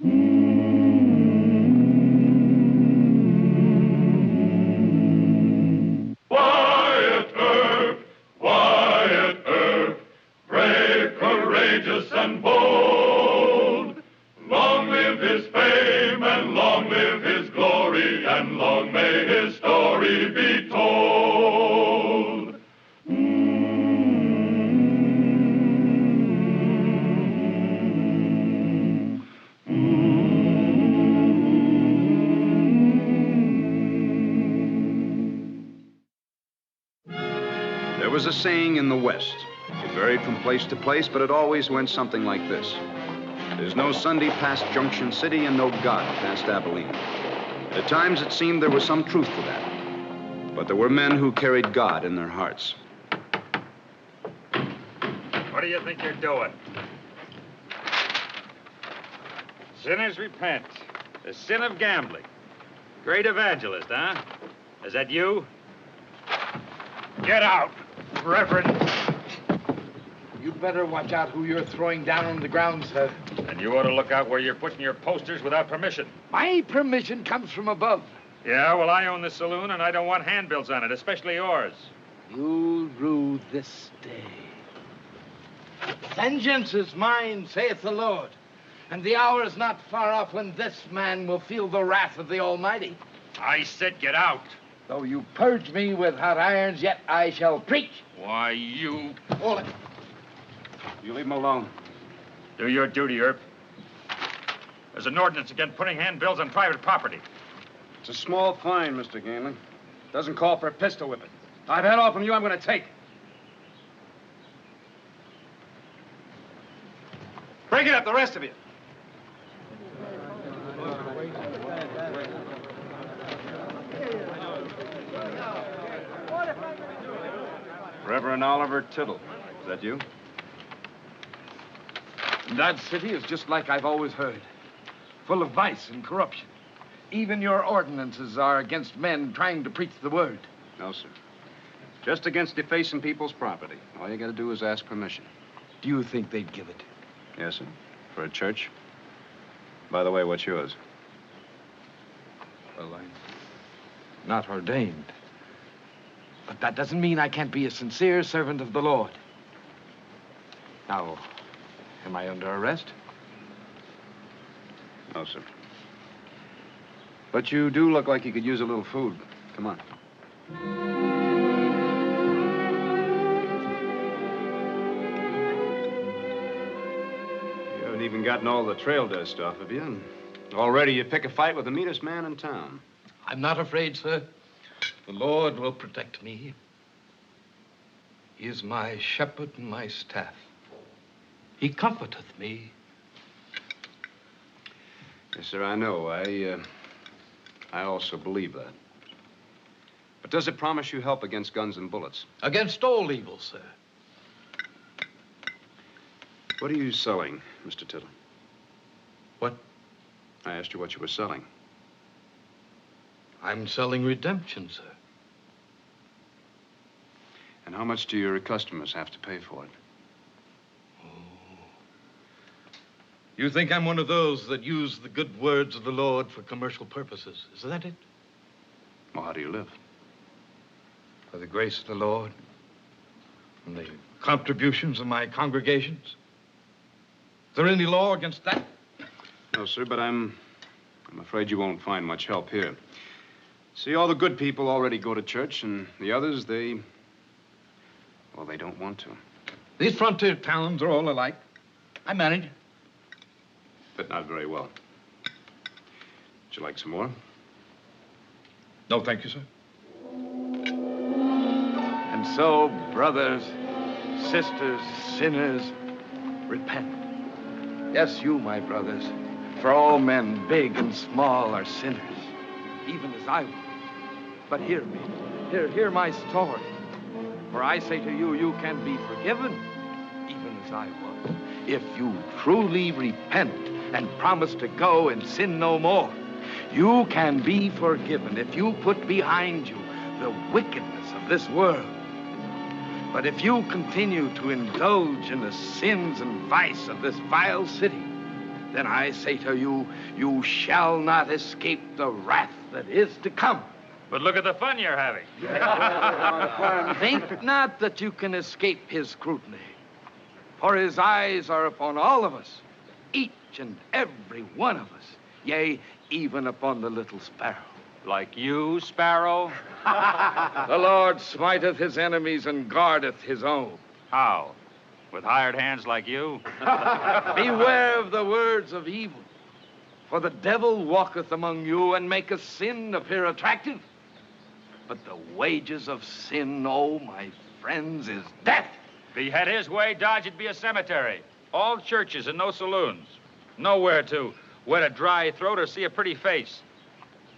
Wyatt Earp, brave, courageous, and bold. Long live his fame, and long live his glory, and long may his story be told. There was a saying in the West. It varied from place to place, but it always went something like this. There's no Sunday past Junction City and no God past Abilene. At times it seemed there was some truth to that. But there were men who carried God in their hearts. What do you think you're doing? Sinners repent. The sin of gambling. Great evangelist, huh? Is that you? Get out, Reverend. You'd better watch out who you're throwing down on the ground, sir. And you ought to look out where you're putting your posters without permission. My permission comes from above. Yeah, well, I own this saloon, and I don't want handbills on it, especially yours. You'll rue this day. Vengeance is mine, saith the Lord. And the hour is not far off when this man will feel the wrath of the Almighty. I said get out. Though you purge me with hot irons, yet I shall preach. Why, you... Hold it. You leave him alone. Do your duty, Earp. There's an ordinance against putting handbills on private property. It's a small fine, Mr. Gainley. Doesn't call for a pistol whipping. I've had all from you I'm going to take. Break it up, the rest of you. Reverend Oliver Tittle. Is that you? That city is just like I've always heard. Full of vice and corruption. Even your ordinances are against men trying to preach the word. No, sir. Just against defacing people's property. All you got to do is ask permission. Do you think they'd give it? Yes, sir. For a church. By the way, what's yours? Well, I'm not ordained. But that doesn't mean I can't be a sincere servant of the Lord. Now, am I under arrest? No, sir. But you do look like you could use a little food. Come on. You haven't even gotten all the trail dust off of you. And already you pick a fight with the meanest man in town. I'm not afraid, sir. The Lord will protect me. He is my shepherd and my staff. He comforteth me. Yes, sir, I know. I also believe that. But does it promise you help against guns and bullets? Against all evil, sir. What are you selling, Mr. Tittle? What? I asked you what you were selling. I'm selling redemption, sir. And how much do your customers have to pay for it? You think I'm one of those that use the good words of the Lord for commercial purposes. Is that it? Well, how do you live? For the grace of the Lord and the contributions of my congregations. Is there any law against that? No, sir, but I'm afraid you won't find much help here. See, all the good people already go to church, and the others, they don't want to. These frontier towns are all alike. I manage. But not very well. Would you like some more? No, thank you, sir. And so, brothers, sisters, sinners, repent. Yes, you, my brothers, for all men, big and small, are sinners, even as I was. But hear me. Hear my story. For I say to you, you can be forgiven, even as I was, if you truly repent and promise to go and sin no more. You can be forgiven if you put behind you the wickedness of this world. But if you continue to indulge in the sins and vice of this vile city, then I say to you, you shall not escape the wrath that is to come. But look at the fun you're having. Think not that you can escape his scrutiny, for his eyes are upon all of us, each and every one of us, yea, even upon the little sparrow. Like you, Sparrow? The Lord smiteth his enemies and guardeth his own. How? With hired hands like you? Beware of the words of evil, for the devil walketh among you and maketh sin appear attractive. But the wages of sin, oh, my friends, is death. If he had his way, Dodge would be a cemetery. All churches and no saloons. Nowhere to wet a dry throat or see a pretty face.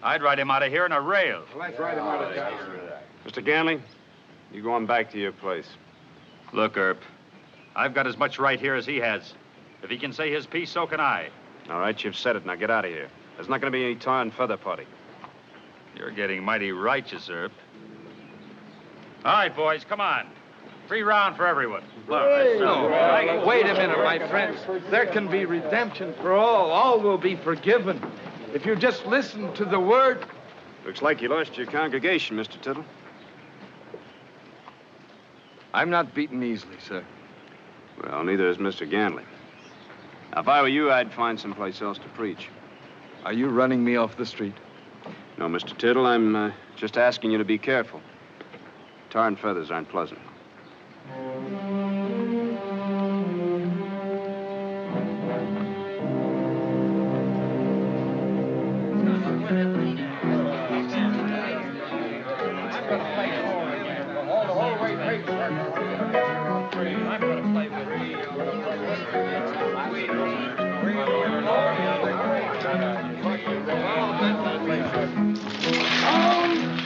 I'd ride him out of here in a rail. Let's ride him out of here. Mr. Ganley, you go on back to your place. Look, Earp, I've got as much right here as he has. If he can say his piece, so can I. All right, you've said it. Now get out of here. There's not going to be any tar and feather party. You're getting mighty righteous, Earp. All right, boys, come on. Free round for everyone. No, wait a minute, my friends. There can be redemption for all. All will be forgiven. If you just listen to the word. Looks like you lost your congregation, Mr. Tittle. I'm not beaten easily, sir. Well, neither is Mr. Ganley. Now, if I were you, I'd find someplace else to preach. Are you running me off the street? No, Mr. Tittle, I'm just asking you to be careful. Tar and feathers aren't pleasant.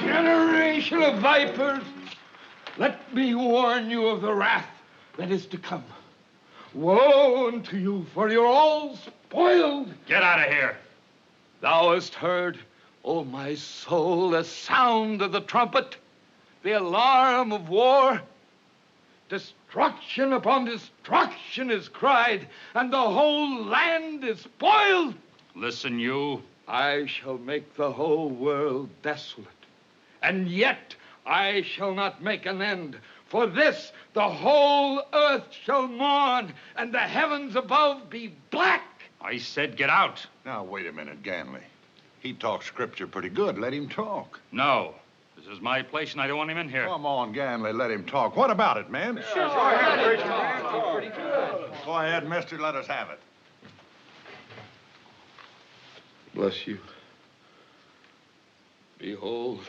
Generation of vipers, let me warn you of the wrath that is to come. Woe unto you, for you're all spoiled. Get out of here. Thou hast heard, O my soul, the sound of the trumpet, the alarm of war. Destruction upon destruction is cried, and the whole land is spoiled. Listen, you. I shall make the whole world desolate, and yet I shall not make an end. For this, the whole earth shall mourn, and the heavens above be black. I said get out. Now, wait a minute, Ganley. He talks scripture pretty good. Let him talk. No. This is my place, and I don't want him in here. Come on, Ganley, let him talk. What about it, man? Sure. Go ahead, mister. Let us have it. Bless you. Behold,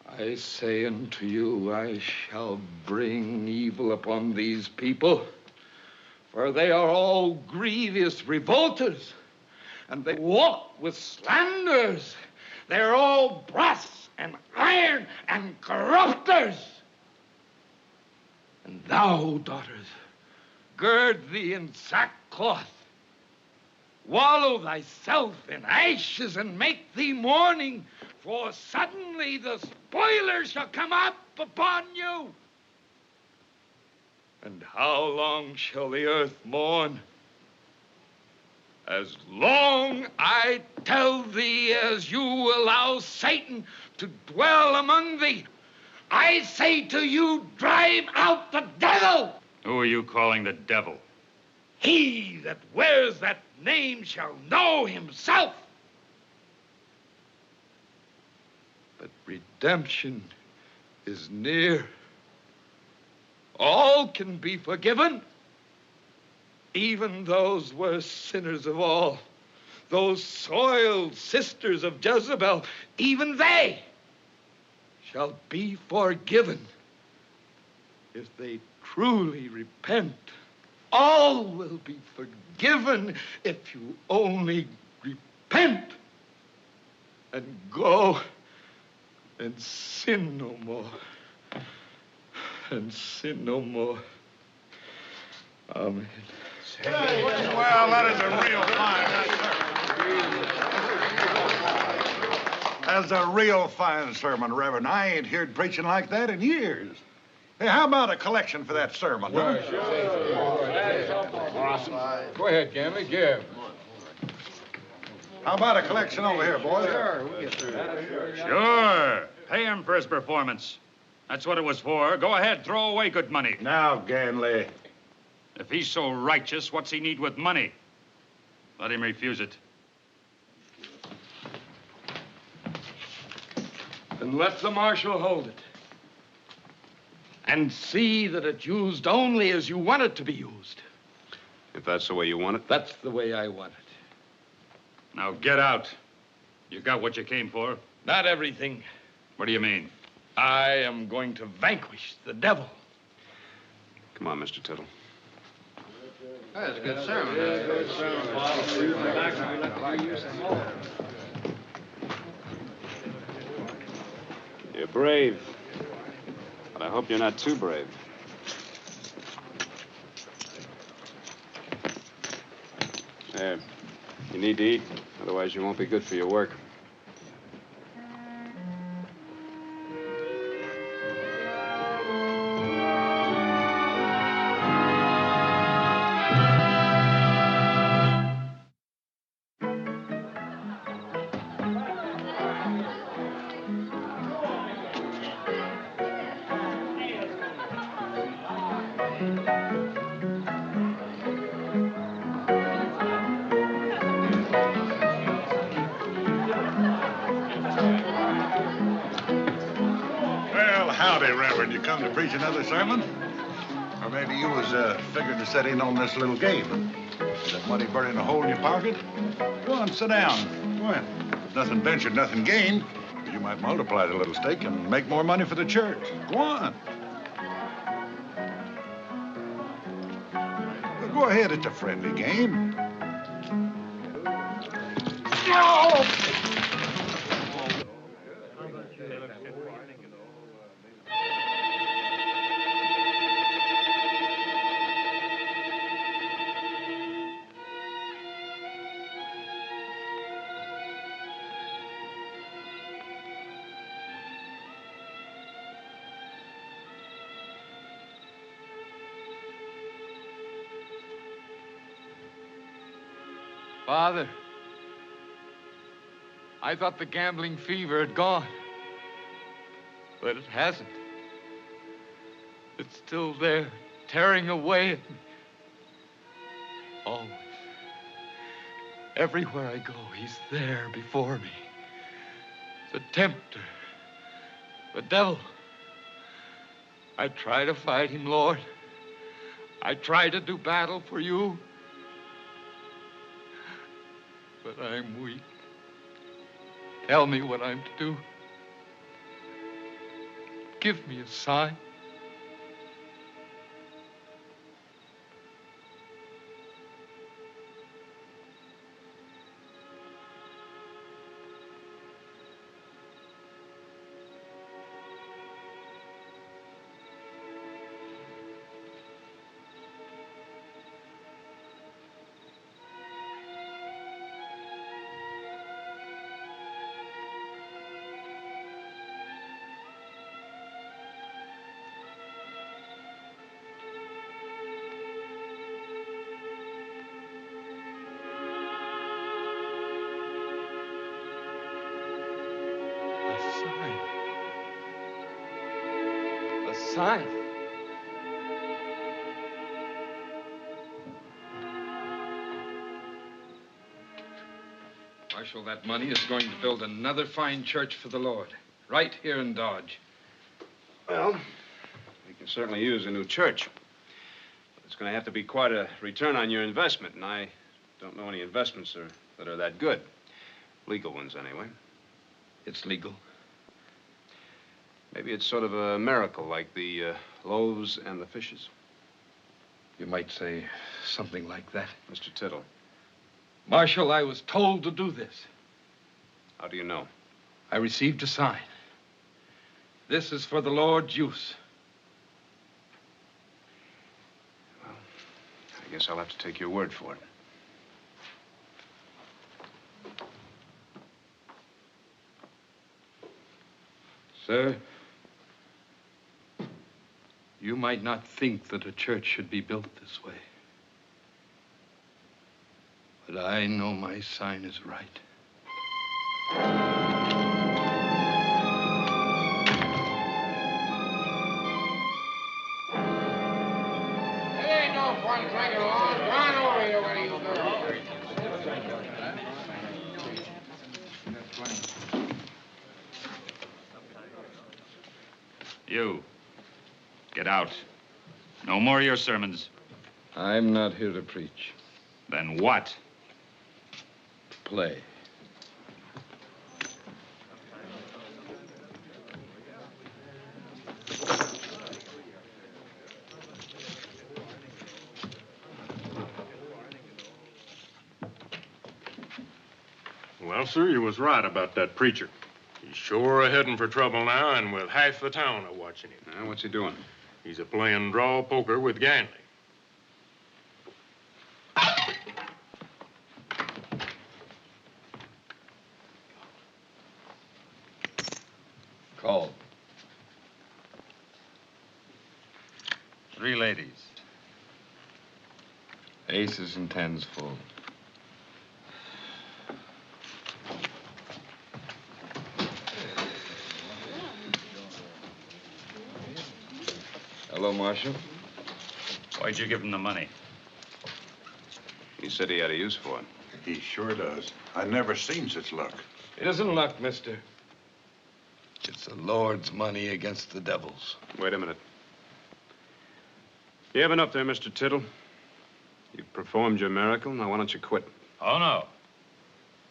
I say unto you, I shall bring evil upon these people, for they are all grievous revolters, and they walk with slanders. They're all brass and iron and corrupters. And thou, daughters, gird thee in sackcloth, wallow thyself in ashes, and make thee mourning, for suddenly the spoiler shall come up upon you. And how long shall the earth mourn? As long, I tell thee, as you allow Satan to dwell among thee. I say to you, drive out the devil. Who are you calling the devil? He that wears that name shall know himself. But redemption is near. All can be forgiven. Even those worst sinners of all, those soiled sisters of Jezebel, even they shall be forgiven if they truly repent. All will be forgiven if you only repent and go and sin no more. And sin no more. Amen. Well, that is a real fine. That's a real fine sermon, Reverend. I ain't heard preaching like that in years. Hey, how about a collection for that sermon, huh? Awesome. Go ahead, Gamley, give. How about a collection over here, boys? Sure. Pay him for his performance. That's what it was for. Go ahead, throw away good money. Now, Ganley. If he's so righteous, what's he need with money? Let him refuse it. Then let the marshal hold it. And see that it's used only as you want it to be used. If that's the way you want it. That's the way I want it. Now get out. You got what you came for? Not everything. What do you mean? I am going to vanquish the devil. Come on, Mr. Tittle. That's a good sermon. You're brave. But I hope you're not too brave. There. You need to eat. Otherwise, you won't be good for your work. Well, howdy, Reverend. You come to preach another sermon? Or maybe you was figuring to set in on this little game. Is that money burning a hole in your pocket? Go on, sit down. Go ahead. Nothing ventured, nothing gained. You might multiply the little stake and make more money for the church. Go on. Well, go ahead. It's a friendly game. Father, I thought the gambling fever had gone. But it hasn't. It's still there, tearing away at me. Always. Everywhere I go, he's there before me. The tempter, the devil. I try to fight him, Lord. I try to do battle for you. But I'm weak. Tell me what I'm to do. Give me a sign. Sign. Marshal, that money is going to build another fine church for the Lord, right here in Dodge. Well, we can certainly use a new church. But it's going to have to be quite a return on your investment, and I don't know any investments that are that good. Legal ones, anyway. It's legal. Maybe it's sort of a miracle, like the loaves and the fishes. You might say something like that. Mr. Tittle. Marshal, I was told to do this. How do you know? I received a sign. This is for the Lord's use. Well, I guess I'll have to take your word for it. Sir, you might not think that a church should be built this way. But I know my sign is right. It ain't no fun drinking along. Go on over here, one of you girls. You. Get out. No more of your sermons. I'm not here to preach. Then what? Play. Well, sir, you was right about that preacher. He's sure a-heading for trouble now, and with half the town a-watching him. What's he doing? He's a-playing draw poker with Ganley. Call. 3 ladies. Aces and tens full. Hello, Marshal. Why'd you give him the money? He said he had a use for it. He sure does. I never seen such luck. It isn't luck, mister. It's the Lord's money against the devil's. Wait a minute. You have enough there, Mr. Tittle. You've performed your miracle. Now, why don't you quit? Oh, no.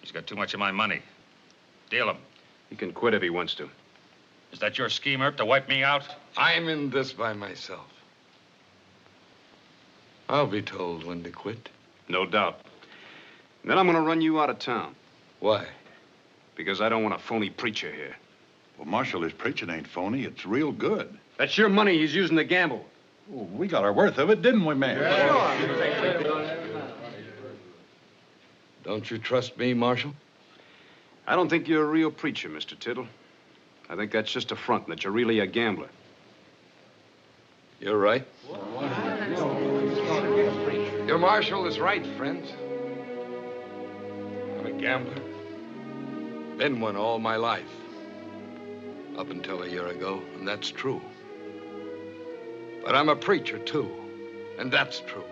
He's got too much of my money. Deal him. He can quit if he wants to. Is that your scheme, Herb, to wipe me out? I'm in this by myself. I'll be told when to quit. No doubt. And then I'm going to run you out of town. Why? Because I don't want a phony preacher here. Well, Marshal, his preaching ain't phony. It's real good. That's your money he's using to gamble. Oh, we got our worth of it, didn't we, man? Don't you trust me, Marshal? I don't think you're a real preacher, Mr. Tittle. I think that's just a front and that you're really a gambler. You're right. Your Marshal is right, friends. I'm a gambler. Been one all my life. Up until a year ago, and that's true. But I'm a preacher, too, and that's true.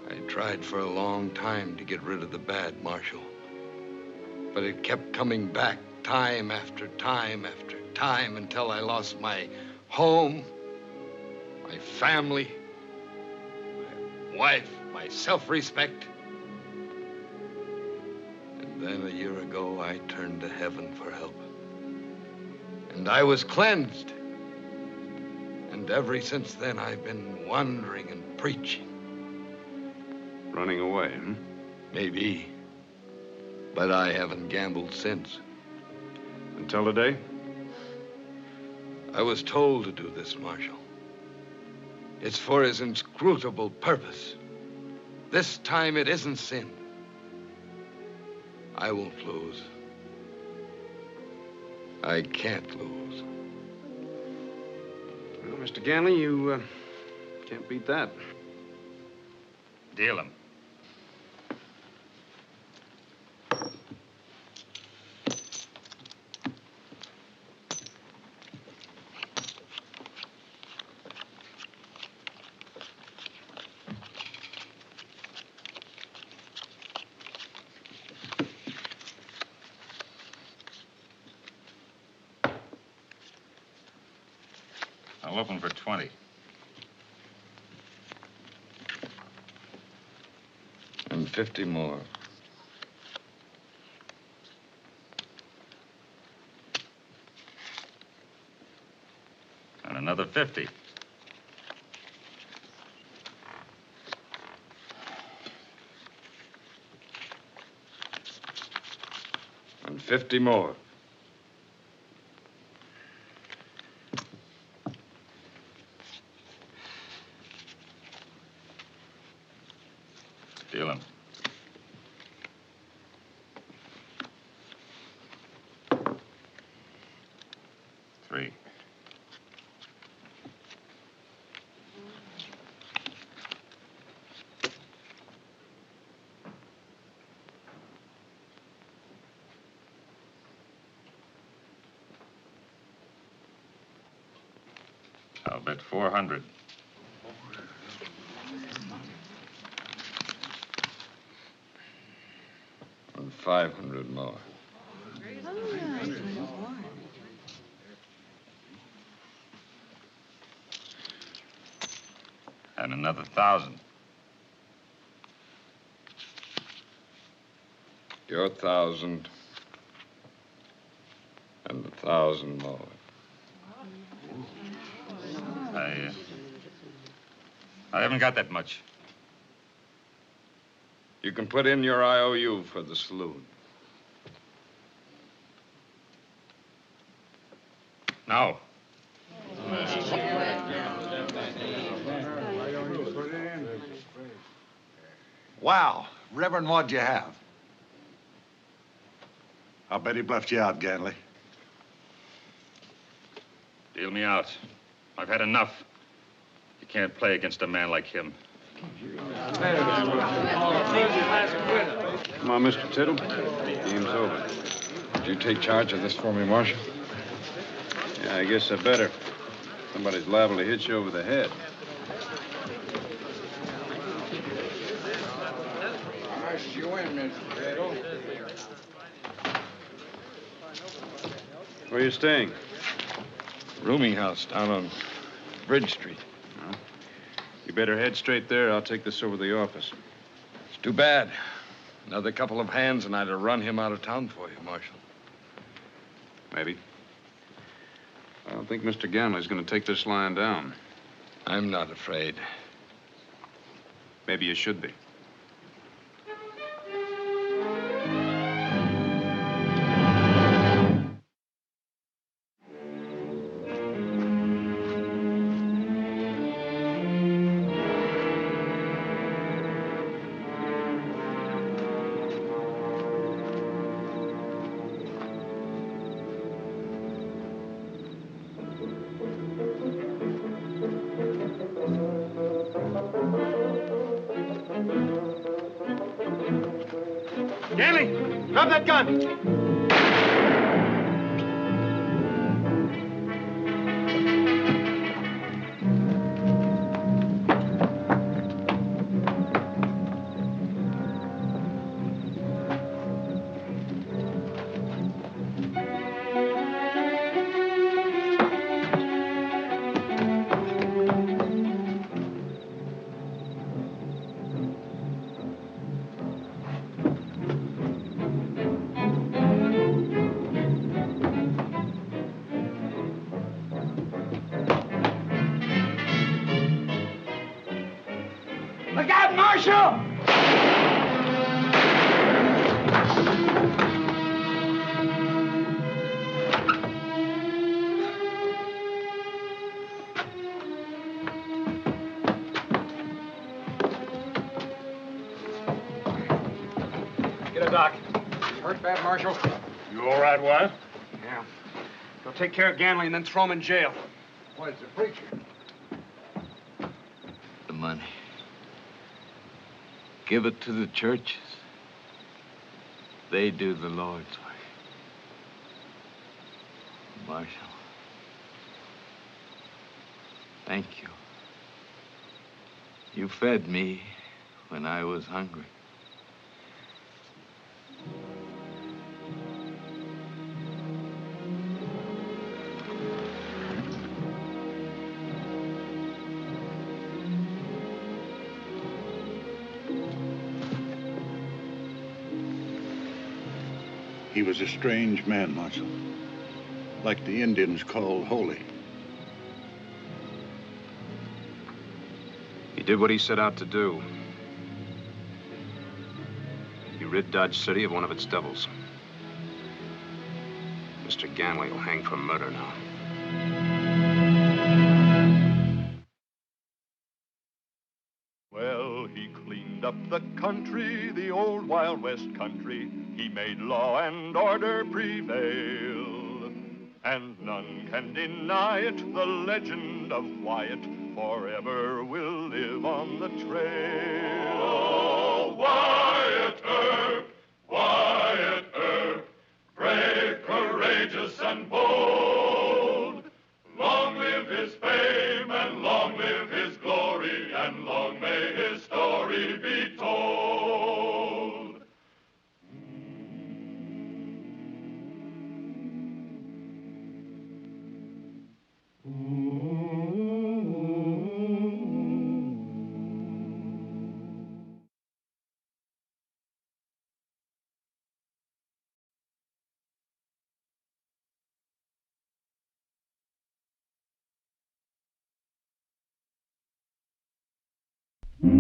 I tried for a long time to get rid of the bad, Marshal. But it kept coming back time after time after time until I lost my home, my family, my wife, my self-respect. And then a year ago, I turned to heaven for help. And I was cleansed. And ever since then, I've been wandering and preaching. Running away, hmm? Maybe. But I haven't gambled since. Until today? I was told to do this, Marshal. It's for his inscrutable purpose. This time it isn't sin. I won't lose. I can't lose. Well, Mr. Ganley, you can't beat that. Deal him. I'll open for 20. And 50 more. And another 50. And 50 more. Deal him. Three. I'll bet 400. And 500 more. And another 1,000. Your 1,000. And 1,000 more. I haven't got that much. You can put in your IOU for the saloon. No. Wow. Reverend, what'd you have? I'll bet he bluffed you out, Ganley. Deal me out. I've had enough. You can't play against a man like him. Come on, Mr. Tittle. Game's over. Did you take charge of this for me, Marshal? Yeah, I guess I better. Somebody's liable to hit you over the head. Nice you in, Mr. Tittle. Where are you staying? Rooming house down on Bridge Street. No. You better head straight there. I'll take this over to the office. It's too bad. Another couple of hands and I'd have run him out of town for you, Marshal. Maybe. I don't think Mr. Ganley's going to take this lying down. I'm not afraid. Maybe you should be. Ganley, drop that gun. Look out, Marshal! Get a doc. Hurt bad, Marshal? You all right, Wyatt? Yeah. They'll take care of Ganley and then throw him in jail. Where's the preacher? The money. Give it to the churches. They do the Lord's work. Marshal, thank you. You fed me when I was hungry. He was a strange man, Marshal. Like the Indians called holy. He did what he set out to do. He rid Dodge City of one of its devils. Mr. Ganley will hang for murder now. Well, he cleaned up the country, the old Wild West country. He made law and order prevail. And none can deny it, the legend of Wyatt forever will live on the trail. Oh, Wyatt Earp, brave, courageous, and bold. Long live his fame Wyatt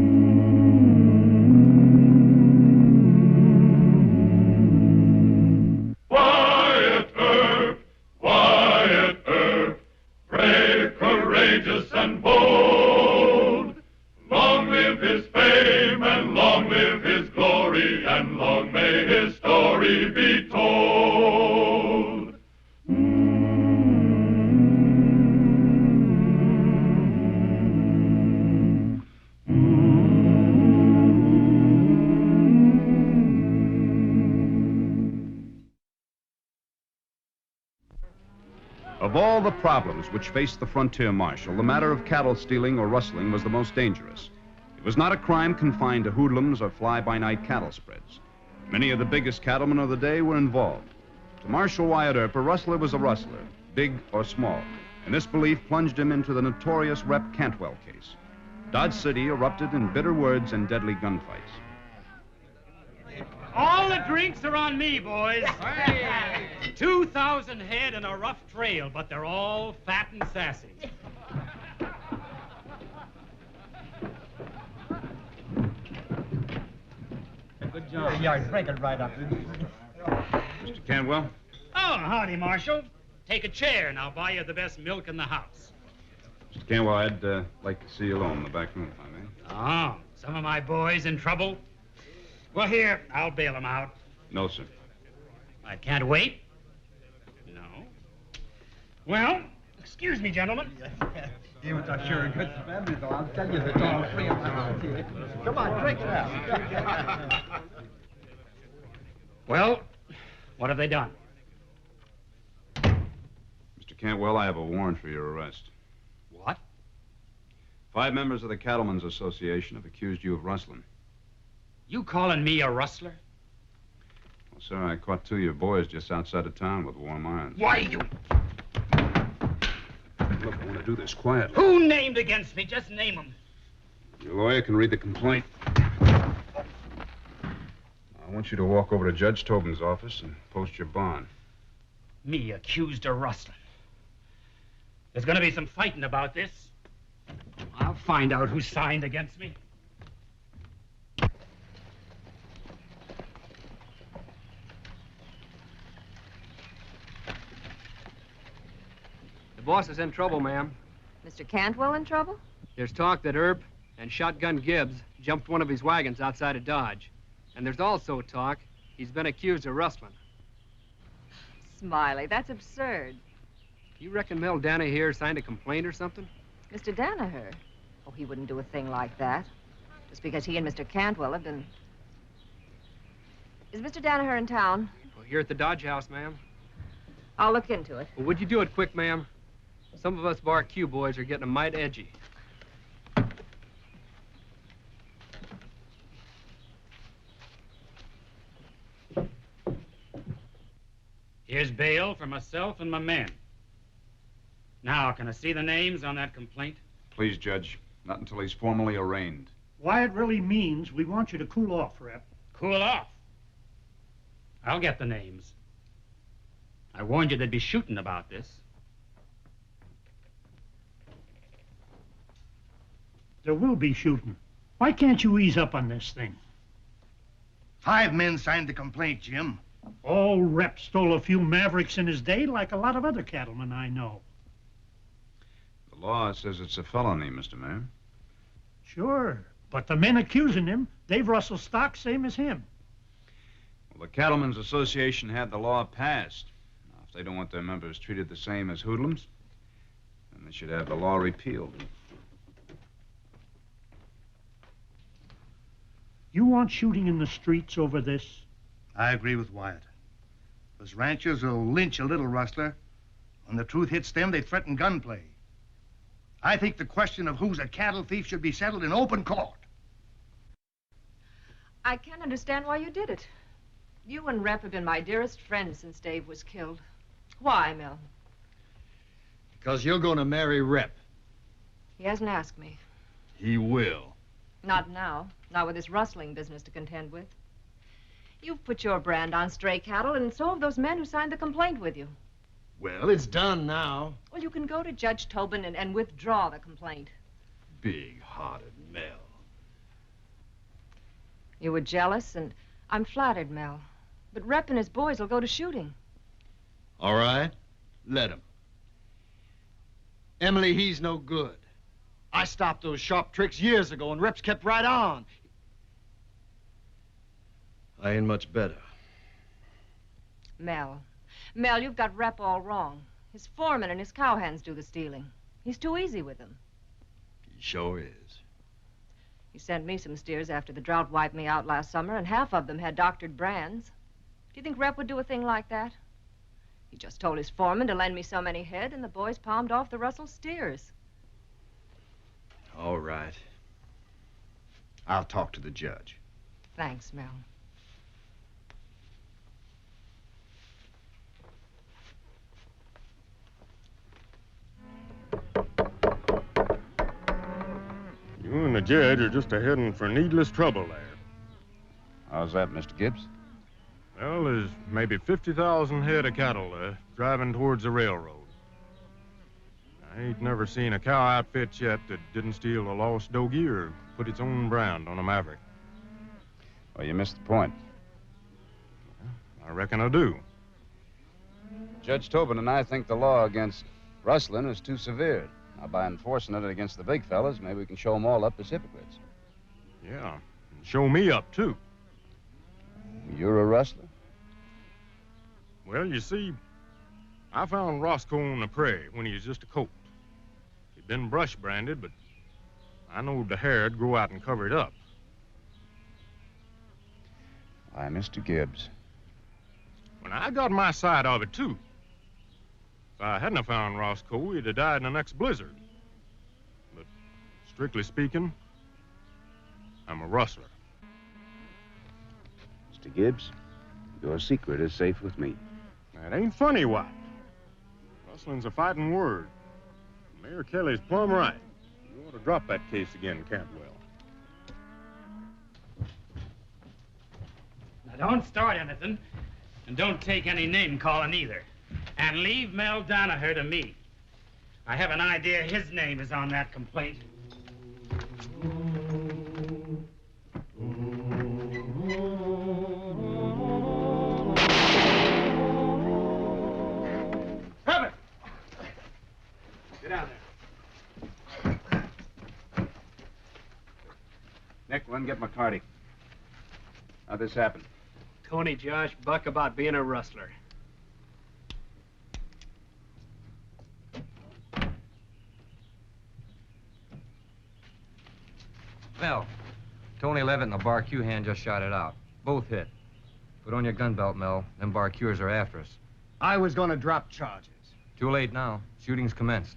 Earp, brave, courageous, and bold. Long live his fame, and long live his glory, and long may his story be told. Of all the problems which faced the frontier marshal, the matter of cattle stealing or rustling was the most dangerous. It was not a crime confined to hoodlums or fly-by-night cattle spreads. Many of the biggest cattlemen of the day were involved. To Marshal Wyatt Earp, a rustler was a rustler, big or small, and this belief plunged him into the notorious Rep Cantwell case. Dodge City erupted in bitter words and deadly gunfights. All the drinks are on me, boys. 2,000 head and a rough trail, but they're all fat and sassy. Good job. Yeah, break it right up. Mr. Cantwell? Oh, howdy, Marshal. Take a chair and I'll buy you the best milk in the house. Mr. Cantwell, I'd like to see you alone in the back room, if I may. Oh, some of my boys in trouble? Well, here, I'll bail them out. No, sir. I can't wait? No. Well, excuse me, gentlemen. You are sure a good family, though. I'll tell you, it's all free around here. Come on, drink now. Well, what have they done? Mr. Cantwell, I have a warrant for your arrest. What? 5 members of the Cattlemen's Association have accused you of rustling. You calling me a rustler? Well, sir, I caught 2 of your boys just outside of town with warm irons. Why, you... Look, I want to do this quiet. Who named against me? Just name them. Your lawyer can read the complaint. I want you to walk over to Judge Tobin's office and post your bond. Me accused of rustling. There's going to be some fighting about this. I'll find out who signed against me. The boss is in trouble, ma'am. Mr. Cantwell in trouble? There's talk that Earp and Shotgun Gibbs jumped one of his wagons outside of Dodge. And there's also talk he's been accused of rustling. Smiley, that's absurd. You reckon Mel Danaher here signed a complaint or something? Mr. Danaher? Oh, he wouldn't do a thing like that. Just because he and Mr. Cantwell have been... Is Mr. Danaher in town? Well, here at the Dodge House, ma'am. I'll look into it. Well, would you do it quick, ma'am? Some of us Bar Q boys are getting a mite edgy. Here's bail for myself and my men. Now, can I see the names on that complaint? Please, Judge. Not until he's formally arraigned. Wyatt really means we want you to cool off, Rep. Cool off. I'll get the names. I warned you they'd be shooting about this. There will be shooting. Why can't you ease up on this thing? 5 men signed the complaint, Jim. Old Rep stole a few mavericks in his day like a lot of other cattlemen I know. The law says it's a felony, Mr. Mayor. Sure, but the men accusing him, they've rustled stock same as him. Well, the Cattlemen's Association had the law passed. Now, if they don't want their members treated the same as hoodlums, then they should have the law repealed. You want shooting in the streets over this? I agree with Wyatt. Those ranchers will lynch a little rustler. When the truth hits them, they threaten gunplay. I think the question of who's a cattle thief should be settled in open court. I can't understand why you did it. You and Rep have been my dearest friends since Dave was killed. Why, Mel? Because you're going to marry Rep. He hasn't asked me. He will. Not now. Not with this rustling business to contend with. You've put your brand on stray cattle, and so have those men who signed the complaint with you. Well, it's done now. Well, you can go to Judge Tobin and withdraw the complaint. Big-hearted Mel. You were jealous, and I'm flattered, Mel. But Rep and his boys will go to shooting. All right, let him. Emily, he's no good. I stopped those sharp tricks years ago, and Rep's kept right on. I ain't much better. Mel, you've got Rep all wrong. His foreman and his cowhands do the stealing. He's too easy with them. He sure is. He sent me some steers after the drought wiped me out last summer, and half of them had doctored brands. Do you think Rep would do a thing like that? He just told his foreman to lend me so many head, and the boys palmed off the Russell steers. All right. I'll talk to the judge. Thanks, Mel. You and the judge are just a-heading for needless trouble there. How's that, Mr. Gibbs? Well, there's maybe 50,000 head of cattle driving towards the railroad. I ain't never seen a cow outfit yet that didn't steal a lost dogie or put its own brand on a maverick. Well, you missed the point. I reckon I do. Judge Tobin and I think the law against rustling is too severe. Now, by enforcing it against the big fellas, maybe we can show them all up as hypocrites. Yeah, and show me up, too. You're a rustler? Well, you see, I found Roscoe on the prairie when he was just a colt. He'd been brush branded, but I knowed the hair'd grow out and cover it up. Why, Mr. Gibbs. When I got my side of it, too. If I hadn't have found Roscoe, he'd have died in the next blizzard. But strictly speaking, I'm a rustler. Mr. Gibbs, your secret is safe with me. That ain't funny, what? Rustling's a fighting word. Mayor Kelly's plumb right. You ought to drop that case again, Cantwell. Now, don't start anything, and don't take any name-calling either. And leave Mel Danaher to me. I have an idea his name is on that complaint. Herbert! Get down there. Nick, run get McCarty. How'd this happen? Tony Josh Buck about being a rustler. Mel, Tony Levitt and the Bar Q hand just shot it out. Both hit. Put on your gun belt, Mel. Them Bar Qers are after us. I was going to drop charges. Too late now. Shooting's commenced.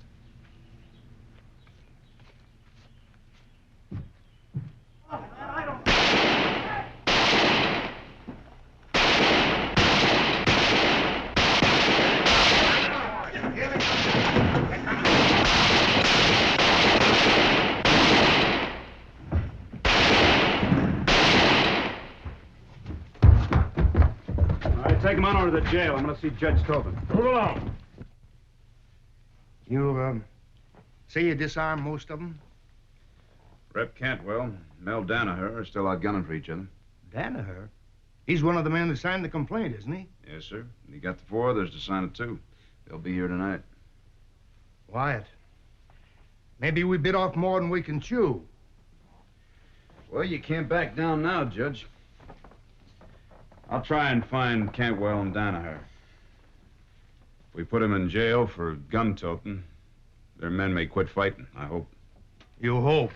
Take him on over to the jail. I'm going to see Judge Tobin. Move along. You, say you disarmed most of them? Rep Cantwell, Mel Danaher are still out gunning for each other. Danaher? He's one of the men who signed the complaint, isn't he? Yes, sir. And he got the 4 others to sign it, too. They'll be here tonight. Wyatt, maybe we bit off more than we can chew. Well, you can't back down now, Judge. I'll try and find Cantwell and Danaher. If we put them in jail for gun toting, their men may quit fighting, I hope. You hope.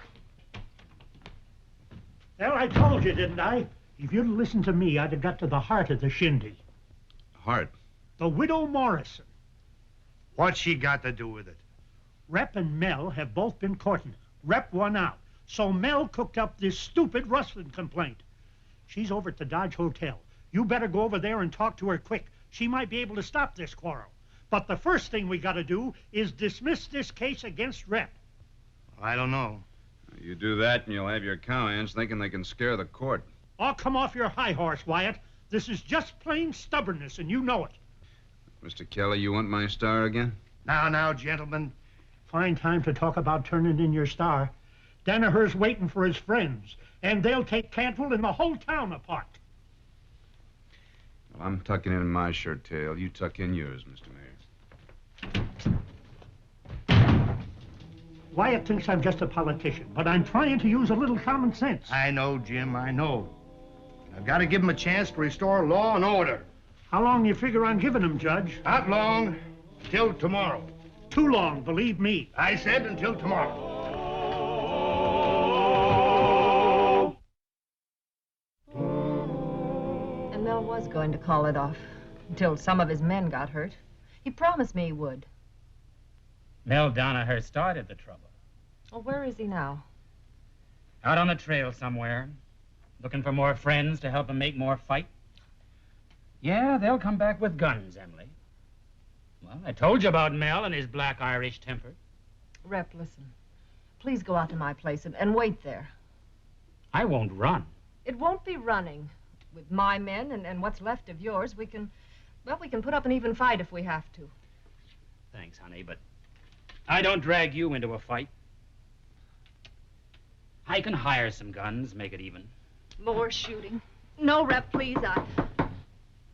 Well, I told you, didn't I? If you'd listened to me, I'd have got to the heart of the shindy. Heart? The widow Morrison. What's she got to do with it? Rep and Mel have both been courting. Rep won out. So Mel cooked up this stupid rustling complaint. She's over at the Dodge Hotel. You better go over there and talk to her quick. She might be able to stop this quarrel. But the first thing we got to do is dismiss this case against Rep. I don't know. You do that and you'll have your cowhands thinking they can scare the court. Oh, come off your high horse, Wyatt. This is just plain stubbornness, and you know it. Mr. Kelly, you want my star again? Now, gentlemen. Fine time to talk about turning in your star. Danaher's waiting for his friends, and they'll take Cantwell and the whole town apart. Well, I'm tucking in my shirt tail. You tuck in yours, Mr. Mayor. Wyatt thinks I'm just a politician, but I'm trying to use a little common sense. I know, Jim, I know. I've got to give him a chance to restore law and order. How long you figure on giving him, Judge? Not long. Till tomorrow. Too long, believe me. I said until tomorrow. And Mel was going to call it off until some of his men got hurt. He promised me he would. Mel Danaher started the trouble. Well, where is he now? Out on the trail somewhere, looking for more friends to help him make more fight. Yeah, they'll come back with guns, Emily. Well, I told you about Mel and his black Irish temper. Rep, listen. Please go out to my place and wait there. I won't run. It won't be running. With my men and what's left of yours, we can put up an even fight if we have to. Thanks, honey, but I don't drag you into a fight. I can hire some guns, make it even. More shooting. No, Rep, please,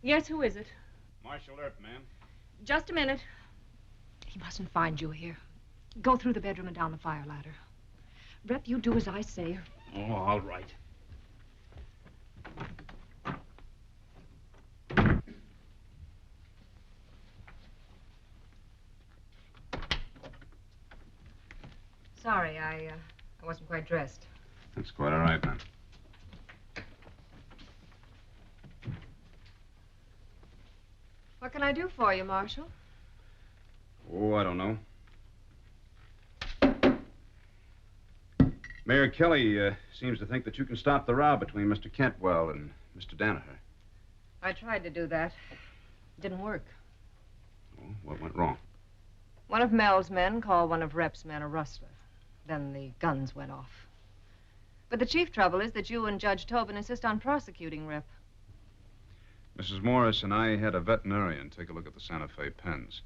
Yes, who is it? Marshal Earp, ma'am. Just a minute. He mustn't find you here. Go through the bedroom and down the fire ladder. Rep, you do as I say. Oh, all right. Sorry, I wasn't quite dressed. That's quite all right, ma'am. What can I do for you, Marshal? Oh, I don't know. Mayor Kelly seems to think that you can stop the row between Mr. Cantwell and Mr. Danaher. I tried to do that. It didn't work. Oh, what went wrong? One of Mel's men called one of Rep's men a rustler. Then the guns went off. But the chief trouble is that you and Judge Tobin insist on prosecuting Rep. Mrs. Morris and I had a veterinarian take a look at the Santa Fe pens.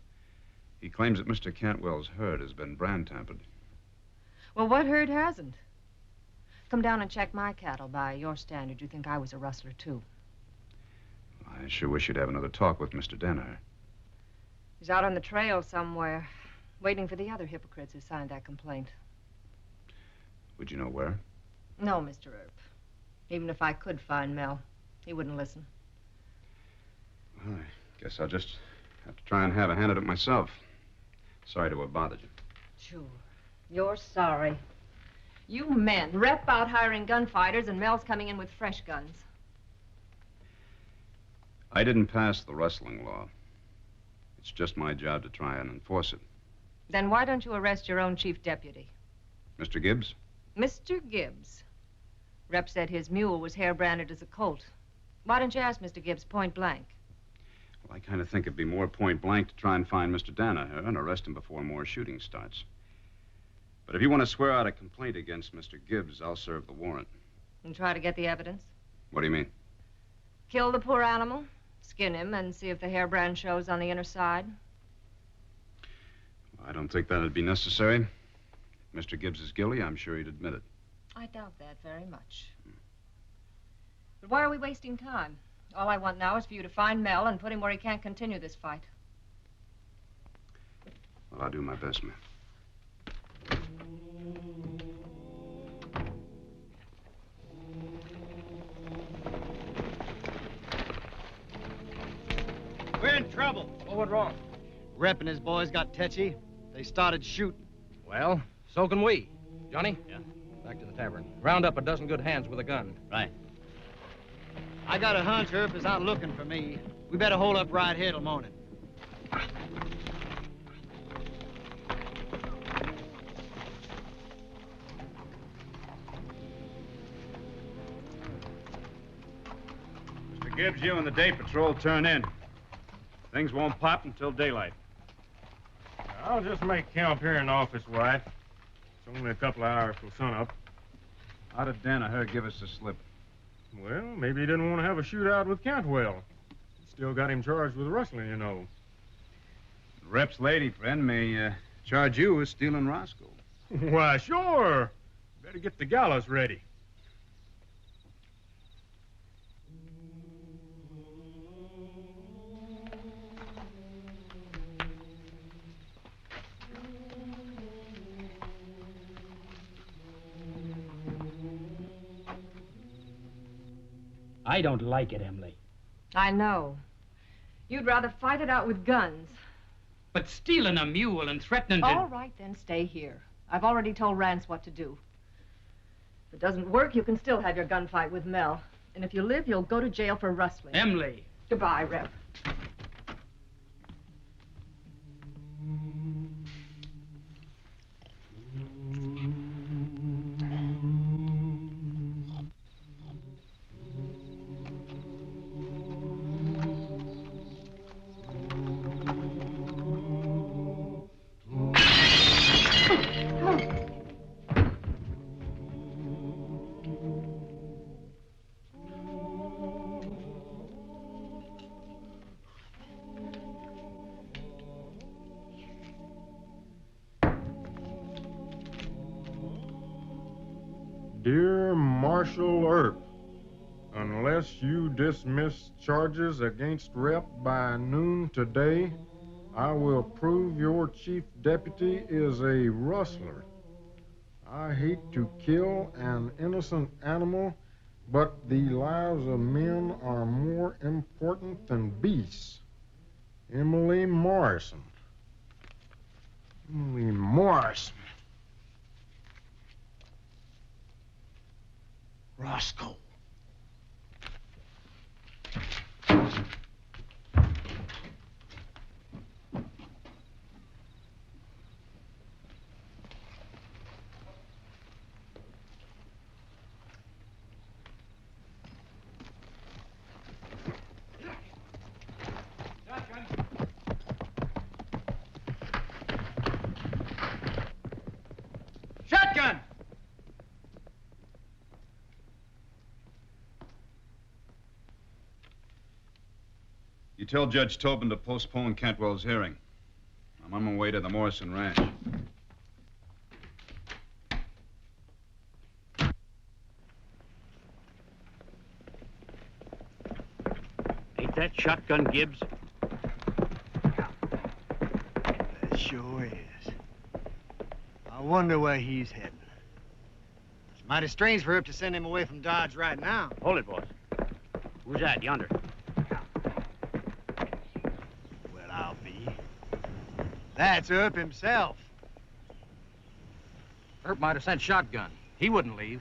He claims that Mr. Cantwell's herd has been brand tampered. Well, what herd hasn't? Come down and check my cattle. By your standard, you think I was a rustler, too. I sure wish you'd have another talk with Mr. Danaher. He's out on the trail somewhere, waiting for the other hypocrites who signed that complaint. Would you know where? No, Mr. Earp. Even if I could find Mel, he wouldn't listen. Well, I guess I'll just have to try and have a hand at it myself. Sorry to have bothered you. Sure. You're sorry. You men, Rep out hiring gunfighters, and Mel's coming in with fresh guns. I didn't pass the rustling law. It's just my job to try and enforce it. Then why don't you arrest your own chief deputy? Mr. Gibbs? Mr. Gibbs. Rep said his mule was hair-branded as a colt. Why don't you ask Mr. Gibbs point blank? Well, I kind of think it'd be more point blank to try and find Mr. Danaher and arrest him before more shooting starts. But if you want to swear out a complaint against Mr. Gibbs, I'll serve the warrant. And try to get the evidence? What do you mean? Kill the poor animal, skin him, and see if the hair brand shows on the inner side? I don't think that'd be necessary. If Mr. Gibbs is guilty, I'm sure he'd admit it. I doubt that very much. But why are we wasting time? All I want now is for you to find Mel and put him where he can't continue this fight. Well, I'll do my best, ma'am. We're in trouble. What went wrong? Rep and his boys got tetchy. They started shooting. Well, so can we. Johnny? Yeah. Back to the tavern. Round up a dozen good hands with a gun. Right. I got a hunch Earp is out looking for me. We better hold up right here till morning. Mr. Gibbs, you and the day patrol turn in. Things won't pop until daylight. I'll just make camp here in the office, Wyatt. It's only a couple of hours till sunup. How did Danaher give us the slip? Well, maybe he didn't want to have a shootout with Cantwell. Still got him charged with rustling, you know. Rep's lady friend may charge you with stealing Roscoe. Why, sure. Bet Better get the gallows ready. I don't like it, Emily. I know. You'd rather fight it out with guns. But stealing a mule and threatening to... All right, then stay here. I've already told Rance what to do. If it doesn't work, you can still have your gunfight with Mel. And if you live, you'll go to jail for rustling. Emily. Goodbye, Rep. Dear Marshal Earp, unless you dismiss charges against Rep by noon today, I will prove your chief deputy is a rustler. I hate to kill an innocent animal, but the lives of men are more important than beasts. Emily Morrison. Emily Morrison. Roscoe. Shotgun! You tell Judge Tobin to postpone Cantwell's hearing. I'm on my way to the Morrison Ranch. Ain't that Shotgun Gibbs? It sure is. I wonder where he's heading. It's mighty strange for Herb to send him away from Dodge right now. Hold it, boss. Who's that yonder? Well, I'll be. That's Herb himself. Herb might have sent Shotgun. He wouldn't leave.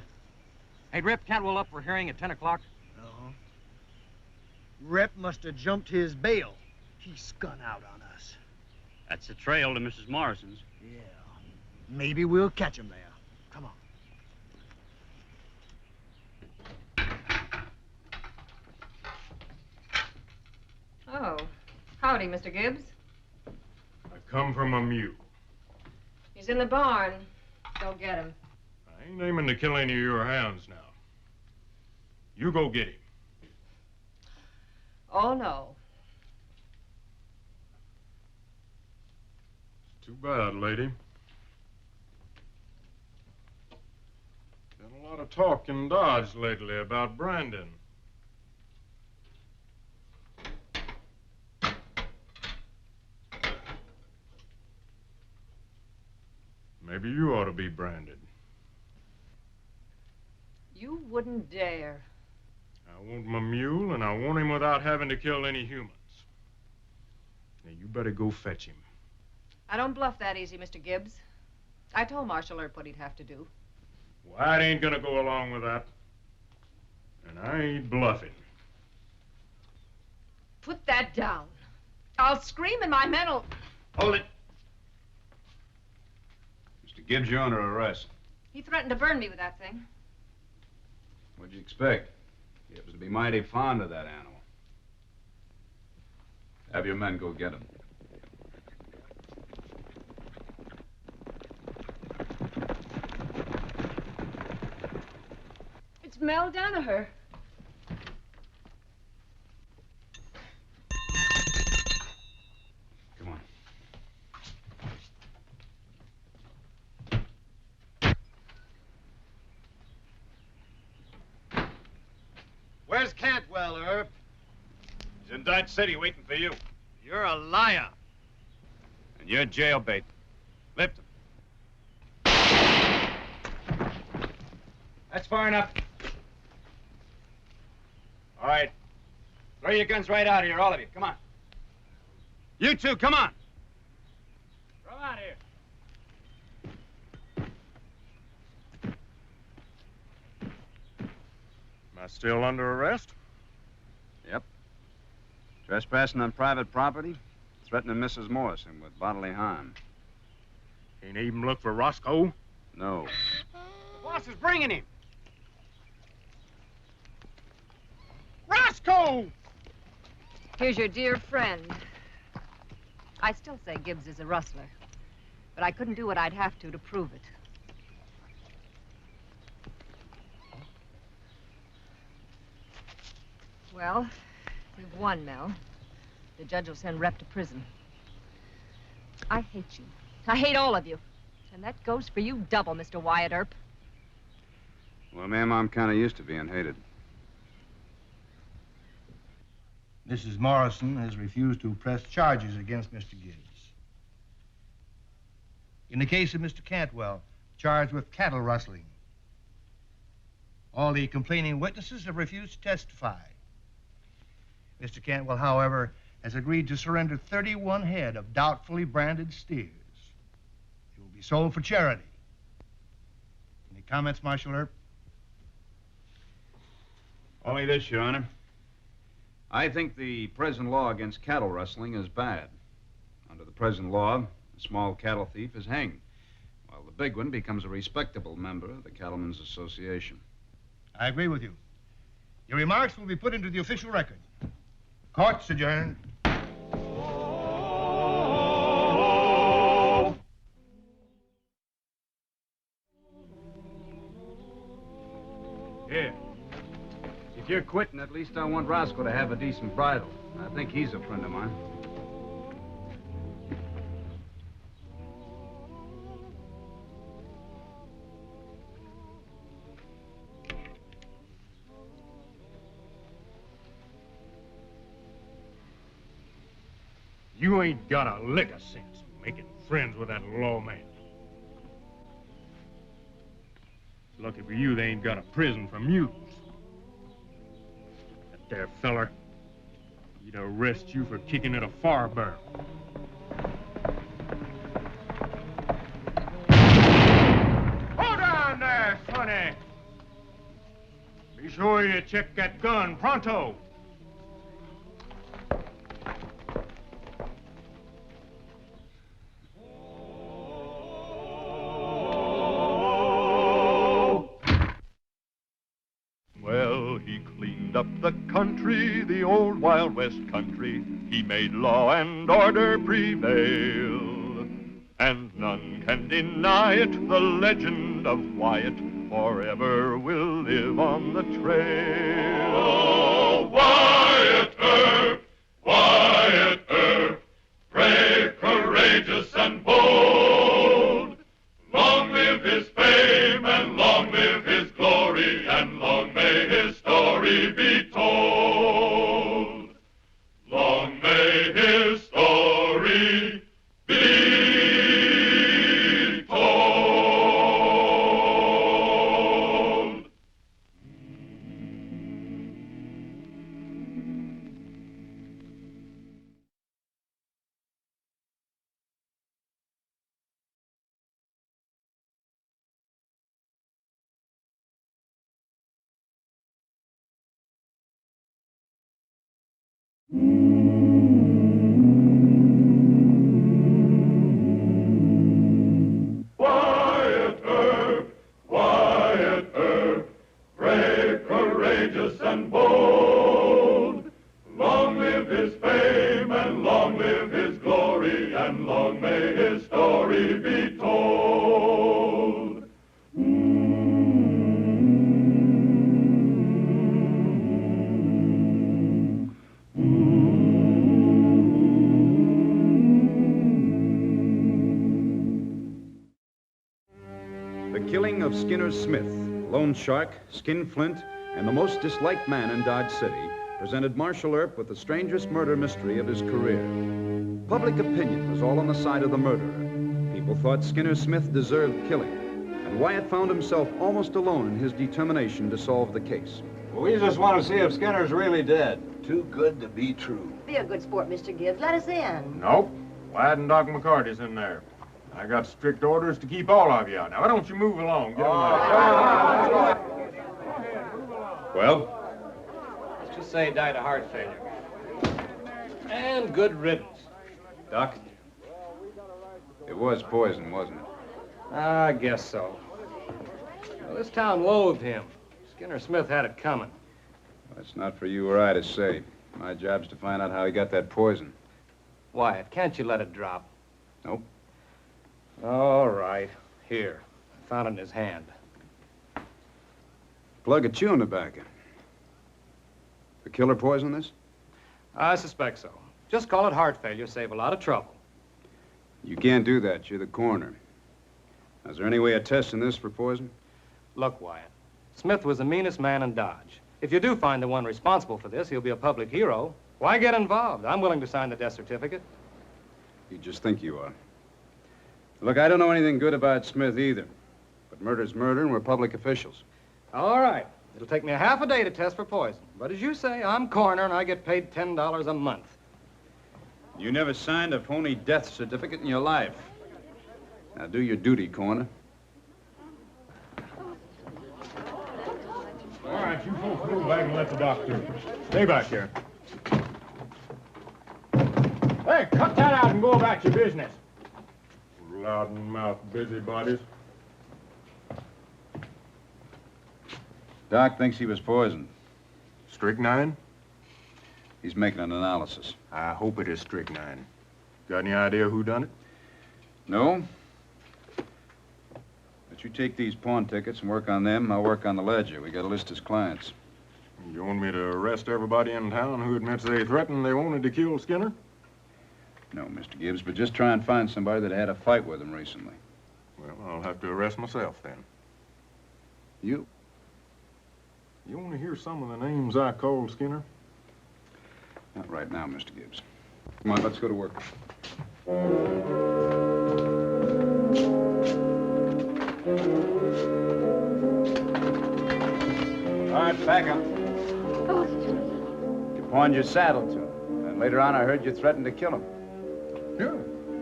Hey, Rip, Cantwell up for hearing at 10 o'clock? Uh-huh. Rep must have jumped his bail. He skun out on us. That's the trail to Mrs. Morrison's. Yeah. Maybe we'll catch him there. Come on. Oh, howdy, Mr. Gibbs. I come from a mule. He's in the barn. Go get him. I ain't aiming to kill any of your hounds now. You go get him. Oh, no. It's too bad, lady. Been a lot of talk in Dodge lately about Brandon. Maybe you ought to be branded. You wouldn't dare. I want my mule, and I want him without having to kill any humans. Now, you better go fetch him. I don't bluff that easy, Mr. Gibbs. I told Marshal Earp what he'd have to do. Well, I ain't gonna go along with that. And I ain't bluffing. Put that down. I'll scream and my men'll... Hold it. Mr. Gibbs, you're under arrest. He threatened to burn me with that thing. What'd you expect? Gibbs would be mighty fond of that animal. Have your men go get him. It's Mel Danaher. Come on. that city waiting for you. You're a liar. And you're jailbait. Lift him. That's far enough. All right. Throw your guns right out of here, all of you. Come on. You two, come on. Come on here. Am I still under arrest? Yep. Trespassing on private property, threatening Mrs. Morrison with bodily harm. Can't even look for Roscoe? No. The boss is bringing him. Roscoe! Here's your dear friend. I still say Gibbs is a rustler, but I couldn't do what I'd have to prove it. Well, you've won, Mel. The judge will send Rep to prison. I hate you. I hate all of you. And that goes for you double, Mr. Wyatt Earp. Well, ma'am, I'm kind of used to being hated. Mrs. Morrison has refused to press charges against Mr. Gibbs. In the case of Mr. Cantwell, charged with cattle rustling, all the complaining witnesses have refused to testify. Mr. Cantwell, however, has agreed to surrender 31 head of doubtfully branded steers. They will be sold for charity. Any comments, Marshal Earp? Only this, Your Honor. I think the present law against cattle rustling is bad. Under the present law, a small cattle thief is hanged, while the big one becomes a respectable member of the Cattlemen's Association. I agree with you. Your remarks will be put into the official record. Court's adjourned. Here. If you're quitting, at least I want Roscoe to have a decent bridle. I think he's a friend of mine. You ain't got a lick of sense making friends with that lawman. Lucky for you, they ain't got a prison for mutants. That there feller, he'd arrest you for kicking at a fire barrel. Hold on there, Sonny. Be sure you check that gun pronto. Up the country, the old Wild West country, he made law and order prevail. And none can deny it, the legend of Wyatt forever will live on the trail. Oh, Wyatt Earp, Wyatt Earp, brave, courageous, and bold. Long live his fame, and long live his glory, and long may his story be told. Long may his story be told. Wyatt Earp, brave, courageous, and bold. Long live his fame, and long live his glory, and long may his story be told. The killing of Skinner Smith, Lone Shark, Skinflint, and the most disliked man in Dodge City presented Marshal Earp with the strangest murder mystery of his career. Public opinion was all on the side of the murderer. People thought Skinner Smith deserved killing, and Wyatt found himself almost alone in his determination to solve the case. We just want to see if Skinner's really dead. Too good to be true. Be a good sport, Mr. Gibbs. Let us in. Nope. Wyatt and Doc McCarty's in there. I got strict orders to keep all of you out. Now, why don't you move along? Get along. Well? Let's just say he died of heart failure. And good riddance. Doc? It was poison, wasn't it? I guess so. Well, this town loathed him. Skinner Smith had it coming. That's not for you or I to say. My job's to find out how he got that poison. Wyatt, can't you let it drop? Nope. All right. Here. I found it in his hand. Plug of chewing tobacco. The killer poison this? I suspect so. Just call it heart failure, save a lot of trouble. You can't do that. You're the coroner. Now, is there any way of testing this for poison? Look, Wyatt, Smith was the meanest man in Dodge. If you do find the one responsible for this, he'll be a public hero. Why get involved? I'm willing to sign the death certificate. You just think you are. Look, I don't know anything good about Smith either. But murder's murder, and we're public officials. All right. It'll take me a half a day to test for poison. But as you say, I'm coroner, and I get paid $10 a month. You never signed a phony death certificate in your life. Now do your duty, coroner. All right, you folks move back and let the doctor. Stay back here. Hey, cut that out and go about your business. Loudmouth busybodies. Doc thinks he was poisoned. Strychnine? He's making an analysis. I hope it is strychnine. Got any idea who done it? No. But you take these pawn tickets and work on them. I'll work on the ledger. We got to list his clients. You want me to arrest everybody in town who admits they threatened they wanted to kill Skinner? No, Mr. Gibbs, but just try and find somebody that had a fight with him recently. Well, I'll have to arrest myself then. You? You want to hear some of the names I called Skinner? Not right now, Mr. Gibbs. Come on, let's go to work. All right, pack up. You pawned your saddle to him. And later on, I heard you threatened to kill him. Yeah,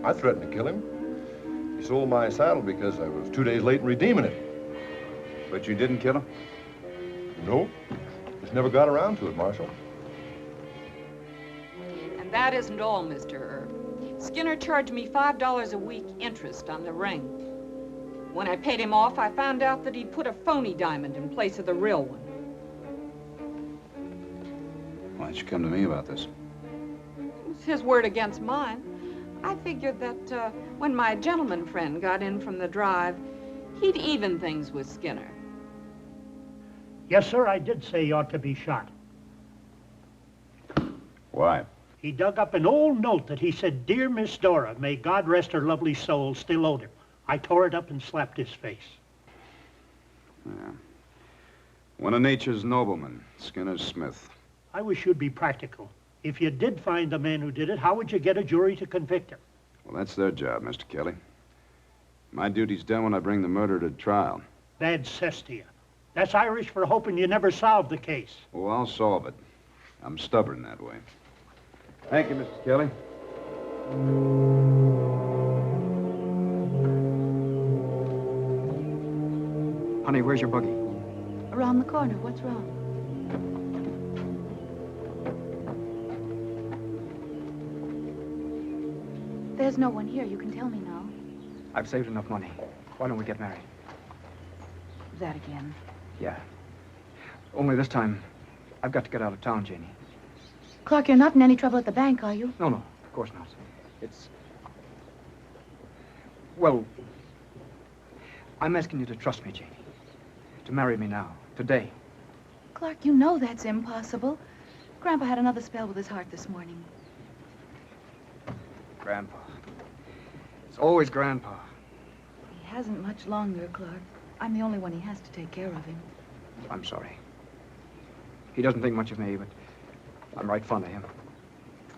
I threatened to kill him. He sold my saddle because I was 2 days late in redeeming it. But you didn't kill him? No, just never got around to it, Marshal. And that isn't all, Mr. Erb. Skinner charged me $5 a week interest on the ring. When I paid him off, I found out that he'd put a phony diamond in place of the real one. Why didn't you come to me about this? It was his word against mine. I figured that when my gentleman friend got in from the drive, he'd even things with Skinner. Yes, sir, I did say he ought to be shot. Why? He dug up an old note that he said, "Dear Miss Dora, may God rest her lovely soul," still owed him. I tore it up and slapped his face. Yeah. One of nature's noblemen, Skinner Smith. I wish you'd be practical. If you did find the man who did it, how would you get a jury to convict him? Well, that's their job, Mr. Kelly. My duty's done when I bring the murder to trial. Bad cess to you. That's Irish for hoping you never solved the case. Oh, I'll solve it. I'm stubborn that way. Thank you, Mr. Kelly. Honey, where's your buggy? Around the corner. What's wrong? There's no one here. You can tell me now. I've saved enough money. Why don't we get married? That again. Yeah. Only this time, I've got to get out of town, Janie. Clark, you're not in any trouble at the bank, are you? No, of course not. It's... Well, I'm asking you to trust me, Janie. To marry me now, today. Clark, you know that's impossible. Grandpa had another spell with his heart this morning. Grandpa. It's always Grandpa. He hasn't much longer, Clark. I'm the only one he has to take care of him. I'm sorry. He doesn't think much of me, but I'm right fond of him.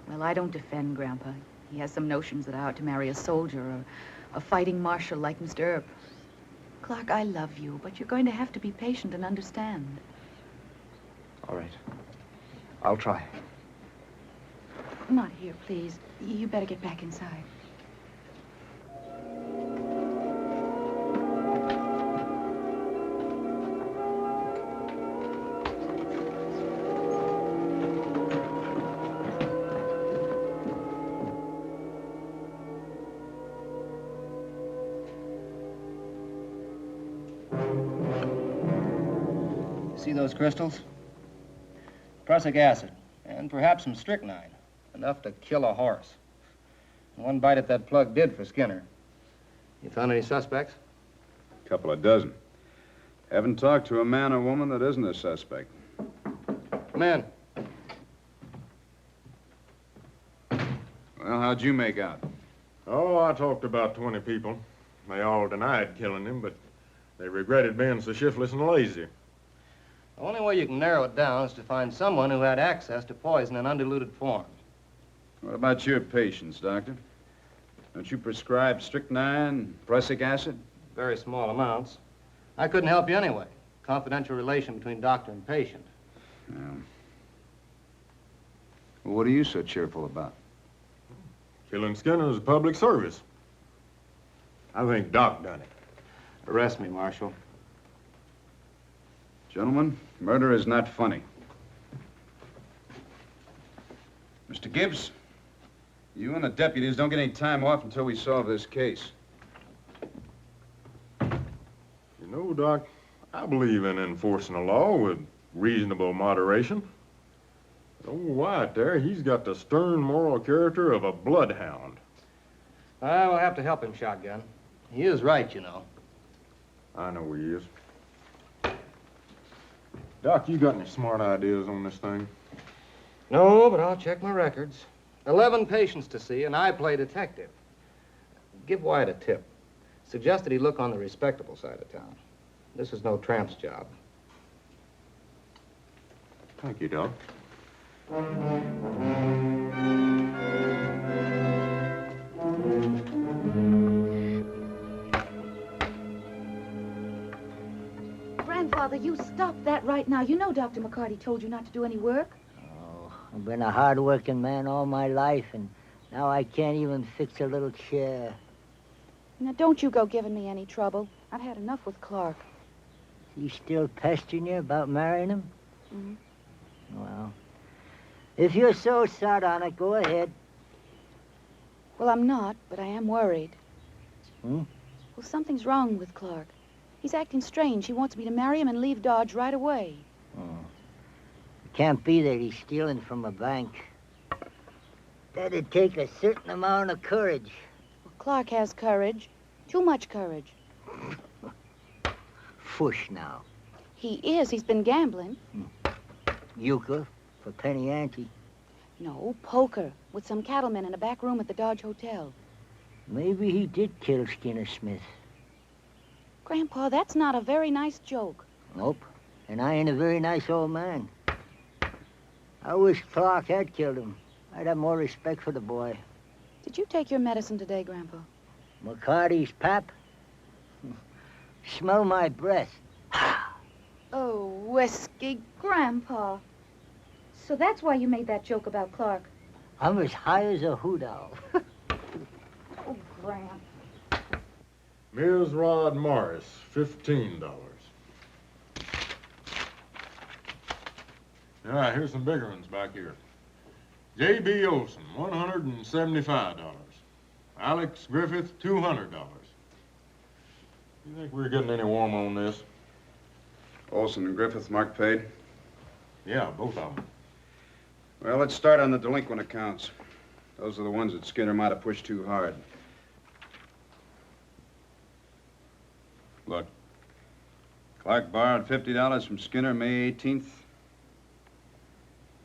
Well, I don't defend Grandpa. He has some notions that I ought to marry a soldier or a fighting marshal like Mr. Earp. Clark, I love you, but you're going to have to be patient and understand. All right. I'll try. Not here, please. You better get back inside. See those crystals? Prussic acid, and perhaps some strychnine. Enough to kill a horse. One bite at that plug did for Skinner. You found any suspects? Couple of dozen. Haven't talked to a man or woman that isn't a suspect. Come in. Well, how'd you make out? Oh, I talked to about 20 people. They all denied killing him, but they regretted being so shiftless and lazy. The only way you can narrow it down is to find someone who had access to poison in undiluted form. What about your patients, Doctor? Don't you prescribe strychnine, prussic acid? Very small amounts. I couldn't help you anyway. Confidential relation between doctor and patient. Yeah. Well, what are you so cheerful about? Killing Skinner is a public service. I think Doc done it. Arrest me, Marshal. Gentlemen, murder is not funny. Mr. Gibbs, you and the deputies don't get any time off until we solve this case. You know, Doc, I believe in enforcing the law with reasonable moderation. But old Wyatt there, he's got the stern moral character of a bloodhound. I will have to help him, Shotgun. He is right, you know. I know he is. Doc, you got any smart ideas on this thing? No, but I'll check my records. 11 patients to see, and I play detective. Give Wyatt a tip. Suggest that he look on the respectable side of town. This is no tramp's job. Thank you, Doc. Grandfather, you stop that right now. You know Dr. McCarty told you not to do any work. Oh, I've been a hard-working man all my life, and now I can't even fix a little chair. Now, don't you go giving me any trouble. I've had enough with Clark. He's still pestering you about marrying him? Mm-hmm. Well, if you're so set on it, go ahead. Well, I'm not, but I am worried. Hmm? Well, something's wrong with Clark. He's acting strange. He wants me to marry him and leave Dodge right away. Oh. It can't be that he's stealing from a bank. That'd take a certain amount of courage. Well, Clark has courage. Too much courage. Fush now. He is. He's been gambling. Euchre for penny ante. No, poker with some cattlemen in a back room at the Dodge Hotel. Maybe he did kill Skinner Smith. Grandpa, that's not a very nice joke. Nope. And I ain't a very nice old man. I wish Clark had killed him. I'd have more respect for the boy. Did you take your medicine today, Grandpa? McCarty's pap? Smell my breath. Oh, whiskey, Grandpa. So that's why you made that joke about Clark. I'm as high as a hoot owl. Oh, Grandpa. Ms. Rod Morris, $15. All right, here's some bigger ones back here. J.B. Olson, $175. Alex Griffith, $200. You think we're getting any warm on this? Olson and Griffith, Mark paid? Yeah, both of them. Well, let's start on the delinquent accounts. Those are the ones that Skinner might have pushed too hard. Look, Clark borrowed $50 from Skinner May 18th.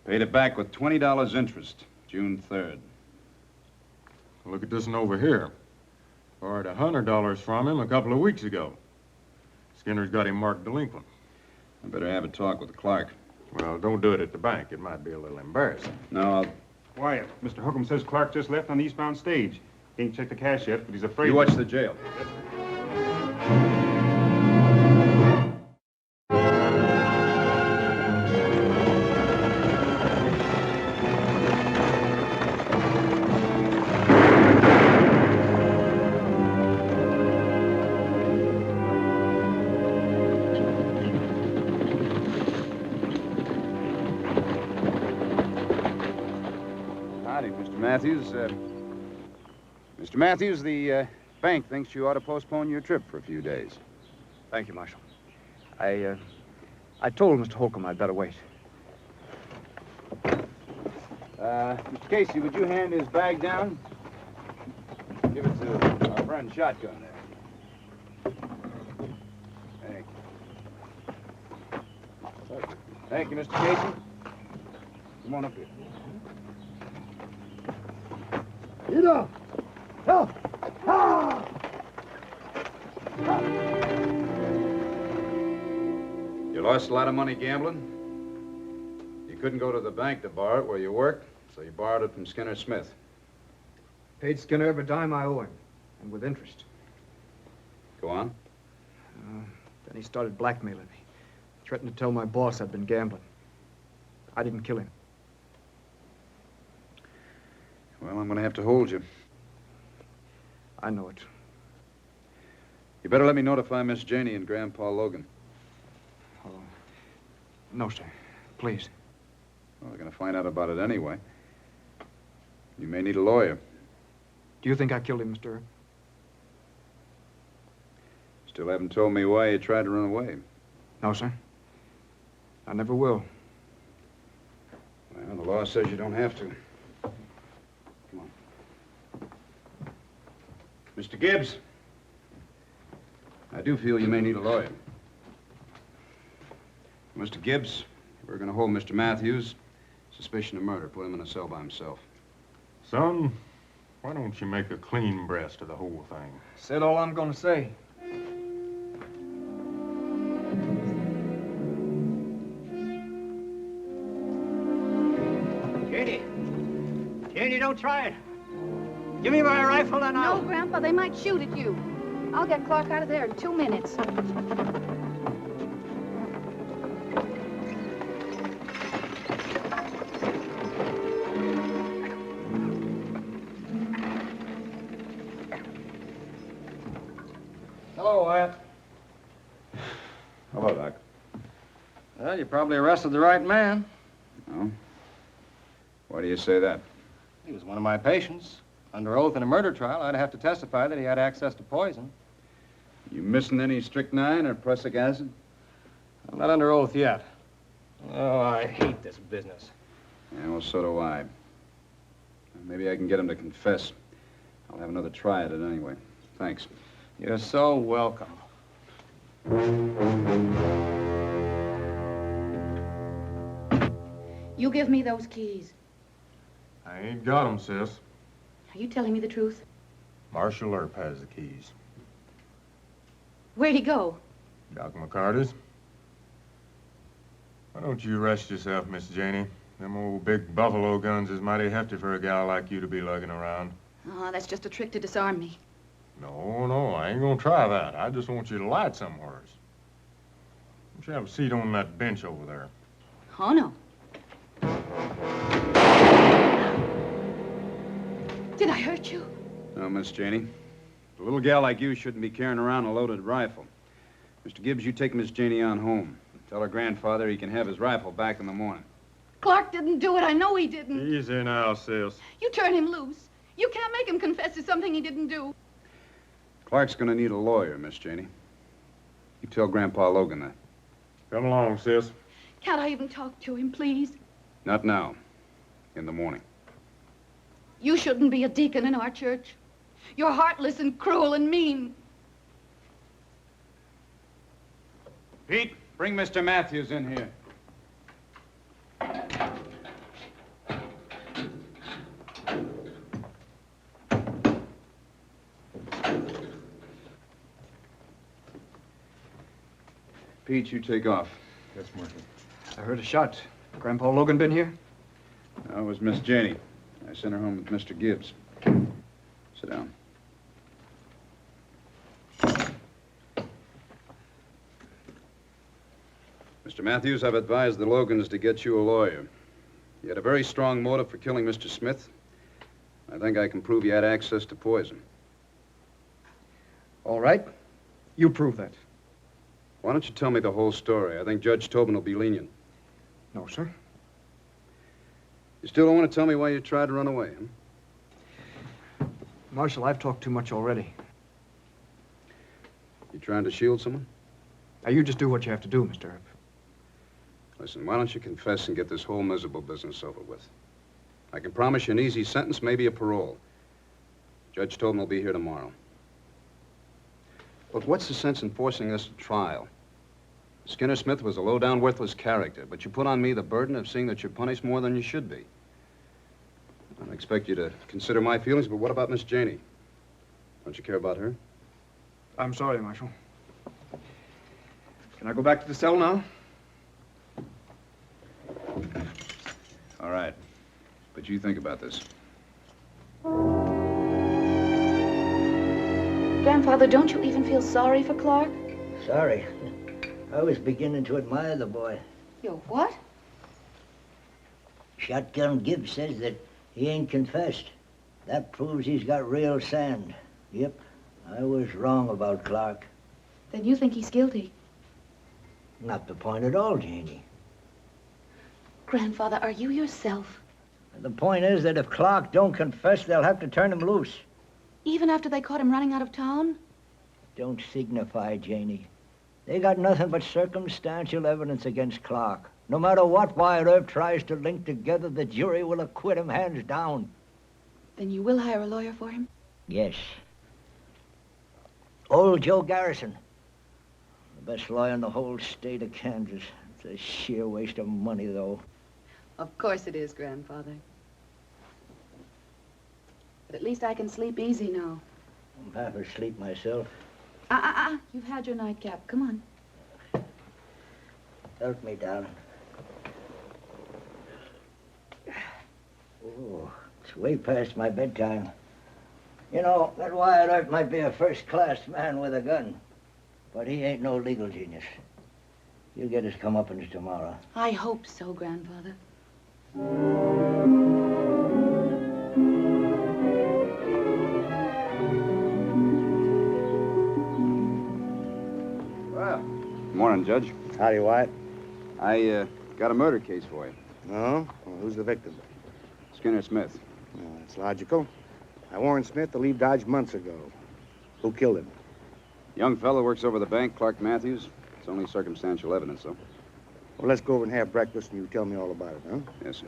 Paid it back with $20 interest, June 3rd. Look at this one over here. Borrowed $100 from him a couple of weeks ago. Skinner's got him marked delinquent. I better have a talk with Clark. Well, don't do it at the bank. It might be a little embarrassing. No, Wyatt, Mr. Hookham says Clark just left on the eastbound stage. He ain't checked the cash yet, but he's afraid... You watch the jail. Matthews, Mr. Matthews, the bank thinks you ought to postpone your trip for a few days. Thank you, Marshal. I told Mr. Holcomb I'd better wait. Mr. Casey, would you hand his bag down? Give it to our friend Shotgun there. Thank you. Thank you, Mr. Casey. Come on up here. Get up! Up! Ah! You lost a lot of money gambling? You couldn't go to the bank to borrow it where you work, so you borrowed it from Skinner Smith. Paid Skinner every dime I owe him, and with interest. Go on. Then he started blackmailing me. Threatened to tell my boss I'd been gambling. I didn't kill him. Well, I'm going to have to hold you. I know it. You better let me notify Miss Janey and Grandpa Logan. Oh, no, sir. Please. Well, they're going to find out about it anyway. You may need a lawyer. Do you think I killed him, Mr. Earp? Still haven't told me why you tried to run away. No, sir. I never will. Well, the law says you don't have to. Come on. Mr. Gibbs, I do feel you may need a lawyer. Mr. Gibbs, we're going to hold Mr. Matthews. Suspicion of murder. Put him in a cell by himself. Son, why don't you make a clean breast of the whole thing? Said all I'm going to say. Jenny, don't try it. Give me my rifle and I'll... No, Grandpa, they might shoot at you. I'll get Clark out of there in 2 minutes. Hello, Wyatt. Hello, Doc. Well, you probably arrested the right man. No? Why do you say that? He was one of my patients. Under oath in a murder trial, I'd have to testify that he had access to poison. You missing any strychnine or prussic acid? I'm not under oath yet. Oh, I hate this business. Yeah, well, so do I. Maybe I can get him to confess. I'll have another try at it anyway. Thanks. You're so welcome. You give me those keys. I ain't got 'em, sis. Are you telling me the truth? Marshal Earp has the keys. Where'd he go? Doc McCarty's. Why don't you rest yourself, Miss Janey? Them old big buffalo guns is mighty hefty for a gal like you to be lugging around. Oh, that's just a trick to disarm me. No, I ain't gonna try that. I just want you to light somewheres. Why don't you have a seat on that bench over there? Oh, no. Did I hurt you? No, Miss Janey. A little gal like you shouldn't be carrying around a loaded rifle. Mr. Gibbs, you take Miss Janey on home. Tell her grandfather he can have his rifle back in the morning. Clark didn't do it. I know he didn't. Easy now, sis. You turn him loose. You can't make him confess to something he didn't do. Clark's gonna need a lawyer, Miss Janey. You tell Grandpa Logan that. Come along, sis. Can't I even talk to him, please? Not now. In the morning. You shouldn't be a deacon in our church. You're heartless and cruel and mean. Pete, bring Mr. Matthews in here. Pete, you take off. Yes, Marshal. I heard a shot. Grandpa Logan been here? No, it was Miss Janey. I sent her home with Mr. Gibbs. Sit down. Mr. Matthews, I've advised the Logans to get you a lawyer. You had a very strong motive for killing Mr. Smith. I think I can prove you had access to poison. All right. You prove that. Why don't you tell me the whole story? I think Judge Tobin will be lenient. No, sir. You still don't want to tell me why you tried to run away, huh? Marshal, I've talked too much already. You trying to shield someone? Now, you just do what you have to do, Mr. Earp. Listen, why don't you confess and get this whole miserable business over with? I can promise you an easy sentence, maybe a parole. Judge Tobin will be here tomorrow. Look, what's the sense in forcing this trial? Skinner Smith was a low-down, worthless character, but you put on me the burden of seeing that you're punished more than you should be. I don't expect you to consider my feelings, but what about Miss Janey? Don't you care about her? I'm sorry, Marshal. Can I go back to the cell now? All right. But you think about this. Grandfather, don't you even feel sorry for Clark? Sorry. I was beginning to admire the boy. You're what? Shotgun Gibbs says that he ain't confessed. That proves he's got real sand. Yep, I was wrong about Clark. Then you think he's guilty? Not the point at all, Janie. Grandfather, are you yourself? The point is that if Clark don't confess, they'll have to turn him loose. Even after they caught him running out of town? Don't signify, Janie. They got nothing but circumstantial evidence against Clark. No matter what Wyatt Earp tries to link together, the jury will acquit him hands down. Then you will hire a lawyer for him? Yes. Old Joe Garrison. The best lawyer in the whole state of Kansas. It's a sheer waste of money, though. Of course it is, Grandfather. But at least I can sleep easy now. I'm half asleep myself. You've had your nightcap. Come on. Help me, darling. Oh, it's way past my bedtime. You know, that Wyatt Earp might be a first-class man with a gun, but he ain't no legal genius. He'll get his comeuppance tomorrow. I hope so, Grandfather. Well, morning, Judge. Howdy, Wyatt. I got a murder case for you. No? Well, who's the victim? Skinner Smith. Oh, that's logical. I warned Smith to leave Dodge months ago. Who killed him? Young fellow works over the bank, Clark Matthews. It's only circumstantial evidence, though. Well, let's go over and have breakfast, and you tell me all about it, huh? Yes, sir.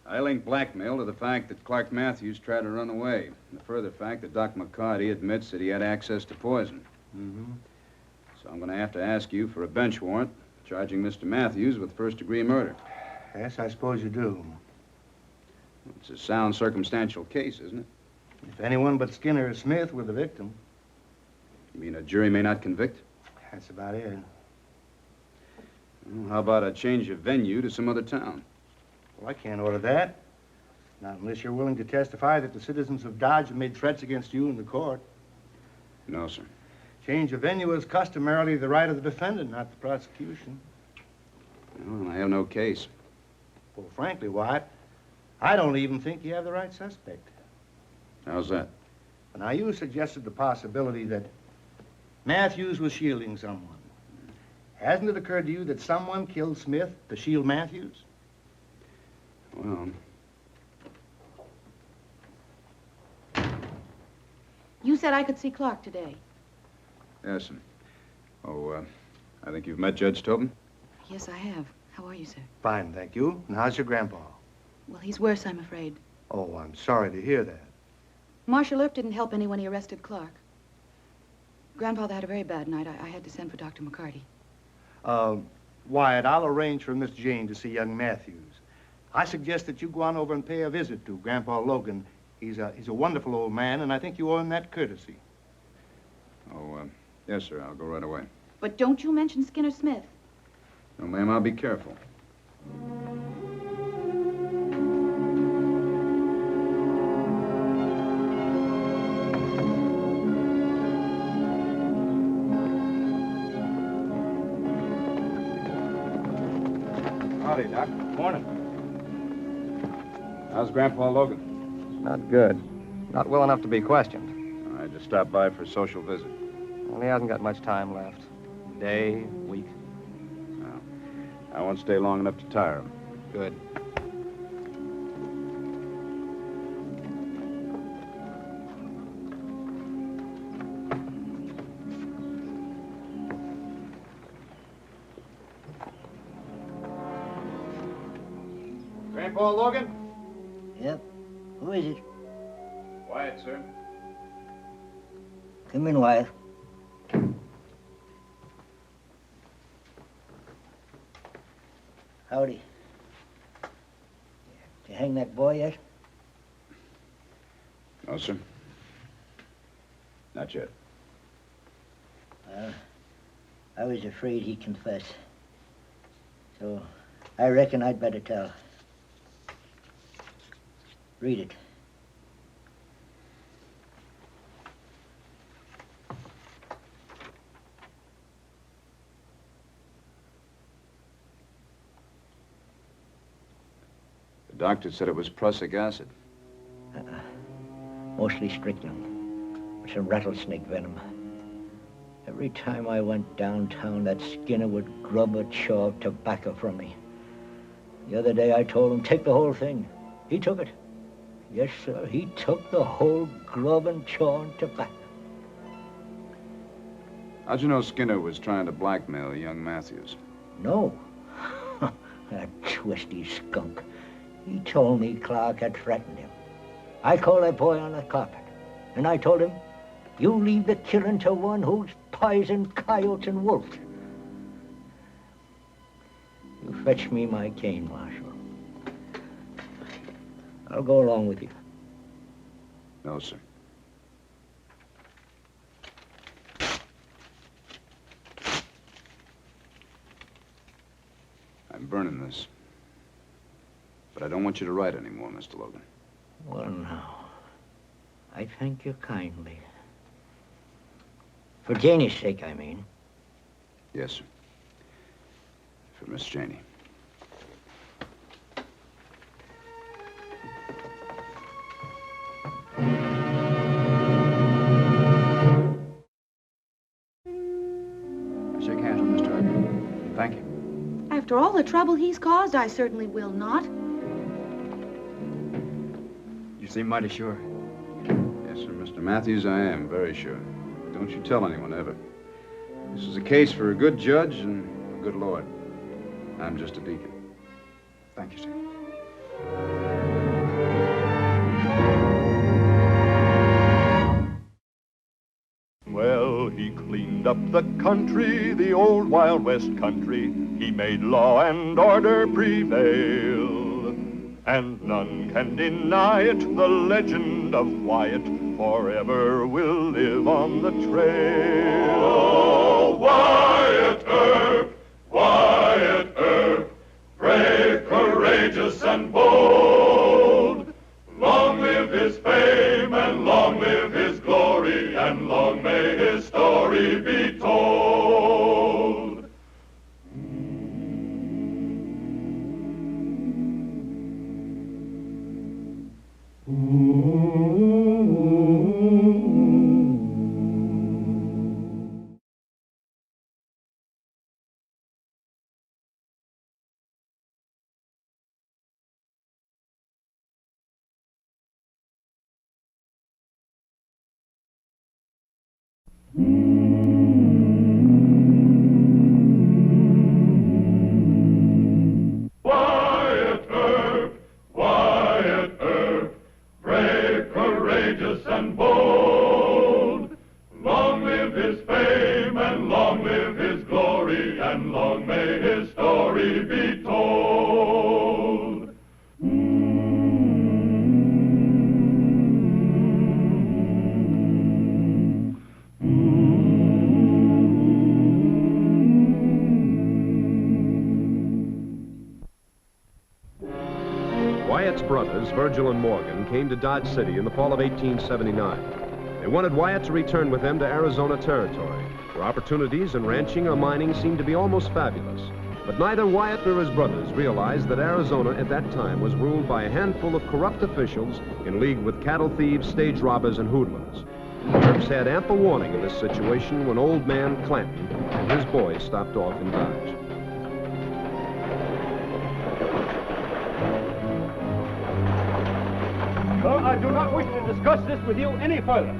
I link blackmail to the fact that Clark Matthews tried to run away, and the further fact that Doc McCarty admits that he had access to poison. Mm-hmm. So I'm going to have to ask you for a bench warrant charging Mr. Matthews with first-degree murder. Yes, I suppose you do. It's a sound circumstantial case, isn't it? If anyone but Skinner or Smith were the victim. You mean a jury may not convict? That's about it. Well, how about a change of venue to some other town? Well, I can't order that. Not unless you're willing to testify that the citizens of Dodge have made threats against you in the court. No, sir. Change of venue is customarily the right of the defendant, not the prosecution. Well, I have no case. Well, frankly, Wyatt, I don't even think you have the right suspect. How's that? Now, you suggested the possibility that Matthews was shielding someone. Hasn't it occurred to you that someone killed Smith to shield Matthews? Well, You said I could see Clark today. yes, sir. Oh, I think you've met Judge Tobin? Yes, I have. How are you, sir? Fine, thank you. And how's your grandpa? Well, he's worse, I'm afraid. Oh, I'm sorry to hear that. Marshal Earp didn't help any when he arrested Clark. Grandfather had a very bad night. I had to send for Dr. McCarty. Wyatt, I'll arrange for Miss Jane to see young Matthews. I suggest that you go on over and pay a visit to Grandpa Logan. He's a wonderful old man, and I think you owe him that courtesy. Oh, yes, sir. I'll go right away. But don't you mention Skinner Smith. No, ma'am, I'll be careful. Howdy, Doc. Morning. How's Grandpa Logan? Not good. Not well enough to be questioned. I just stopped by for a social visit. Well, he hasn't got much time left. Day, week. Well, I won't stay long enough to tire him. Good. Grandpa Logan? Yep. Who is it? Wyatt, sir. Come in, Wyatt. Howdy. Did you hang that boy yet? No, sir. Not yet. I was afraid he'd confess. So I reckon I'd better tell. Read it. The doctor said it was prussic acid. Mostly strychnine, with some rattlesnake venom. Every time I went downtown, that Skinner would grub a chaw of tobacco from me. The other day I told him, take the whole thing. He took it. Yes, sir, he took the whole grub and chaw and tobacco. How'd you know Skinner was trying to blackmail young Matthews? No. That twisty skunk. He told me Clark had threatened him. I called that boy on the carpet, and I told him, you leave the killing to one who's poisoned coyotes and wolves. You fetch me my cane, Marshal. I'll go along with you. No, sir. I'm burning this. But I don't want you to write anymore, Mr. Logan. Well, now, I thank you kindly. For Janie's sake, I mean. Yes, sir. For Miss Janey. Shake hands with Mr. Earp. Thank you. After all the trouble he's caused, I certainly will not. You seem mighty sure. Yes, sir, Mr. Matthews, I am very sure. Don't you tell anyone ever. This is a case for a good judge and a good lord. I'm just a deacon. Thank you, sir. Well, he cleaned up the country, the old Wild West country. He made law and order prevail. And none can deny it, the legend of Wyatt forever will live on the trail. Oh, Wyatt Earp, Wyatt Earp, brave, courageous, and bold. Long live his fame, and long live his glory, and long may his story be told. Wyatt Earp, Wyatt Earp, brave, courageous, and bold. Long live his fame, and long live his glory, and long may his story be told. brothers, Virgil and Morgan, came to Dodge City in the fall of 1879. They wanted Wyatt to return with them to Arizona Territory, where opportunities in ranching or mining seemed to be almost fabulous. But neither Wyatt nor his brothers realized that Arizona at that time was ruled by a handful of corrupt officials in league with cattle thieves, stage robbers, and hoodlums. The Earps had ample warning of this situation when old man Clanton and his boys stopped off in Dodge. Well, I do not wish to discuss this with you any further.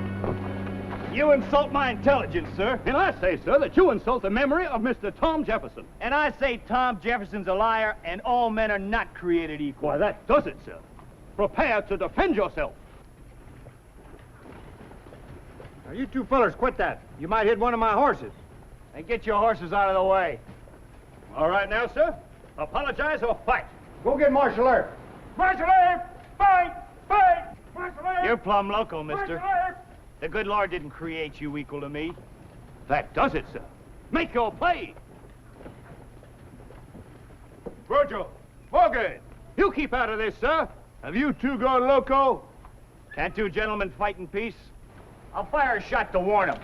You insult my intelligence, sir. And I say, sir, that you insult the memory of Mr. Tom Jefferson. And I say Tom Jefferson's a liar, and all men are not created equal. Why, that does it, sir. Prepare to defend yourself. Now, you two fellers, quit that. You might hit one of my horses. And get your horses out of the way. All right now, sir. Apologize or fight. Go get Marshal Earp. Marshal Earp! Fight! Fight! Marshal Earp! You're plumb loco, mister. Marshal Earp! The good Lord didn't create you equal to me. That does it, sir. Make your play. Virgil, Morgan, you keep out of this, sir. Have you two gone loco? Can't two gentlemen fight in peace? I'll fire a shot to warn them.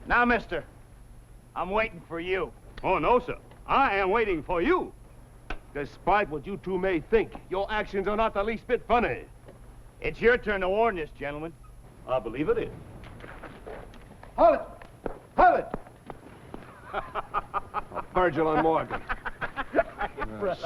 Now, mister, I'm waiting for you. Oh, no, sir. I am waiting for you. Despite what you two may think, your actions are not the least bit funny. It's your turn to warn this, gentlemen. I believe it is. Hold it! Hold it! Virgil and Morgan.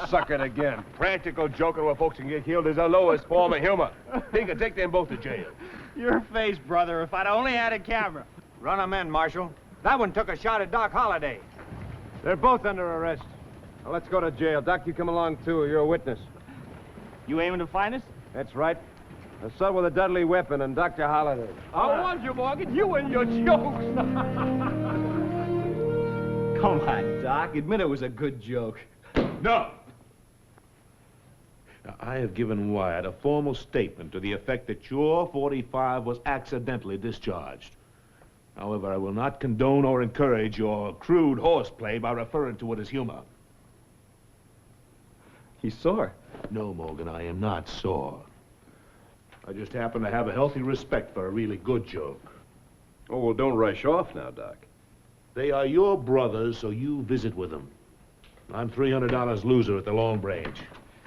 Suck it again. Practical joking where folks can get killed is the lowest form of humor. He could take them both to jail. Your face, brother, if I'd only had a camera. Run them in, Marshal. That one took a shot at Doc Holliday. They're both under arrest. Now, let's go to jail. Doc, you come along, too. You're a witness. You aiming to find us? That's right. Assault with a deadly weapon and Dr. Holliday. I warned you, Morgan. You and your jokes. Come on, Doc. Admit it was a good joke. No. Now, I have given Wyatt a formal statement to the effect that your 45 was accidentally discharged. However, I will not condone or encourage your crude horseplay by referring to it as humor. He's sore. No, Morgan, I am not sore. I just happen to have a healthy respect for a really good joke. Oh, well, don't rush off now, Doc. They are your brothers, so you visit with them. I'm $300 loser at the Long Branch.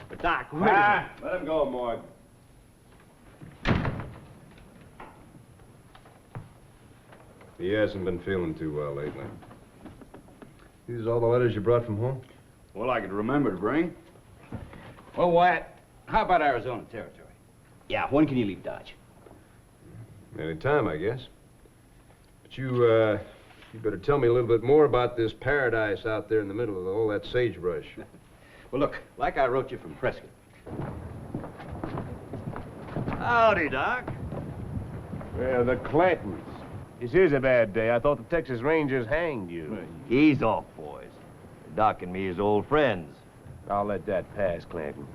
But, Doc, let him go, Morgan. He hasn't been feeling too well lately. These all the letters you brought from home? Well, I could remember to bring. Well, Wyatt, how about Arizona Territory? Yeah, when can you leave Dodge? Any time, I guess. But you better tell me a little bit more about this paradise out there in the middle of all that sagebrush. Well, look, like I wrote you from Prescott. Howdy, Doc. Well, the Clantons. This is a bad day. I thought the Texas Rangers hanged you. Ease off, boys. Doc and me is old friends. I'll let that pass, Clanton.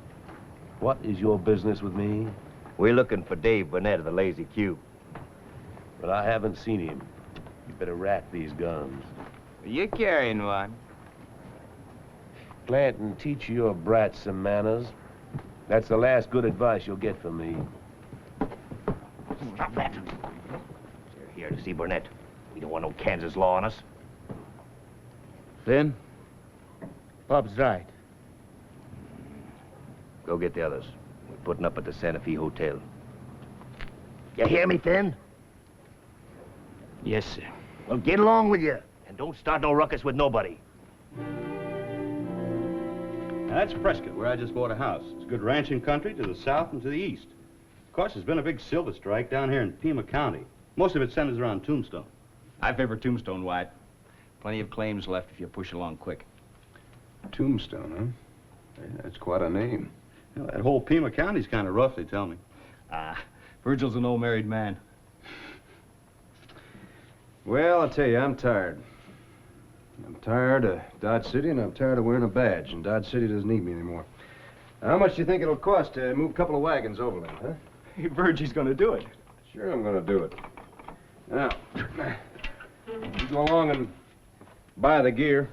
What is your business with me? We're looking for Dave Burnett of the Lazy Q. But I haven't seen him. You better rack these guns. You're carrying one. Clanton, teach your brats some manners. That's the last good advice you'll get from me. Stop that. You're here to see Burnett. We don't want no Kansas law on us. Then? Bob's right. Go get the others. We're putting up at the Santa Fe Hotel. You hear me, Finn? Yes, sir. Well, get along with you. And don't start no ruckus with nobody. Now, that's Prescott, where I just bought a house. It's good ranching country to the south and to the east. Of course, there's been a big silver strike down here in Pima County. Most of it centers around Tombstone. I favor Tombstone, Wyatt. Plenty of claims left if you push along quick. Tombstone, huh? Yeah, that's quite a name. You know, that whole Pima County's kind of rough, they tell me. Virgil's an old married man. Well, I'll tell you, I'm tired. I'm tired of Dodge City, and I'm tired of wearing a badge, and Dodge City doesn't need me anymore. Now, how much do you think it'll cost to move a couple of wagons overland, huh? Hey, Virgie's gonna do it. Sure, I'm gonna do it. Now, you go along and buy the gear.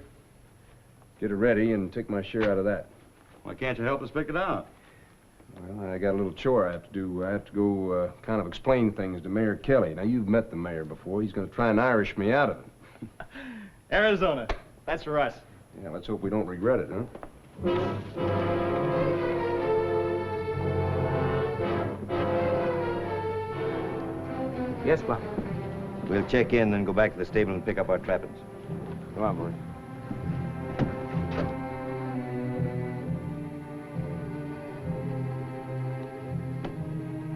Get it ready and take my share out of that. Why can't you help us pick it out? Well, I got a little chore I have to do. I have to go kind of explain things to Mayor Kelly. Now, you've met the mayor before. He's going to try and Irish me out of it. Arizona. That's for us. Yeah, let's hope we don't regret it, huh? Yes, Pop. We'll check in, then go back to the stable and pick up our trappings. Come on, boy.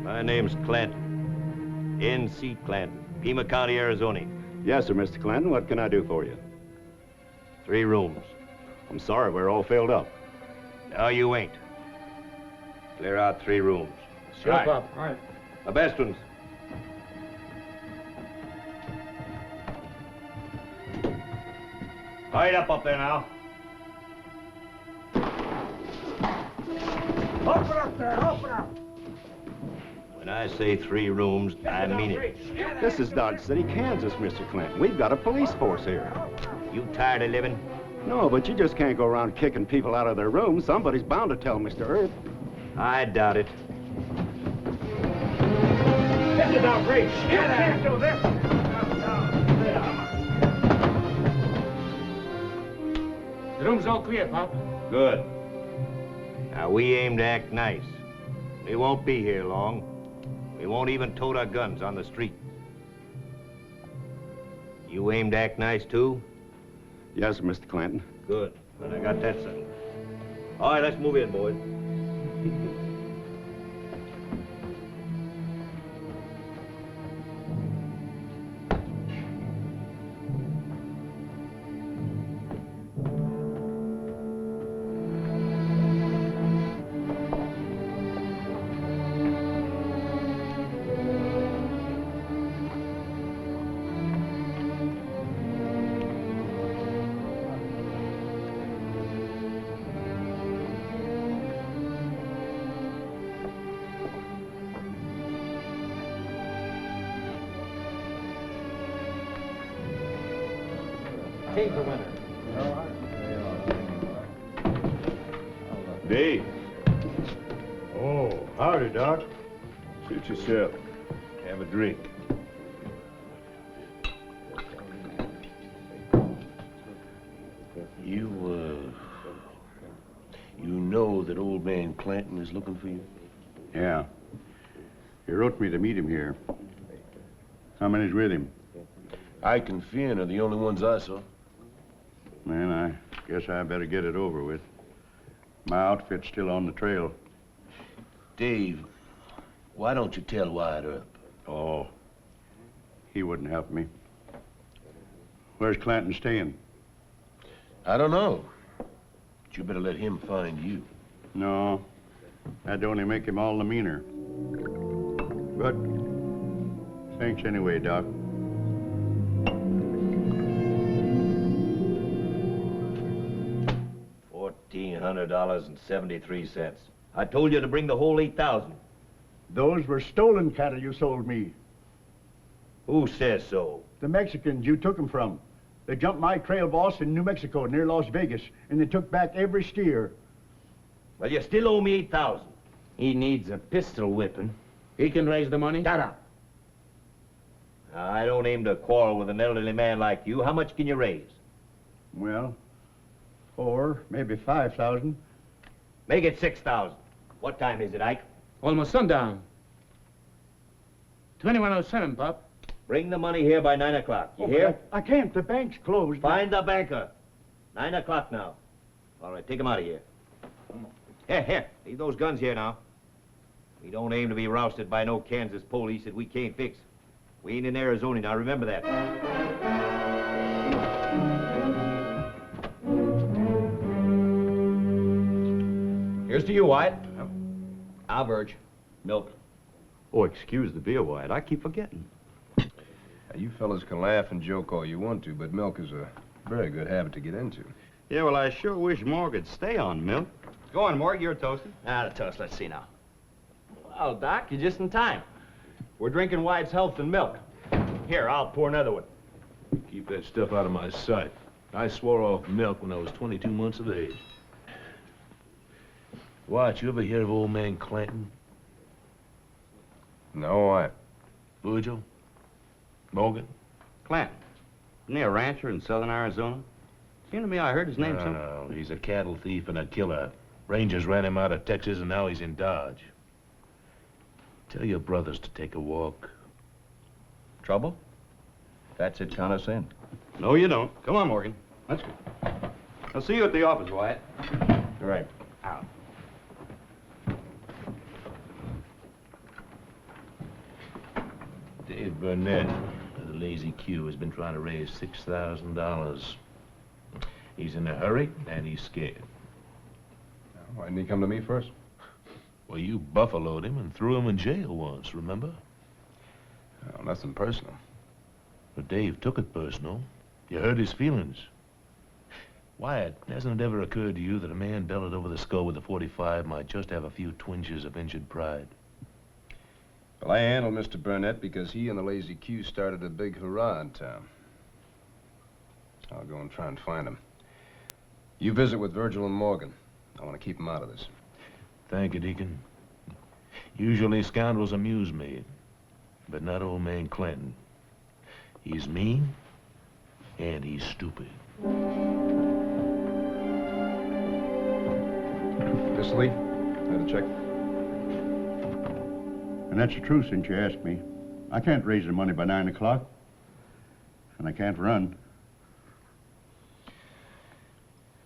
My name's Clanton. N.C. Clanton, Pima County, Arizona. Yes, sir, Mr. Clanton. What can I do for you? 3 rooms. I'm sorry, we're all filled up. No, you ain't. Clear out 3 rooms. Sure, Right. Pop. All right. The best ones. Hurry up there now. Open up there, open up. When I say 3 rooms, I mean it. This is Dodge City, Kansas, Mr. Clinton. We've got a police force here. You tired of living? No, but you just can't go around kicking people out of their rooms. Somebody's bound to tell Mr. Earp. I doubt it. This is outrageous. You can't do this. The room's all clear, Pop. Good. Now, we aim to act nice. We won't be here long. We won't even tote our guns on the street. You aim to act nice, too? Yes, Mr. Clinton. Good. Then I got that settled. All right, let's move in, boys. King's the winner. Dave. Oh, howdy, Doc. Suit yourself. Have a drink. You know that old man Clanton is looking for you? Yeah. He wrote me to meet him here. How many's with him? Ike and Finn are the only ones I saw. Man, I guess I better get it over with. My outfit's still on the trail. Dave, why don't you tell Wyatt Earp? Oh, he wouldn't help me. Where's Clanton staying? I don't know. But you better let him find you. No, that'd only make him all the meaner. But thanks anyway, Doc. $1,400.73. I told you to bring the whole 8,000. Those were stolen cattle you sold me. Who says so? The Mexicans you took them from. They jumped my trail boss in New Mexico near Las Vegas, and they took back every steer. Well, you still owe me 8,000. He needs a pistol whipping. He can raise the money? Shut up. Now, I don't aim to quarrel with an elderly man like you. How much can you raise? Well, 4, maybe 5,000. Make it 6,000. What time is it, Ike? Almost sundown. 2107, Pop. Bring the money here by 9 o'clock. You Oh, hear? I can't. The bank's closed. Find the banker. 9 o'clock now. All right, take him out of here. Here. Leave those guns here now. We don't aim to be rousted by no Kansas police that we can't fix. We ain't in Arizona now, remember that. Here's to you, Wyatt. I'll verge. Milk. Oh, excuse the beer, Wyatt. I keep forgetting. Now, you fellas can laugh and joke all you want to, but milk is a very good habit to get into. Yeah, well, I sure wish Morgan'd stay on milk. Go on, Morg, you're toasting. The toast, let's see now. Well, Doc, you're just in time. We're drinking Wyatt's health and milk. Here, I'll pour another one. Keep that stuff out of my sight. I swore off milk when I was 22 months of age. Watch, you ever hear of old man Clanton? No, I... Virgil? Morgan? Clanton. Isn't he a rancher in southern Arizona? Seemed to me I heard his name No, he's a cattle thief and a killer. Rangers ran him out of Texas, and now he's in Dodge. Tell your brothers to take a walk. Trouble? That's it, count us in. No, you don't. Come on, Morgan. Let's go. I'll see you at the office, Wyatt. Right. Out. Dave Burnett of the Lazy Q has been trying to raise $6,000. He's in a hurry, and he's scared. Why didn't he come to me first? Well, you buffaloed him and threw him in jail once, remember? Oh, nothing personal. But Dave took it personal. You hurt his feelings. Wyatt, hasn't it ever occurred to you that a man belted over the skull with a .45 might just have a few twinges of injured pride? Well, I handled Mr. Burnett because he and the Lazy Q started a big hurrah in town. I'll go and try and find him. You visit with Virgil and Morgan. I want to keep him out of this. Thank you, Deacon. Usually scoundrels amuse me, but not old man Clinton. He's mean, and he's stupid. Miss Lee, I had a check. And that's the truth, since you asked me. I can't raise the money by 9 o'clock, and I can't run.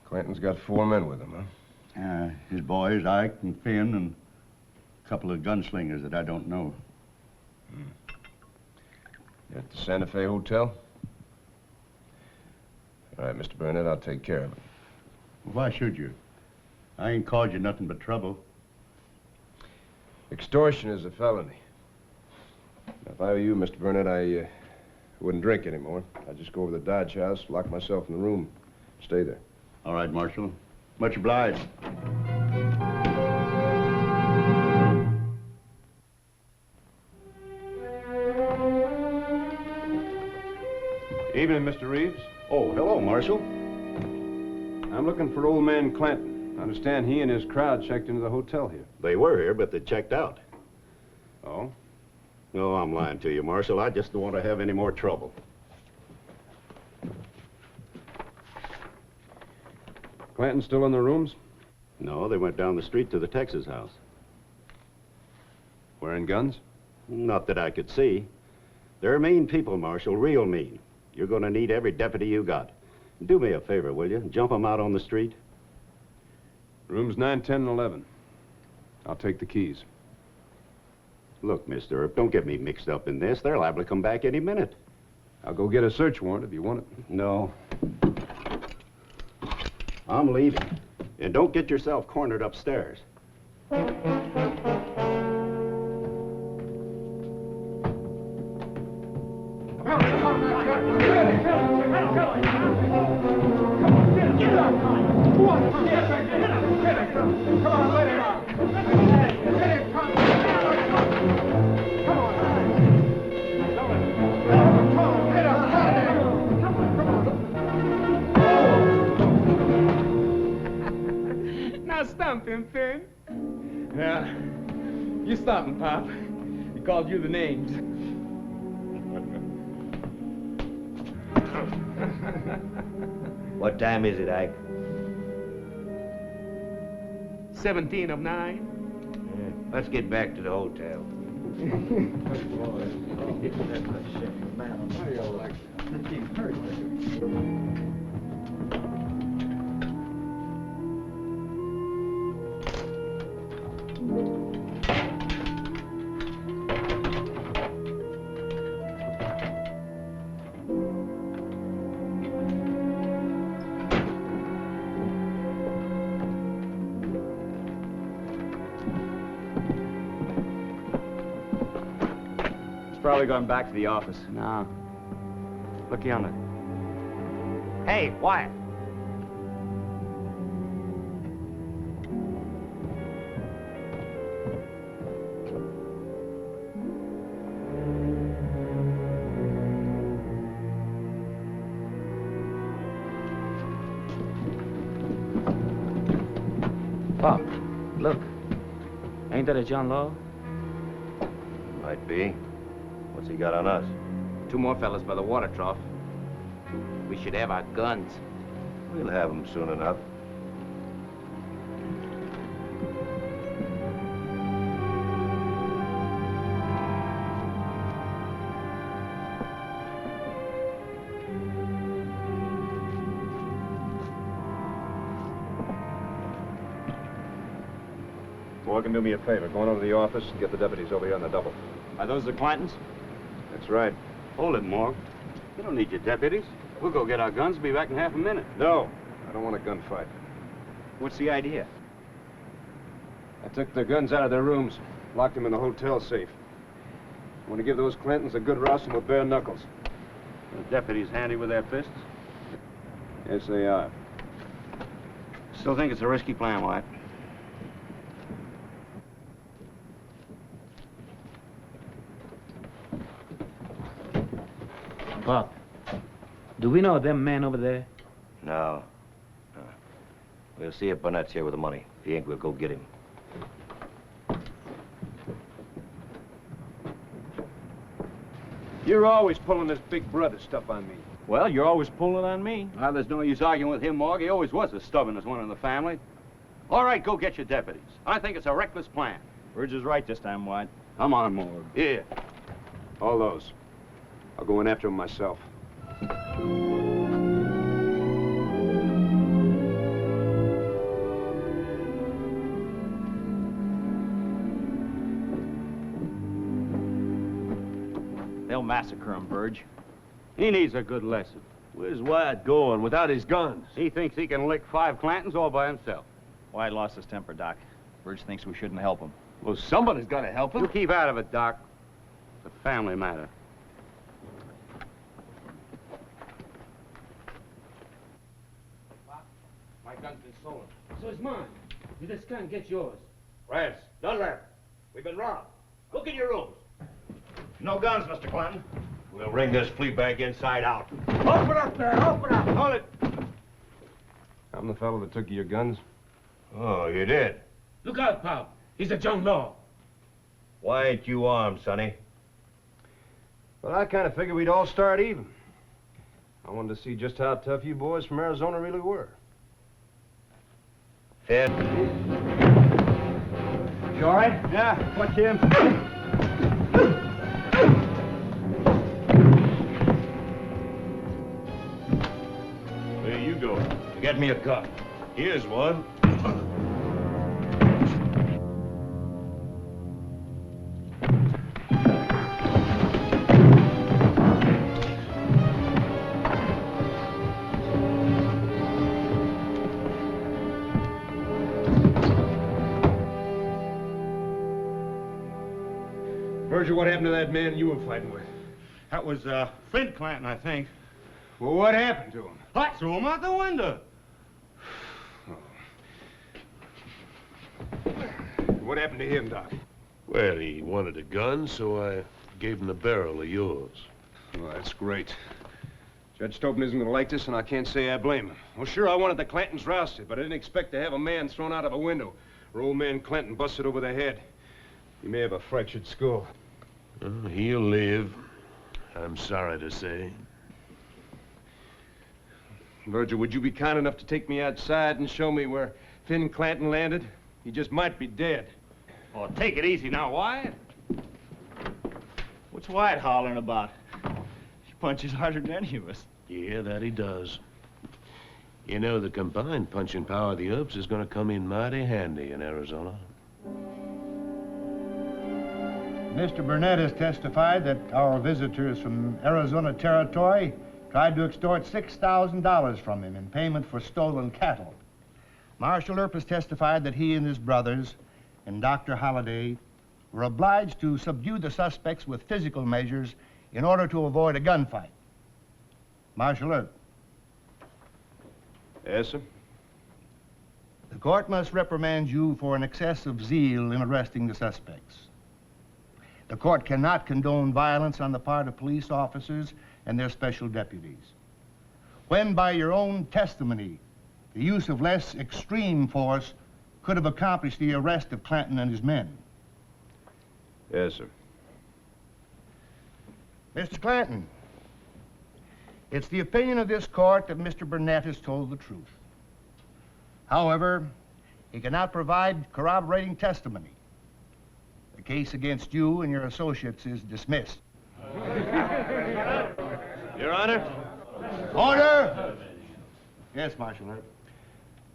Clinton's got 4 men with him, huh? His boys, Ike and Finn, and a couple of gunslingers that I don't know. You're at the Santa Fe Hotel? All right, Mr. Burnett, I'll take care of it. Why should you? I ain't caused you nothing but trouble. Extortion is a felony. Now, if I were you, Mr. Burnett, I wouldn't drink anymore. I'd just go over to the Dodge house, lock myself in the room, stay there. All right, Marshal. Much obliged. Evening, Mr. Reeves. Oh, hello, Marshal. I'm looking for old man Clanton. I understand he and his crowd checked into the hotel here. They were here, but they checked out. Oh? No, I'm lying to you, Marshal. I just don't want to have any more trouble. Clanton still in the rooms? No, they went down the street to the Texas house. Wearing guns? Not that I could see. They're mean people, Marshal, real mean. You're going to need every deputy you got. Do me a favor, will you? Jump them out on the street. Rooms 9, 10, and 11. I'll take the keys. Look, Mr. Earp, don't get me mixed up in this. They're liable to come back any minute. I'll go get a search warrant if you want it. No. I'm leaving. And don't get yourself cornered upstairs. Now stump him, Finn. Yeah, you stump him, Pop. He called you the names. What time is it, Ike? 17 of 9. Let's get back to the hotel. Probably going back to the office. No. Look yonder. Hey, Wyatt. that a John Law? Might be. What's he got on us? 2 more fellas by the water trough. We should have our guns. We'll have them soon enough. Morgan, do me a favor. Go on over to the office and get the deputies over here on the double. Are those the Clantons? That's right. Hold it, Morg. You don't need your deputies. We'll go get our guns and be back in half a minute. No, I don't want a gunfight. What's the idea? I took their guns out of their rooms, locked them in the hotel safe. I want to give those Clantons a good rousing with bare knuckles. The deputies handy with their fists? Yes, they are. Still think it's a risky plan, Wyatt. Pop, do we know them men over there? No. We'll see if Burnett's here with the money. If he ain't, we'll go get him. You're always pulling this big brother stuff on me. Well, you're always pulling on me. Well, there's no use arguing with him, Morg. He always was the stubbornest one in the family. All right, go get your deputies. I think it's a reckless plan. Burge is right this time, White. Come on, Morg. Here. All those. I'll go in after him myself. They'll massacre him, Burge. He needs a good lesson. Where's Wyatt going without his guns? He thinks he can lick 5 Clantons all by himself. Wyatt lost his temper, Doc. Burge thinks we shouldn't help him. Well, somebody's got to help him. You keep out of it, Doc. It's a family matter. My gun's been stolen. So is mine. You just can't get yours. Rance, Dunlap, we've been robbed. Look in your rooms. No guns, Mr. Clanton. We'll wring this flea bag inside out. Open up there, open up. Hold it. I'm the fellow that took your guns. Oh, you did? Look out, Pop. He's a John Law. Why ain't you armed, Sonny? Well, I kind of figured we'd all start even. I wanted to see just how tough you boys from Arizona really were. Ed? You all right? Yeah. What, Jim? Where you going? Get me a gun. Here's one. Berger, what happened to that man you were fighting with? That was, Flint Clanton, I think. Well, what happened to him? I threw him out the window. What happened to him, Doc? Well, he wanted a gun, so I gave him the barrel of yours. Well, that's great. Judge Stoughton isn't going to like this, and I can't say I blame him. Well, sure, I wanted the Clantons rousted, but I didn't expect to have a man thrown out of a window or old man Clanton busted over the head. He may have a fractured skull. He'll live, I'm sorry to say. Virgil, would you be kind enough to take me outside and show me where Finn Clanton landed? He just might be dead. Oh, take it easy now, Wyatt. What's Wyatt hollering about? He punches harder than any of us. Yeah, that he does. You know, the combined punching power of the Earps is going to come in mighty handy in Arizona. Mr. Burnett has testified that our visitors from Arizona Territory tried to extort $6,000 from him in payment for stolen cattle. Marshal Earp has testified that he and his brothers and Dr. Holliday were obliged to subdue the suspects with physical measures in order to avoid a gunfight. Marshal Earp. Yes, sir? The court must reprimand you for an excessive zeal in arresting the suspects. The court cannot condone violence on the part of police officers and their special deputies. When, by your own testimony, the use of less extreme force could have accomplished the arrest of Clanton and his men. Yes, sir. Mr. Clanton, it's the opinion of this court that Mr. Burnett has told the truth. However, he cannot provide corroborating testimony. The case against you and your associates is dismissed. Your Honor? Order! Yes, Marshal Herb.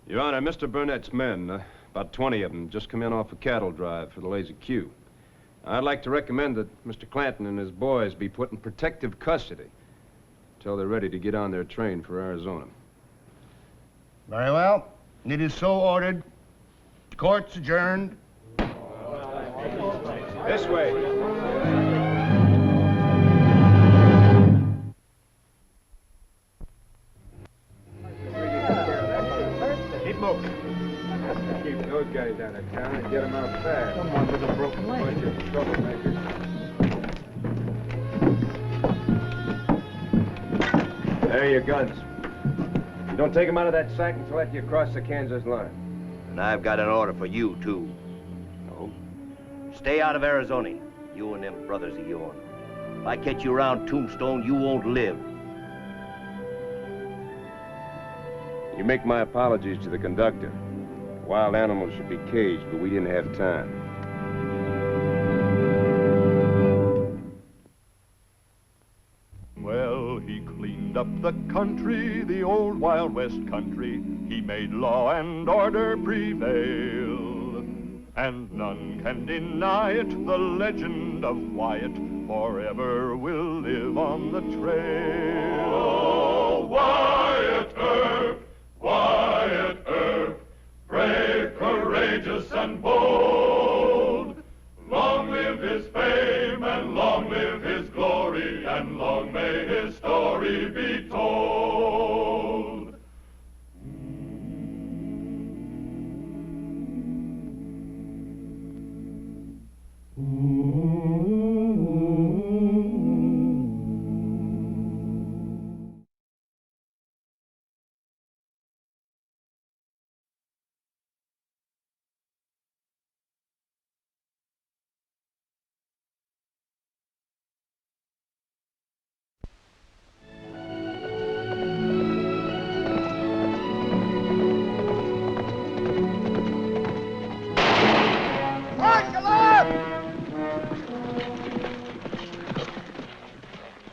Your Honor, Mr. Burnett's men, about 20 of them, just come in off a cattle drive for the Lazy Q. I'd like to recommend that Mr. Clanton and his boys be put in protective custody until they're ready to get on their train for Arizona. Very well. It is so ordered. Court's adjourned. This way. Keep moving. Keep those guys out of town and get them out fast. Someone with a broken leg. Bunch of troublemakers. There are your guns. You don't take them out of that sack until after you cross the Kansas line. And I've got an order for you, too. No? Stay out of Arizona, you and them brothers of yours. If I catch you around Tombstone, you won't live. You make my apologies to the conductor. Wild animals should be caged, but we didn't have time. Well, he cleaned up the country, the old Wild West country. He made law and order prevail. And none can deny it, the legend of Wyatt forever will live on the trail. Oh, Wyatt Earp, brave, courageous, and bold. Long live his fame, and long live his glory, and long may his story be told.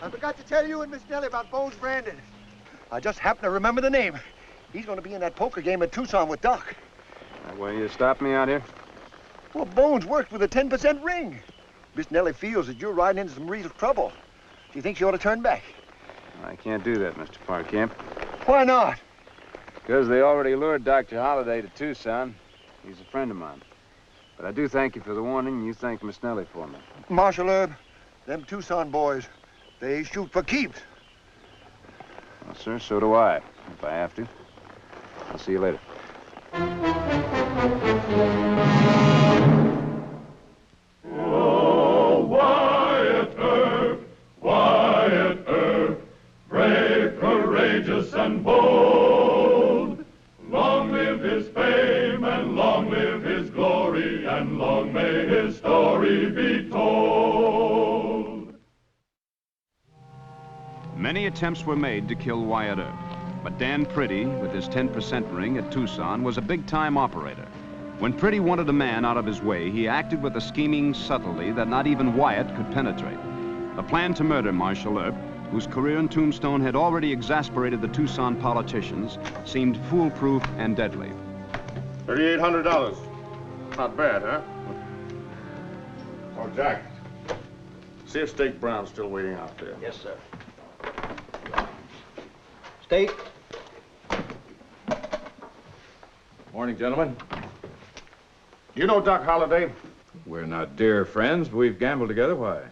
I forgot to tell you and Miss Nellie about Bones Brandon. I just happened to remember the name. He's going to be in that poker game at Tucson with Doc. Why you stopped me out here? Well, Bones worked with a 10% ring. Miss Nellie feels that you're riding into some real trouble. Do you think she ought to turn back? I can't do that, Mr. Parkamp. Why not? Because they already lured Dr. Holliday to Tucson. He's a friend of mine. But I do thank you for the warning, and you thank Miss Nellie for me. Marshal Herb, them Tucson boys, they shoot for keeps. Well, sir, so do I, if I have to. I'll see you later. Oh, Wyatt Earp, brave, courageous, and bold. Long live his fame, and long live his glory, and long may his story be told. Many attempts were made to kill Wyatt Earp, but Dan Priddy, with his 10% ring at Tucson, was a big-time operator. When Priddy wanted a man out of his way, he acted with a scheming subtlety that not even Wyatt could penetrate. The plan to murder Marshal Earp, whose career in Tombstone had already exasperated the Tucson politicians, seemed foolproof and deadly. $3,800. Not bad, huh? Oh, Jack. See if Steak Brown's still waiting out there. Yes, sir. Steak. Morning, gentlemen. You know Doc Holliday? We're not dear friends, but we've gambled together. Why?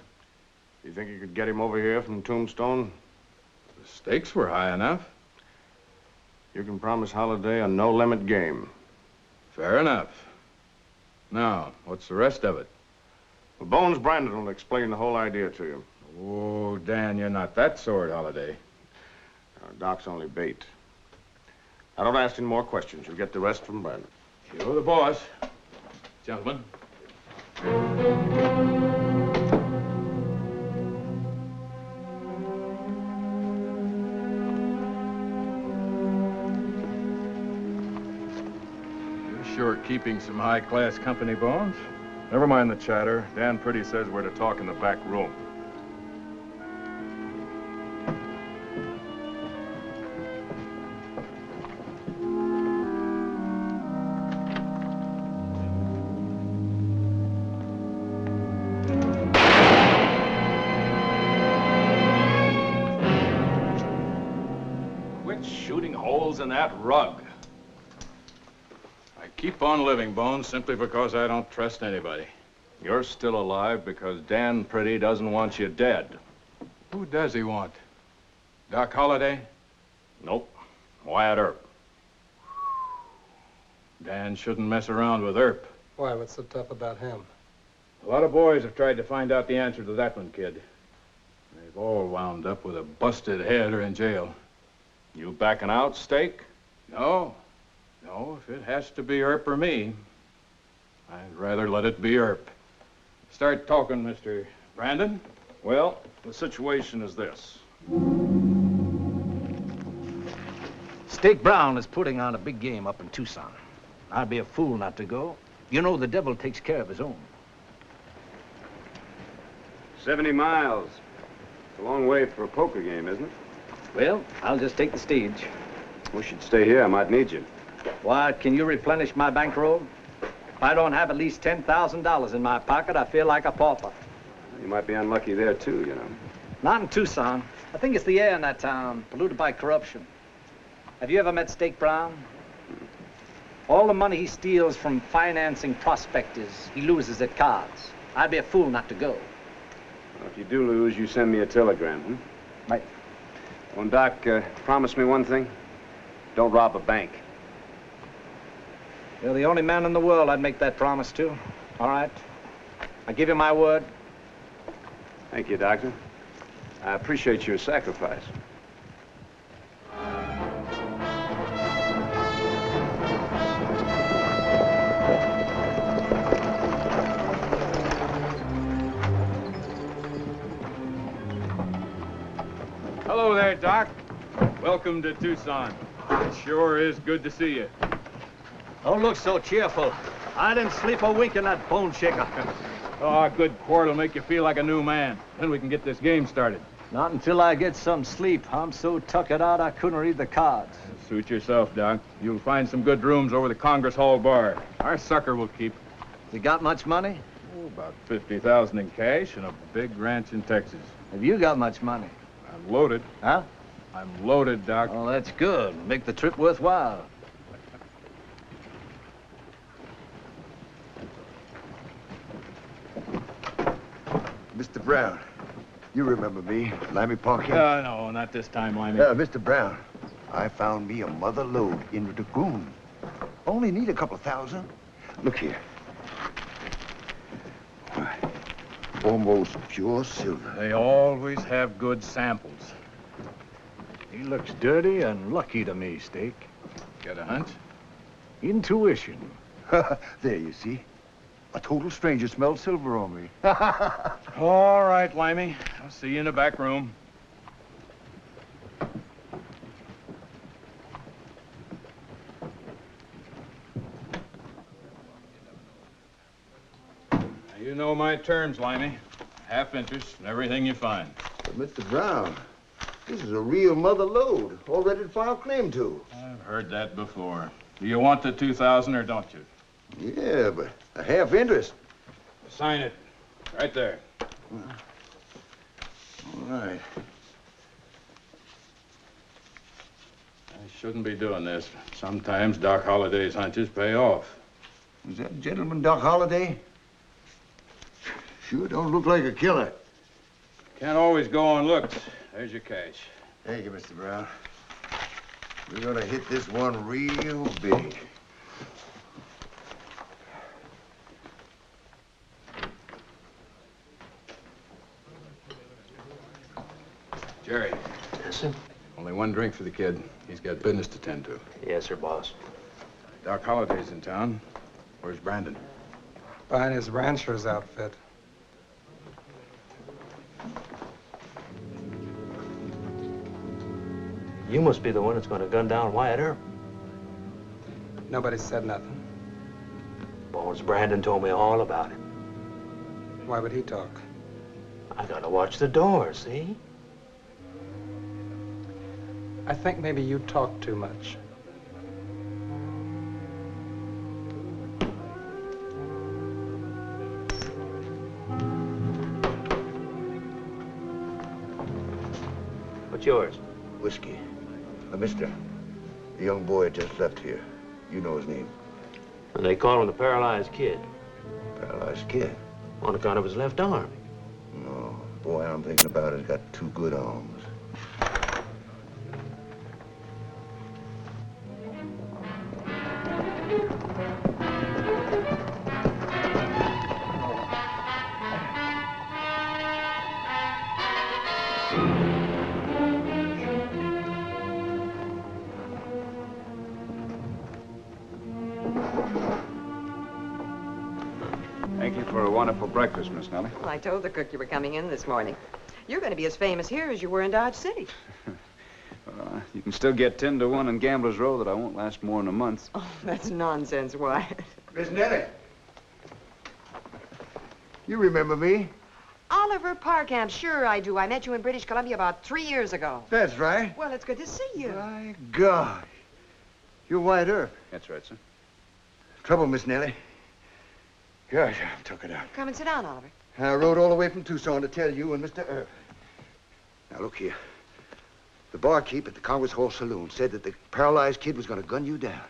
You think you could get him over here from Tombstone? The stakes were high enough. You can promise Holliday a no-limit game. Fair enough. Now, what's the rest of it? Well, Bones Brandon will explain the whole idea to you. Oh, Dan, you're not that sort, Holliday. Doc's only bait. I don't ask any more questions. You'll get the rest from Brandon. You're the boss. Gentlemen. keeping some high-class company, Bones. Never mind the chatter. Dan Pretty says we're to talk in the back room. Quit shooting holes in that rug. I keep on living, Bones, simply because I don't trust anybody. You're still alive because Dan Pretty doesn't want you dead. Who does he want? Doc Holliday? Nope. Wyatt Earp. Dan shouldn't mess around with Earp. Why, what's so tough about him? A lot of boys have tried to find out the answer to that one, kid. They've all wound up with a busted head or in jail. You backing out, Steak? No. No, if it has to be Earp or me, I'd rather let it be Earp. Start talking, Mr. Brandon. Well, the situation is this. Steak Brown is putting on a big game up in Tucson. I'd be a fool not to go. You know the devil takes care of his own. 70 miles. It's a long way for a poker game, isn't it? Well, I'll just take the stage. We should stay here. I might need you. Wyatt, can you replenish my bankroll? If I don't have at least $10,000 in my pocket, I feel like a pauper. You might be unlucky there, too, you know. Not in Tucson. I think it's the air in that town, polluted by corruption. Have you ever met Steak Brown? All the money he steals from financing prospectors, he loses at cards. I'd be a fool not to go. Well, if you do lose, you send me a telegram, hmm? Right. Well, Doc, promise me one thing. Don't rob a bank. You're the only man in the world I'd make that promise to. All right. I give you my word. Thank you, Doctor. I appreciate your sacrifice. Hello there, Doc. Welcome to Tucson. It sure is good to see you. Don't look so cheerful. I didn't sleep a wink in that bone shaker. Oh, a good quart will make you feel like a new man. Then we can get this game started. Not until I get some sleep. I'm so tuckered out I couldn't read the cards. Suit yourself, Doc. You'll find some good rooms over the Congress Hall bar. Our sucker will keep. You got much money? Oh, about $50,000 in cash and a big ranch in Texas. Have you got much money? I'm loaded. Huh? I'm loaded, Doc. Oh, that's good. Make the trip worthwhile. Mr. Brown, you remember me, Limey Parker? No, not this time, Limey. Mr. Brown, I found me a mother lode in the Dragoon. Only need a couple of thousand. Look here. Why, almost pure silver. They always have good samples. He looks dirty and lucky to me, Steak. Got a hunch? Intuition. There, you see. A total stranger smelled silver on me. All right, Limey. I'll see you in the back room. Now, you know my terms, Limey. Half interest and everything you find. But Mr. Brown, this is a real mother lode, all ready to file claim to. I've heard that before. Do you want the 2,000 or don't you? Yeah, but a half interest. Sign it. Right there. All right. I shouldn't be doing this. Sometimes Doc Holliday's hunches pay off. Was that gentleman Doc Holliday? Sure don't look like a killer. Can't always go on looks. There's your cash. Thank you, Mr. Brown. We're gonna hit this one real big. Jerry. Yes, sir? Only one drink for the kid. He's got business to tend to. Yes, sir, boss. Doc Holliday's in town. Where's Brandon? Buying his rancher's outfit. You must be the one that's going to gun down Wyatt Earp. Nobody said nothing. knows. Brandon told me all about it. Why would he talk? I gotta watch the door, see? I think maybe you talk too much. What's yours? Whiskey. Mister, the young boy just left here. You know his name. And they call him the paralyzed kid. Paralyzed kid? On account of his left arm. No, boy I'm thinking about has got two good arms. Thank you for a wonderful breakfast, Miss Nellie. Well, I told the cook you were coming in this morning. You're going to be as famous here as you were in Dodge City. You can still get 10 to 1 in Gambler's Row that I won't last more than a month. Oh, that's nonsense, Wyatt. Miss Nellie. You remember me? Oliver Parkamp, sure I do. I met you in British Columbia about 3 years ago. That's right. Well, it's good to see you. My God. You're Wyatt Earp. That's right, sir. Trouble, Miss Nellie. Gosh, I took it out. Come and sit down, Oliver. I rode all the way from Tucson to tell you and Mr. Earp. Now, look here. The barkeep at the Congress Hall Saloon said that the paralyzed kid was going to gun you down.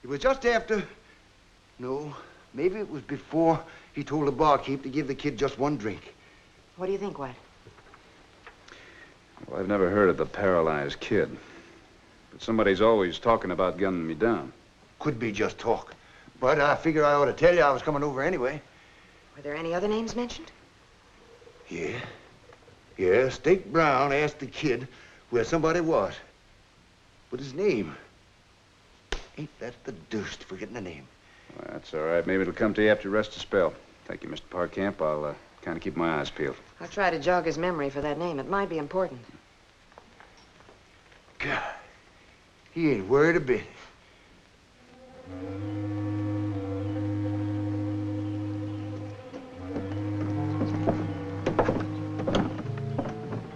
It was just after... No, maybe it was before he told the barkeep to give the kid just one drink. What do you think, Wyatt? Well, I've never heard of the paralyzed kid. But somebody's always talking about gunning me down. Could be just talk. But I figure I ought to tell you I was coming over anyway. Were there any other names mentioned? Yeah. Yeah, Stake Brown asked the kid where somebody was. But his name... Ain't that the deuce, forgetting the name? Well, that's all right. Maybe it'll come to you after you rest a spell. Thank you, Mr. Parkamp. I'll kind of keep my eyes peeled. I'll try to jog his memory for that name. It might be important. God, he ain't worried a bit.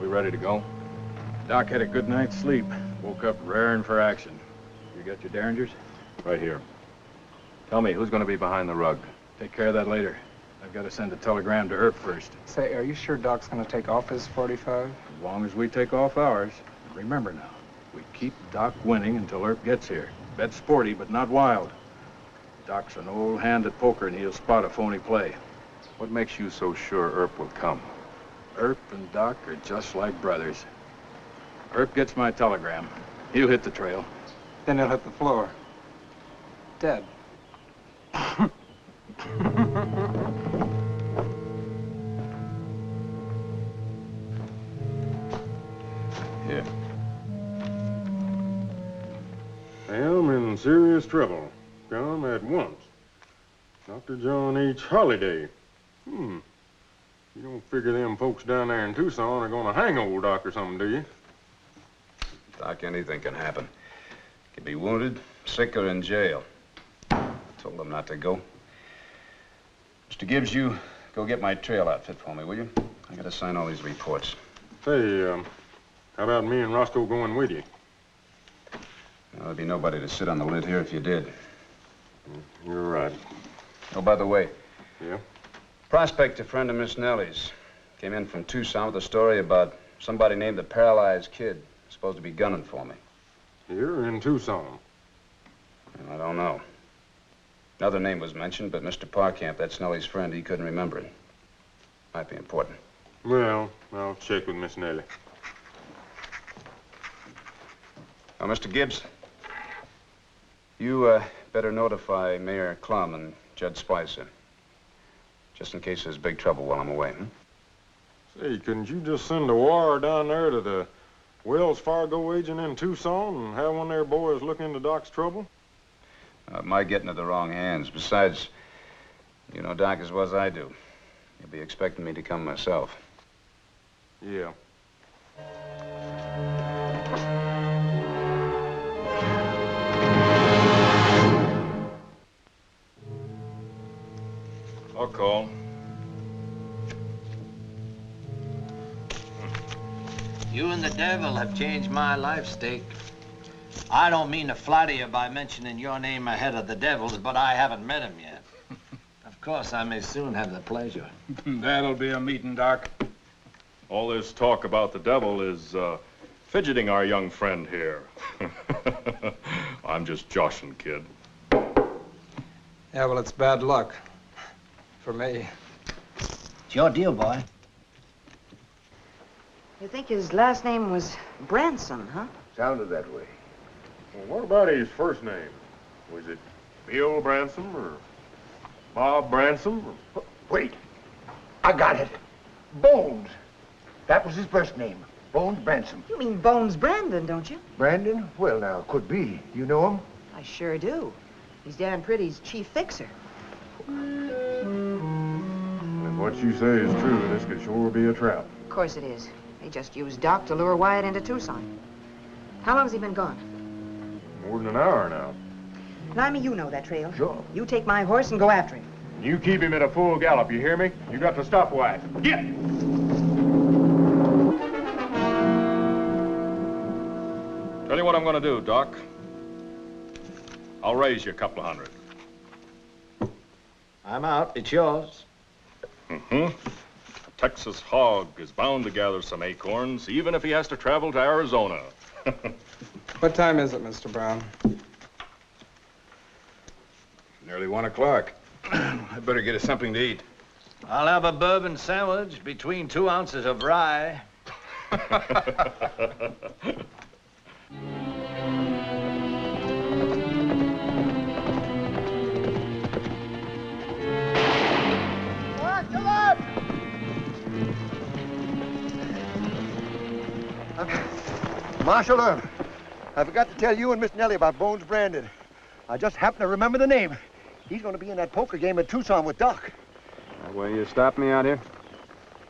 We ready to go? Doc had a good night's sleep. Woke up raring for action. You got your derringers? Right here. Tell me, who's going to be behind the rug? Take care of that later. I've got to send a telegram to Earp first. Say, are you sure Doc's going to take off his 45? As long as we take off ours. Remember now, we keep Doc winning until Earp gets here. Bet sporty, but not wild. Doc's an old hand at poker, and he'll spot a phony play. What makes you so sure Earp will come? Earp and Doc are just like brothers. Earp gets my telegram. He'll hit the trail. Then he'll hit the floor. Dead. Here. I'm in serious trouble. Come at once. Dr. John H. Holliday. You don't figure them folks down there in Tucson are gonna hang old Doc or something, do you? Doc, anything can happen. Could be wounded, sick, or in jail. Told them not to go. Mr. Gibbs, you go get my trail outfit for me, will you? I gotta sign all these reports. Say, how about me and Roscoe going with you? Well, there'd be nobody to sit on the lid here if you did. You're right. Oh, by the way. Yeah? Prospect, a friend of Miss Nellie's, came in from Tucson with a story about somebody named the Paralyzed Kid, supposed to be gunning for me. Here in Tucson? Well, I don't know. Another name was mentioned, but Mr. Parkamp, that's Nellie's friend, he couldn't remember it. Might be important. Well, I'll check with Miss Nellie. Now, Mr. Gibbs, you better notify Mayor Klum and Judge Spicer, just in case there's big trouble while I'm away, Say, couldn't you just send a wire down there to the Wells Fargo agent in Tucson and have one of their boys look into Doc's trouble? It might get into the wrong hands. Besides, you know Doc as well as I do. He'll be expecting me to come myself. Yeah. I'll call. You and the devil have changed my life, Steak. I don't mean to flatter you by mentioning your name ahead of the devil's, but I haven't met him yet. Of course, I may soon have the pleasure. That'll be a meeting, Doc. All this talk about the devil is fidgeting our young friend here. I'm just joshing, kid. Yeah, well, it's bad luck. For me. It's your deal, boy. You think his last name was Branson, huh? Sounded that way. Well, what about his first name? Was it Bill Branson or Bob Branson? Or... Wait. I got it. Bones. That was his first name. Bones Branson. You mean Bones Brandon, don't you? Brandon? Well, now, could be. You know him? I sure do. He's Dan Pretty's chief fixer. If what you say is true, this could sure be a trap. Of course it is. They just used Doc to lure Wyatt into Tucson. How long has he been gone? More than an hour now. Limey, you know that trail. Sure. You take my horse and go after him. You keep him at a full gallop, you hear me? You got to stop Wyatt. Get! Tell you what I'm gonna do, Doc. I'll raise you a couple of hundred. I'm out. It's yours. Mm-hmm. Texas hog is bound to gather some acorns, even if he has to travel to Arizona. What time is it, Mr. Brown? Nearly 1 o'clock. I better get us something to eat. I'll have a bourbon sandwich between 2 ounces of rye. Marshal Earl, I forgot to tell you and Miss Nellie about Bones Brandon. I just happened to remember the name. He's going to be in that poker game at Tucson with Doc. Well, you stopped me out here?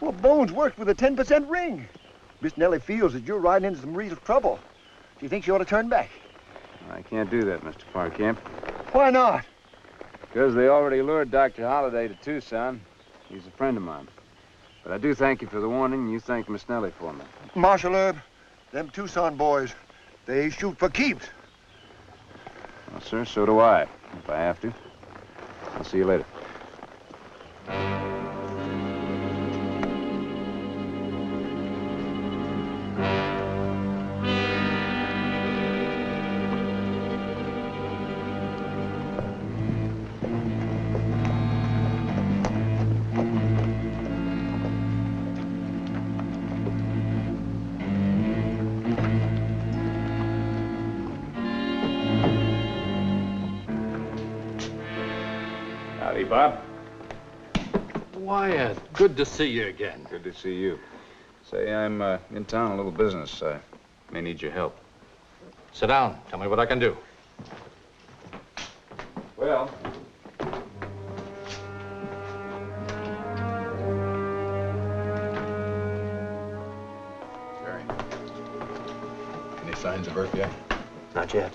Well, Bones worked with a 10% ring. Miss Nellie feels that you're riding into some real trouble. Do you think she ought to turn back? I can't do that, Mr. Farcamp. Why not? Because they already lured Dr. Holliday to Tucson. He's a friend of mine. But I do thank you for the warning, and you thank Miss Nellie for me. Marshal Herb, them Tucson boys, they shoot for keeps. Well, sir, so do I, if I have to. I'll see you later. Howdy, Bob. Wyatt, good to see you again. Good to see you. Say, I'm in town on a little business. I may need your help. Sit down. Tell me what I can do. Well, Jerry, any signs of Earth yet? Not yet.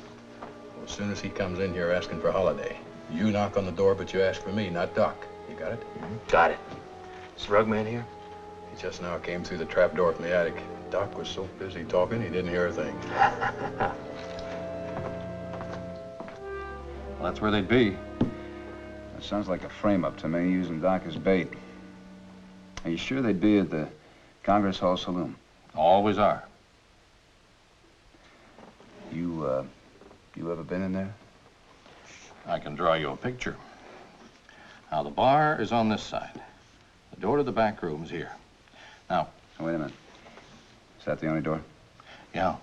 Well, as soon as he comes in here asking for Holiday, you knock on the door, but you ask for me, not Doc. You got it? Got it. Is the rug man here? He just now came through the trap door from the attic. Doc was so busy talking, he didn't hear a thing. well, that's where they'd be. That sounds like a frame-up to me, using Doc as bait. Are you sure they'd be at the Congress Hall Saloon? Always are. You ever been in there? I can draw you a picture. Now, the bar is on this side. The door to the back room is here. Now... Oh, wait a minute. Is that the only door? Yeah.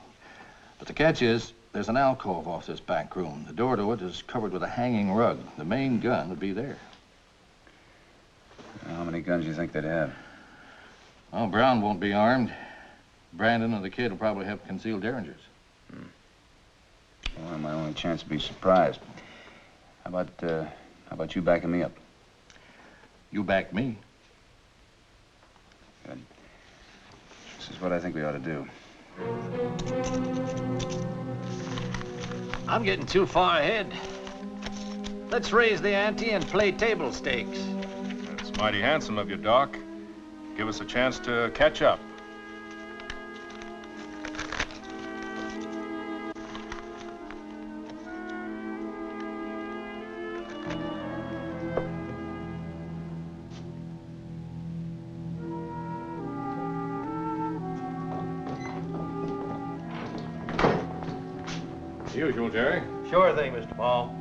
But the catch is, there's an alcove off this back room. The door to it is covered with a hanging rug. The main gun would be there. How many guns do you think they'd have? Well, Brown won't be armed. Brandon and the kid will probably have concealed derringers. Well, my only chance to be surprised. How about you backing me up? You back me. Good. This is what I think we ought to do. I'm getting too far ahead. Let's raise the ante and play table stakes. Mighty handsome of you, Doc. Give us a chance to catch up. Usual, Jerry. Sure thing, Mr. Paul.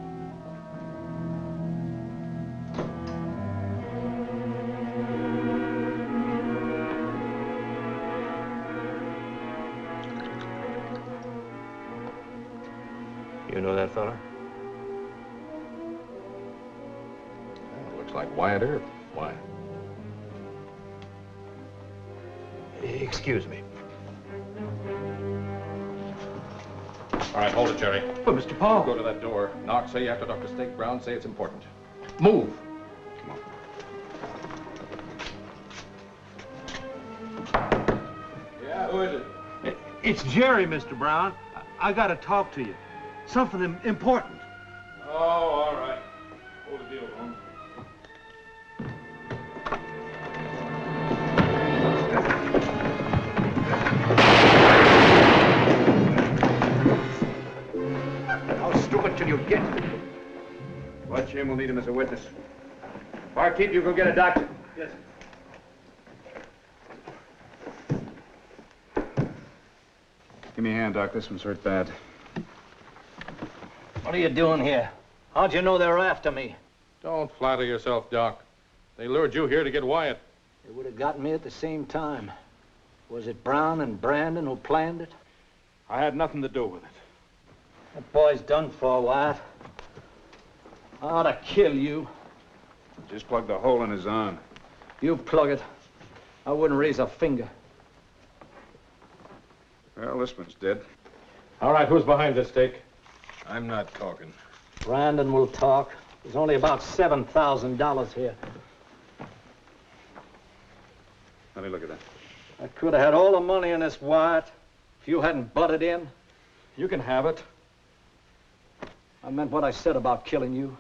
You know that fella? Looks like Wyatt Earp. Why? Excuse me. All right, hold it, Jerry. But, Mr. Paul. Go to that door. Knock, say after Dr. Steak Brown, say it's important. Move. Come on. Yeah, who is it? It's Jerry, Mr. Brown. I gotta talk to you. Something important. Oh, all right. Hold the deal, Holmes. How stupid can you get? Watch him. We'll need him as a witness. Barkeep, you go get a doctor. Yes. Give me a hand, Doc. This one's hurt bad. What are you doing here? How'd you know they were after me? Don't flatter yourself, Doc. They lured you here to get Wyatt. They would have gotten me at the same time. Was it Brown and Brandon who planned it? I had nothing to do with it. That boy's done for, Wyatt. I ought to kill you. Just plug the hole in his arm. You plug it. I wouldn't raise a finger. Well, this one's dead. All right, who's behind this, Steak? I'm not talking. Brandon will talk. There's only about $7,000 here. Let me look at that. I could have had all the money in this, Wyatt, if you hadn't butted in. You can have it. I meant what I said about killing you.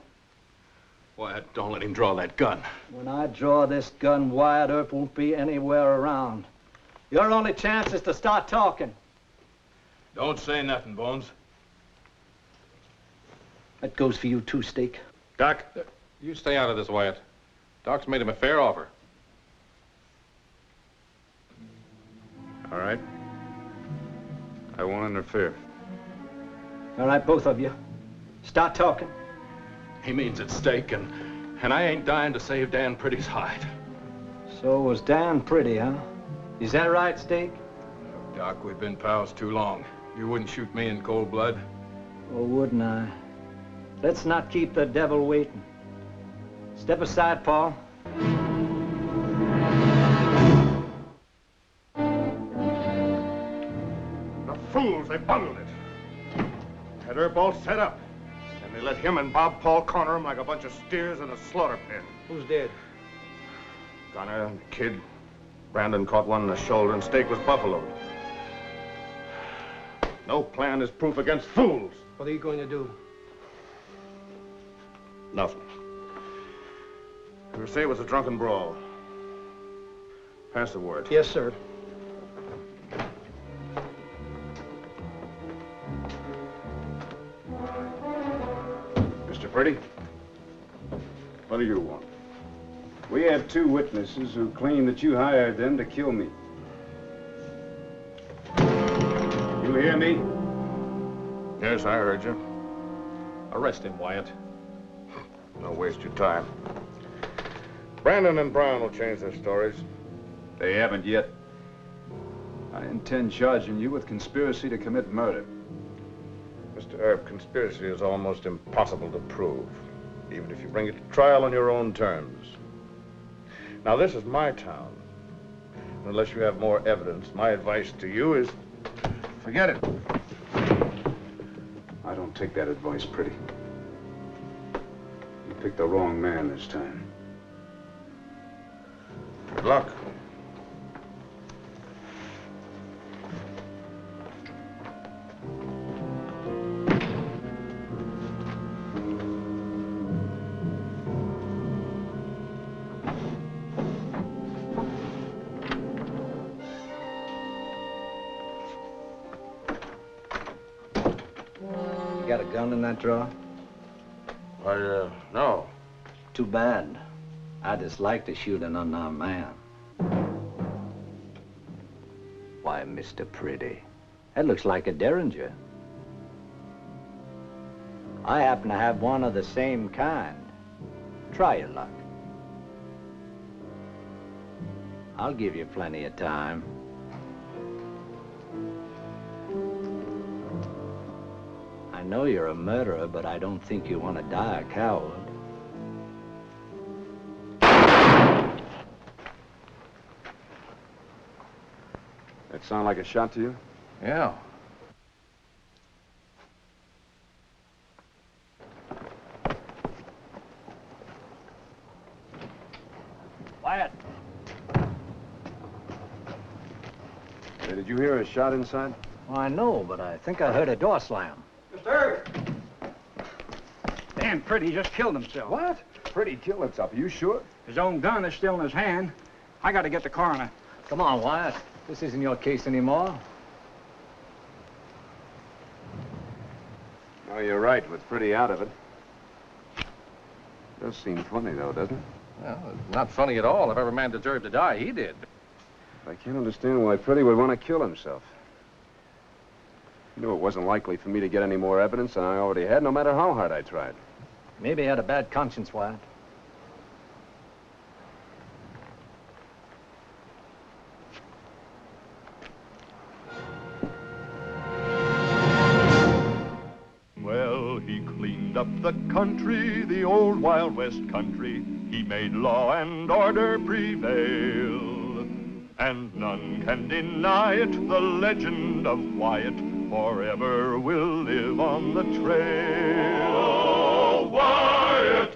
Wyatt, don't let him draw that gun. When I draw this gun, Wyatt Earp won't be anywhere around. Your only chance is to start talking. Don't say nothing, Bones. That goes for you too, Steak. Doc, you stay out of this, Wyatt. Doc's made him a fair offer. All right. I won't interfere. All right, both of you. Start talking. He means it's Steak, and I ain't dying to save Dan Pretty's hide. So was Dan Pretty, huh? Is that right, Steak? Doc, we've been pals too long. You wouldn't shoot me in cold blood. Oh, wouldn't I? Let's not keep the devil waiting. Step aside, Paul. The fools, they bungled it. Had Earp all set up. And they let him and Bob Paul corner him like a bunch of steers in a slaughter pen. Who's dead? Gunner, Kid. Brandon caught one in the shoulder and Steak was buffaloed. No plan is proof against fools. What are you going to do? Nothing. You say it was a drunken brawl. Pass the word. Yes, sir. Mr. Pretty, what do you want? We have two witnesses who claim that you hired them to kill me. You hear me? Yes, I heard you. Arrest him, Wyatt. Don't waste your time. Brandon and Brown will change their stories. They haven't yet. I intend charging you with conspiracy to commit murder. Mr. Earp, conspiracy is almost impossible to prove, even if you bring it to trial on your own terms. Now, this is my town. Unless you have more evidence, my advice to you is forget it. I don't take that advice, Pretty. You picked the wrong man this time. Good luck. got a gun in that drawer? Why, no. Too bad. I just like to shoot an unarmed man. Why, Mr. Pretty, that looks like a Derringer. I happen to have one of the same kind. Try your luck. I'll give you plenty of time. I know you're a murderer, but I don't think you want to die a coward. That sound like a shot to you? Yeah. Wyatt. Hey, did you hear a shot inside? Well, I know, but I think I heard a door slam. Mr. Dan Pretty just killed himself. What? Pretty killed himself. Are you sure? His own gun is still in his hand. I got to get the coroner. Come on, Wyatt. This isn't your case anymore. Oh, you're right. With Pretty out of it. Does seem funny, though, doesn't it? Well, it's not funny at all. If every man deserved to die, he did. I can't understand why Pretty would want to kill himself. He knew it wasn't likely for me to get any more evidence than I already had, no matter how hard I tried. Maybe he had a bad conscience, Wyatt. Well, he cleaned up the country, the old Wild West country. He made law and order prevail. And none can deny it, the legend of Wyatt forever will live on the trail. Oh, Wyatt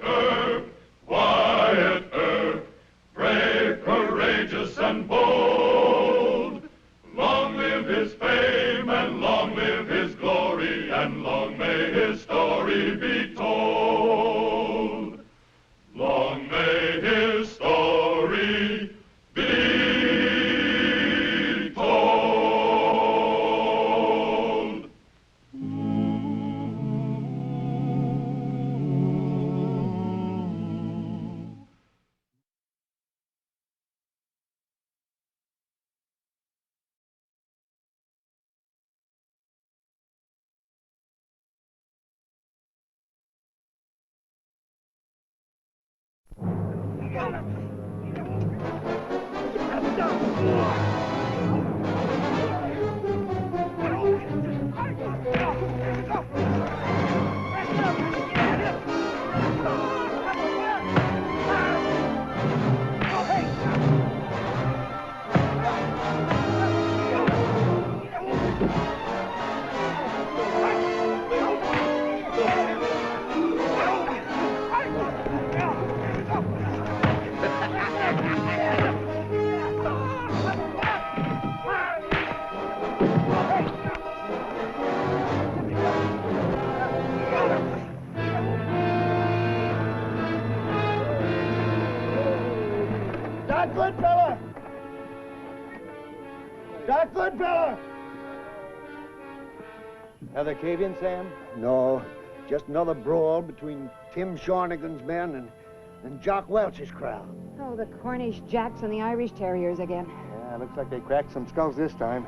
Earp, brave, courageous, and bold. Long live his fame, and long live his glory, and long may his story be told. Long may his story be told. Doc Goodfellow! Doc Goodfellow! Another cave-in, Sam? No, just another brawl between Tim Shornigan's men and Jock Welch's crowd. Oh, the Cornish Jacks and the Irish Terriers again. Yeah, looks like they cracked some skulls this time.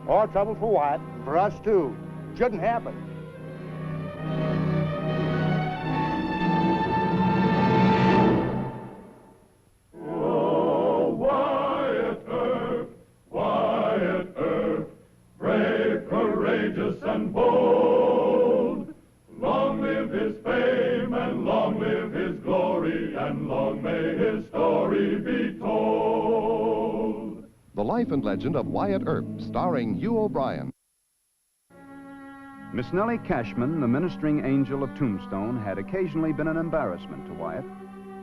All trouble for Wyatt. For us, too. Shouldn't happen. Oh, Wyatt Earp, brave, courageous, and bold. Long live his fame, and long live his glory, and long may his story be told. The Life and Legend of Wyatt Earp, starring Hugh O'Brien. Miss Nellie Cashman, the ministering angel of Tombstone, had occasionally been an embarrassment to Wyatt.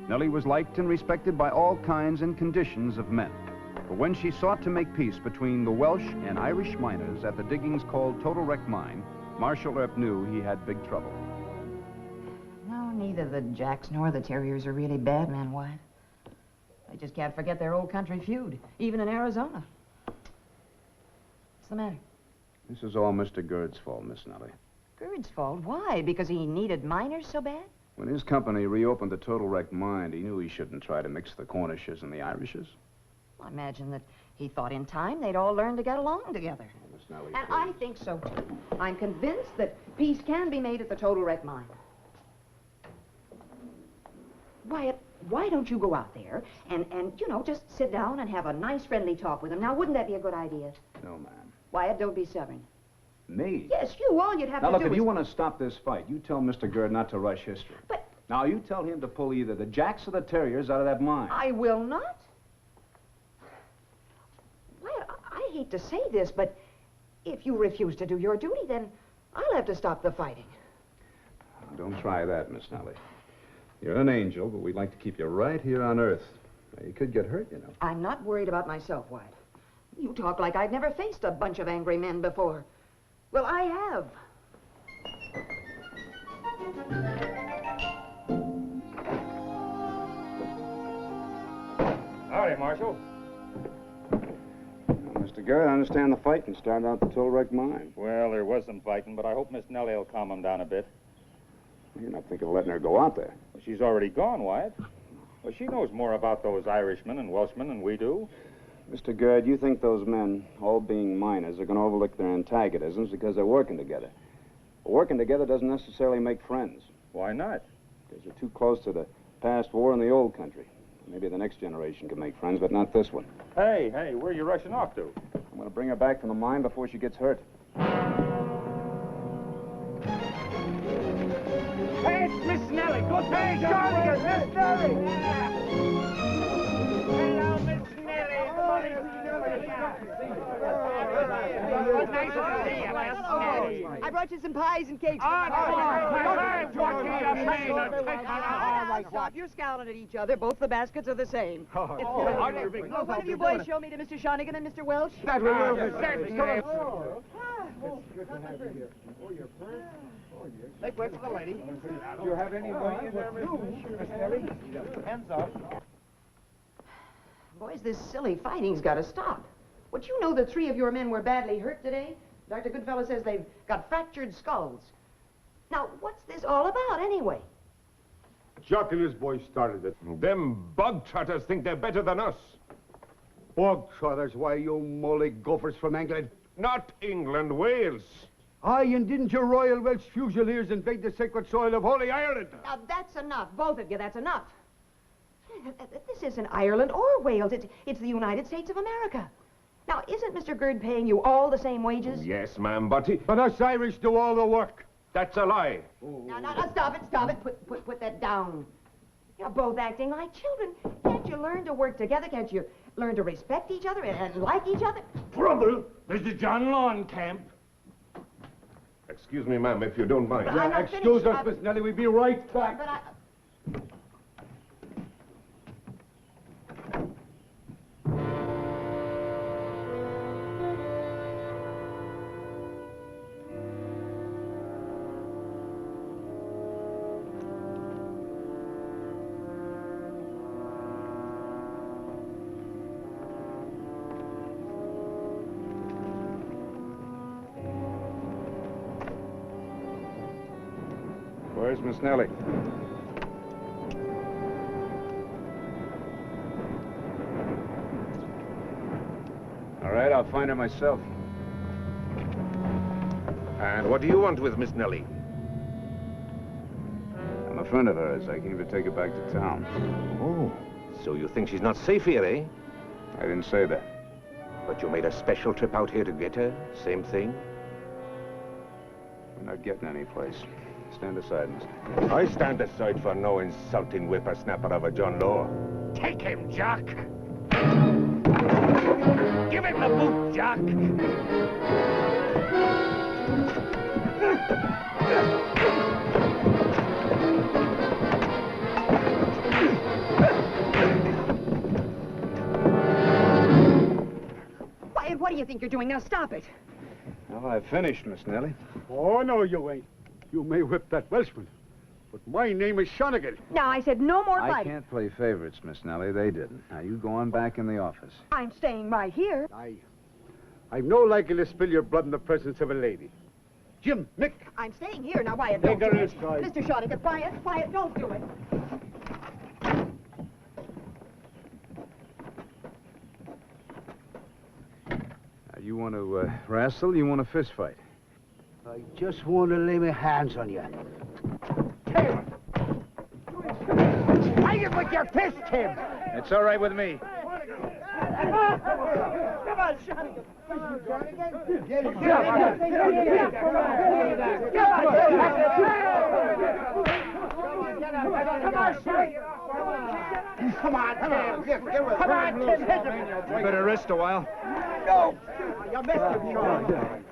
Nellie was liked and respected by all kinds and conditions of men. But when she sought to make peace between the Welsh and Irish miners at the diggings called Total Wreck Mine, Marshal Earp knew he had big trouble. No, neither the Jacks nor the Terriers are really bad men, Wyatt. They just can't forget their old country feud, even in Arizona. What's the matter? This is all Mr. Gird's fault, Miss Nellie. Gerd's fault. Why? Because he needed miners so bad? When his company reopened the Total Wreck mine, he knew he shouldn't try to mix the Cornishes and the Irishes. I imagine that he thought in time they'd all learn to get along together. Miss Nellie, And I think so, too. I'm convinced that peace can be made at the Total Wreck mine. Wyatt, why don't you go out there and just sit down and have a nice, friendly talk with him? Now, wouldn't that be a good idea? No, ma'am. Wyatt, don't be stubborn. Me? Yes, you. All you'd have Now, to look, do if is... you want to stop this fight, you tell Mr. Gerd not to rush history. But... Now, you tell him to pull either the Jacks or the Terriers out of that mine. I will not. Wyatt, I hate to say this, but if you refuse to do your duty, then I'll have to stop the fighting. Don't try that, Miss Nellie. You're an angel, but we'd like to keep you right here on Earth. Now, you could get hurt, you know. I'm not worried about myself, Wyatt. You talk like I'd never faced a bunch of angry men before. Well, I have. Howdy, Marshal. Mr. Gerd, I understand the fighting started out at the Total Wreck mine. Well, there was some fighting, but I hope Miss Nellie will calm him down a bit. You're not thinking of letting her go out there. Well, she's already gone, Wyatt. Well, she knows more about those Irishmen and Welshmen than we do. Mr. Gerd, you think those men, all being miners, are going to overlook their antagonisms because they're working together. But working together doesn't necessarily make friends. Why not? Because they're too close to the past war in the old country. Maybe the next generation can make friends, but not this one. Hey, where are you rushing off to? I'm going to bring her back from the mine before she gets hurt. Hey, it's Miss Nellie. Go take her. Miss Nellie. Hello, Miss Nellie. Nice to see you, Miss Nellie. I brought you some pies and cakes. Stop. You're scowling at each other. Both the baskets are the same. One of you boys show me to Mr. Shonigan and Mr. Welch. That will be Make way for the lady. Do you have any money in there, Miss Nellie? Hands up. Boys, this silly fighting's got to stop. Would you know the 3 of your men were badly hurt today? Dr. Goodfellow says they've got fractured skulls. Now, what's this all about, anyway? Chuck and his boys started it. Them bog trotters think they're better than us. Bog trotters? Why, you molly gophers from England. Not England, Wales. Aye, and didn't your Royal Welsh Fusiliers invade the sacred soil of Holy Ireland? Now, that's enough. Both of you, that's enough. This isn't Ireland or Wales. It's the United States of America. Now, isn't Mr. Gerd paying you all the same wages? Yes, ma'am, but us Irish do all the work. That's a lie. Now, stop it. Put that down. You're both acting like children. Can't you learn to work together? Can't you learn to respect each other and like each other? Trouble, Mr. John Longcamp. Excuse me, ma'am, if you don't mind. Excuse us, Miss Nellie. We'll be right back. But I... Where's Miss Nellie? All right, I'll find her myself. And what do you want with Miss Nellie? I'm a friend of hers. I came to take her back to town. Oh, so you think she's not safe here, eh? I didn't say that. But you made a special trip out here to get her? Same thing? We're not getting any place. Stand aside, mister. I stand aside for no insulting whippersnapper of a John Law. Take him, Jack! Give him the boot, Jack! Wyatt, what do you think you're doing? Now, stop it. Well, I've finished, Miss Nellie. Oh, no, you ain't. You may whip that Welshman, but my name is Shonigan. Now, I said no more I fighting. can't play favorites, Miss Nellie. They didn't. Now, you go on back in the office. I'm staying right here. I've no liking to spill your blood in the presence of a lady. Jim, Nick. I'm staying here. Now, Wyatt, Take don't a do risk, it. guys. Mr. Shawnigan, Wyatt, don't do it. You want to wrestle? You want a fist fight? I just want to lay my hands on you. Fight it with your fist, Tim. It's all right with me. Come on, Shawnigan. Come on, Tim. Come on, Tim. Hit him. You better rest a while. No. You missed him, Sean. Get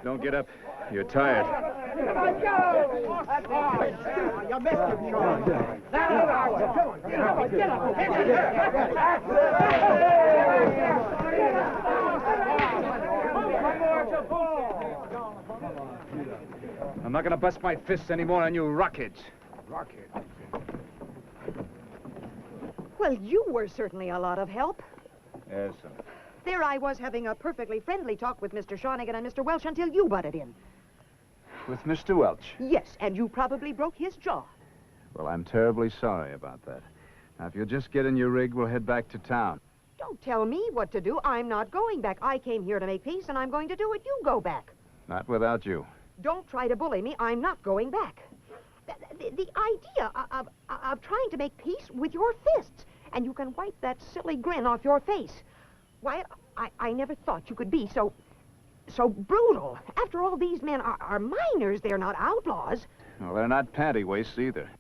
Don't get up. You're tired. You missed him, Sean. I'm not going to bust my fists anymore on you rockheads. Rocket. Well, you were certainly a lot of help. Yes, sir. There I was having a perfectly friendly talk with Mr. Shawnigan and Mr. Welch until you butted in. With Mr. Welch? Yes, and you probably broke his jaw. Well, I'm terribly sorry about that. Now, if you'll just get in your rig, we'll head back to town. Don't tell me what to do. I'm not going back. I came here to make peace, and I'm going to do it. You go back. Not without you. Don't try to bully me. I'm not going back. The idea of trying to make peace with your fists, and you can wipe that silly grin off your face. Why, I never thought you could be so brutal. After all, these men are miners. They're not outlaws. Well, they're not panty waists either.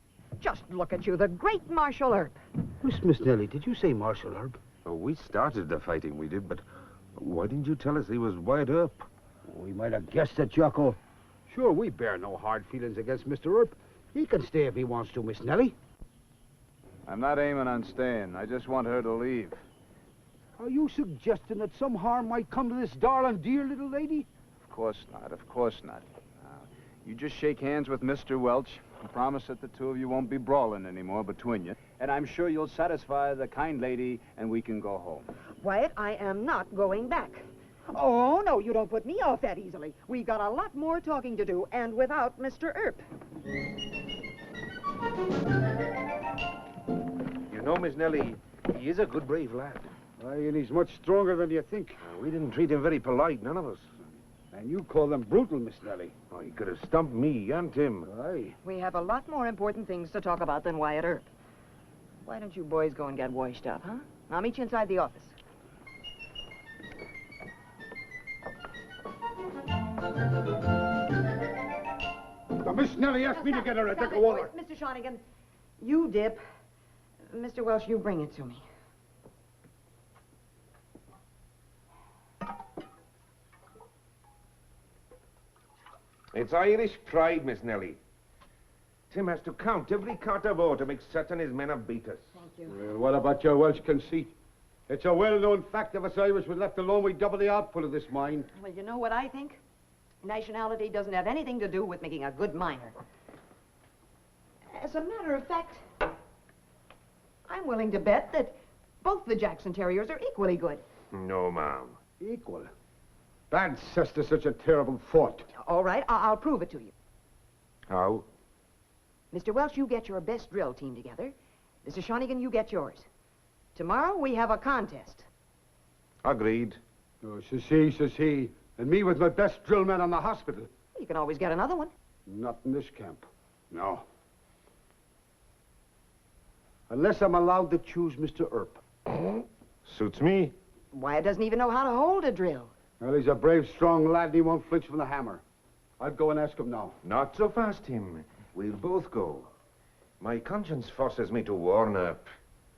Just look at you, the great Marshal Earp. Miss Nellie, did you say Marshal Earp? Oh, we started the fighting, we did, but why didn't you tell us he was Wyatt Earp? We might have guessed it, Jocko. Sure, we bear no hard feelings against Mr. Earp. He can stay if he wants to, Miss Nellie. I'm not aiming on staying. I just want her to leave. Are you suggesting that some harm might come to this darling, dear little lady? Of course not. Of course not. You just shake hands with Mr. Welch and promise that the two of you won't be brawling anymore between you. And I'm sure you'll satisfy the kind lady and we can go home. Wyatt, I am not going back. Oh, no, you don't put me off that easily. We've got a lot more talking to do, and without Mr. Earp. You know, Miss Nellie, he is a good, brave lad. Aye, and he's much stronger than you think. We didn't treat him very polite, none of us. And you call them brutal, Miss Nellie. Oh, he could have stumped me and him. Aye. We have a lot more important things to talk about than Wyatt Earp. Why don't you boys go and get washed up, huh? I'll meet you inside the office. Now, Miss Nellie asked me to get her a drink of water. Mr. Shawnigan, you dip. Mr. Welch, you bring it to me. It's Irish pride, Miss Nellie. Tim has to count every cart of ore to make certain his men have beat us. Thank you. Well, what about your Welsh conceit? It's a well-known fact if us Irish was left alone, we'd double the output of this mine. Well, you know what I think? Nationality doesn't have anything to do with making a good miner. As a matter of fact, I'm willing to bet that both the Jackson Terriers are equally good. No, ma'am. Equal? Bad sister, such a terrible thought. All right, I'll prove it to you. How? Mr. Welch, you get your best drill team together. Mr. Shawnigan, you get yours. Tomorrow, we have a contest. Agreed. Oh, says he. And me with my best drill men on the hospital. You can always get another one. Not in this camp. No. Unless I'm allowed to choose Mr. Earp. Suits me. Wyatt doesn't even know how to hold a drill. Well, he's a brave, strong lad, and he won't flinch from the hammer. I'll go and ask him now. Not so fast, Tim. We'll both go. My conscience forces me to warn Earp.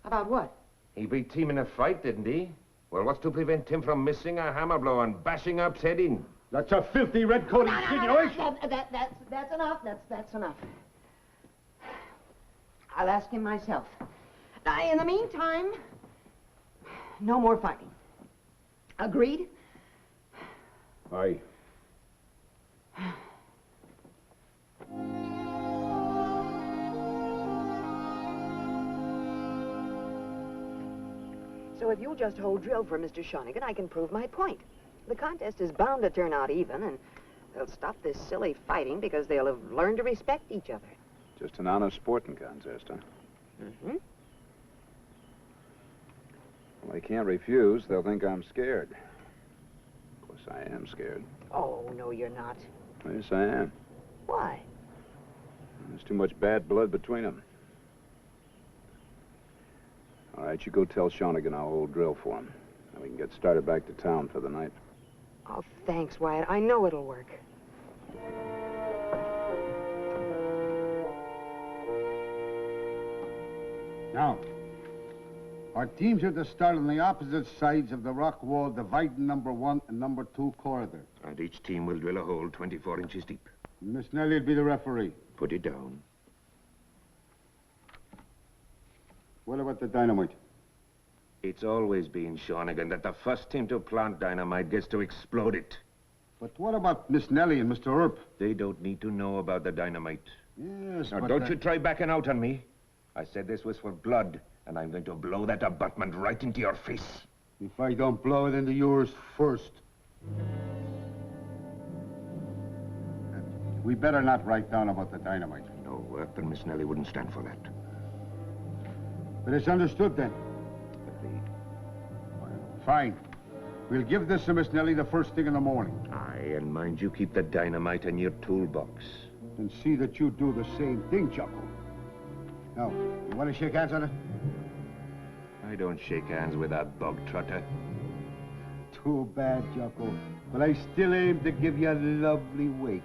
About what? He beat Tim in a fight, didn't he? Well, what's to prevent him from missing a hammer blow and bashing Earp's head in? That's a filthy red-coated insinuation. That's enough. That's enough. I'll ask him myself. Now, in the meantime, no more fighting. Agreed? Aye. So if you'll just hold drill for Mr. Shonigan, I can prove my point. The contest is bound to turn out even, and they'll stop this silly fighting because they'll have learned to respect each other. Just an honest sporting contest, huh? Mm-hmm. Well, they can't refuse. They'll think I'm scared. Of course, I am scared. Oh, no, you're not. Yes, I am. Why? There's too much bad blood between them. All right, you go tell Shonigan I'll hold drill for him. And we can get started back to town for the night. Oh, thanks, Wyatt. I know it'll work. Now, our teams are to start on the opposite sides of the rock wall dividing number 1 and number 2 corridor. And each team will drill a hole 24 inches deep. Miss Nellie will be the referee. Put it down. What about the dynamite? It's always been, Shonigan, that the first team to plant dynamite gets to explode it. But what about Miss Nellie and Mr. Earp? They don't need to know about the dynamite. Yes, Now, but don't you try backing out on me. I said this was for blood, and I'm going to blow that abutment right into your face. If I don't blow it into yours first. We better not write down about the dynamite. No, then Miss Nellie wouldn't stand for that. But it's understood then. Agreed. Fine. We'll give this to Miss Nellie the first thing in the morning. Aye, and mind you keep the dynamite in your toolbox. And see that you do the same thing, Jocko. Now, you want to shake hands on it? I don't shake hands with that bog trotter. Too bad, Jocko. But I still aim to give you a lovely wake.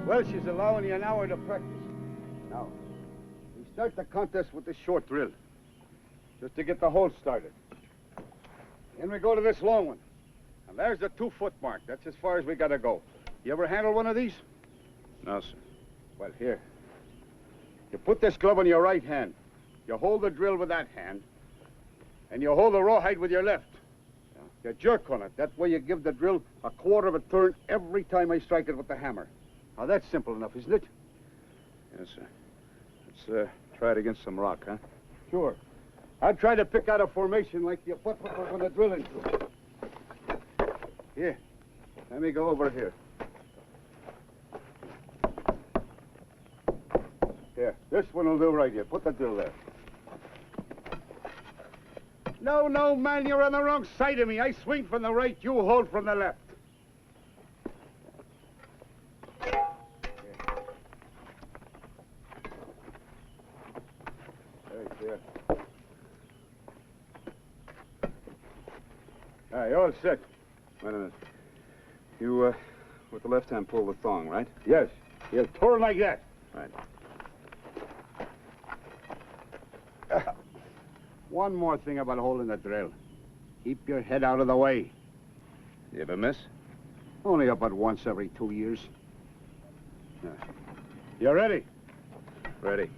Well, she's allowing you an hour to practice. Now, we start the contest with the short drill, just to get the hole started. Then we go to this long one. And there's the 2-foot mark. That's as far as we gotta go. You ever handle one of these? No, sir. Well, here. You put this glove on your right hand. You hold the drill with that hand. And you hold the rawhide with your left. You jerk on it. That way you give the drill a quarter of a turn every time I strike it with the hammer. Now, that's simple enough, isn't it? Yes, sir. Let's try it against some rock, huh? Sure. I'll try to pick out a formation like you put what we're going to drill into. Here. Let me go over here. Here. This one will do right here. Put the drill there. No, no, man, you're on the wrong side of me. I swing from the right, you hold from the left. There. All right, you're all set. Wait a minute. You, with the left hand, pull the thong, right? Yes. You'll turn like that. Right. One more thing about holding the drill. Keep your head out of the way. You ever miss? Only about once every 2 years. You ready? Ready.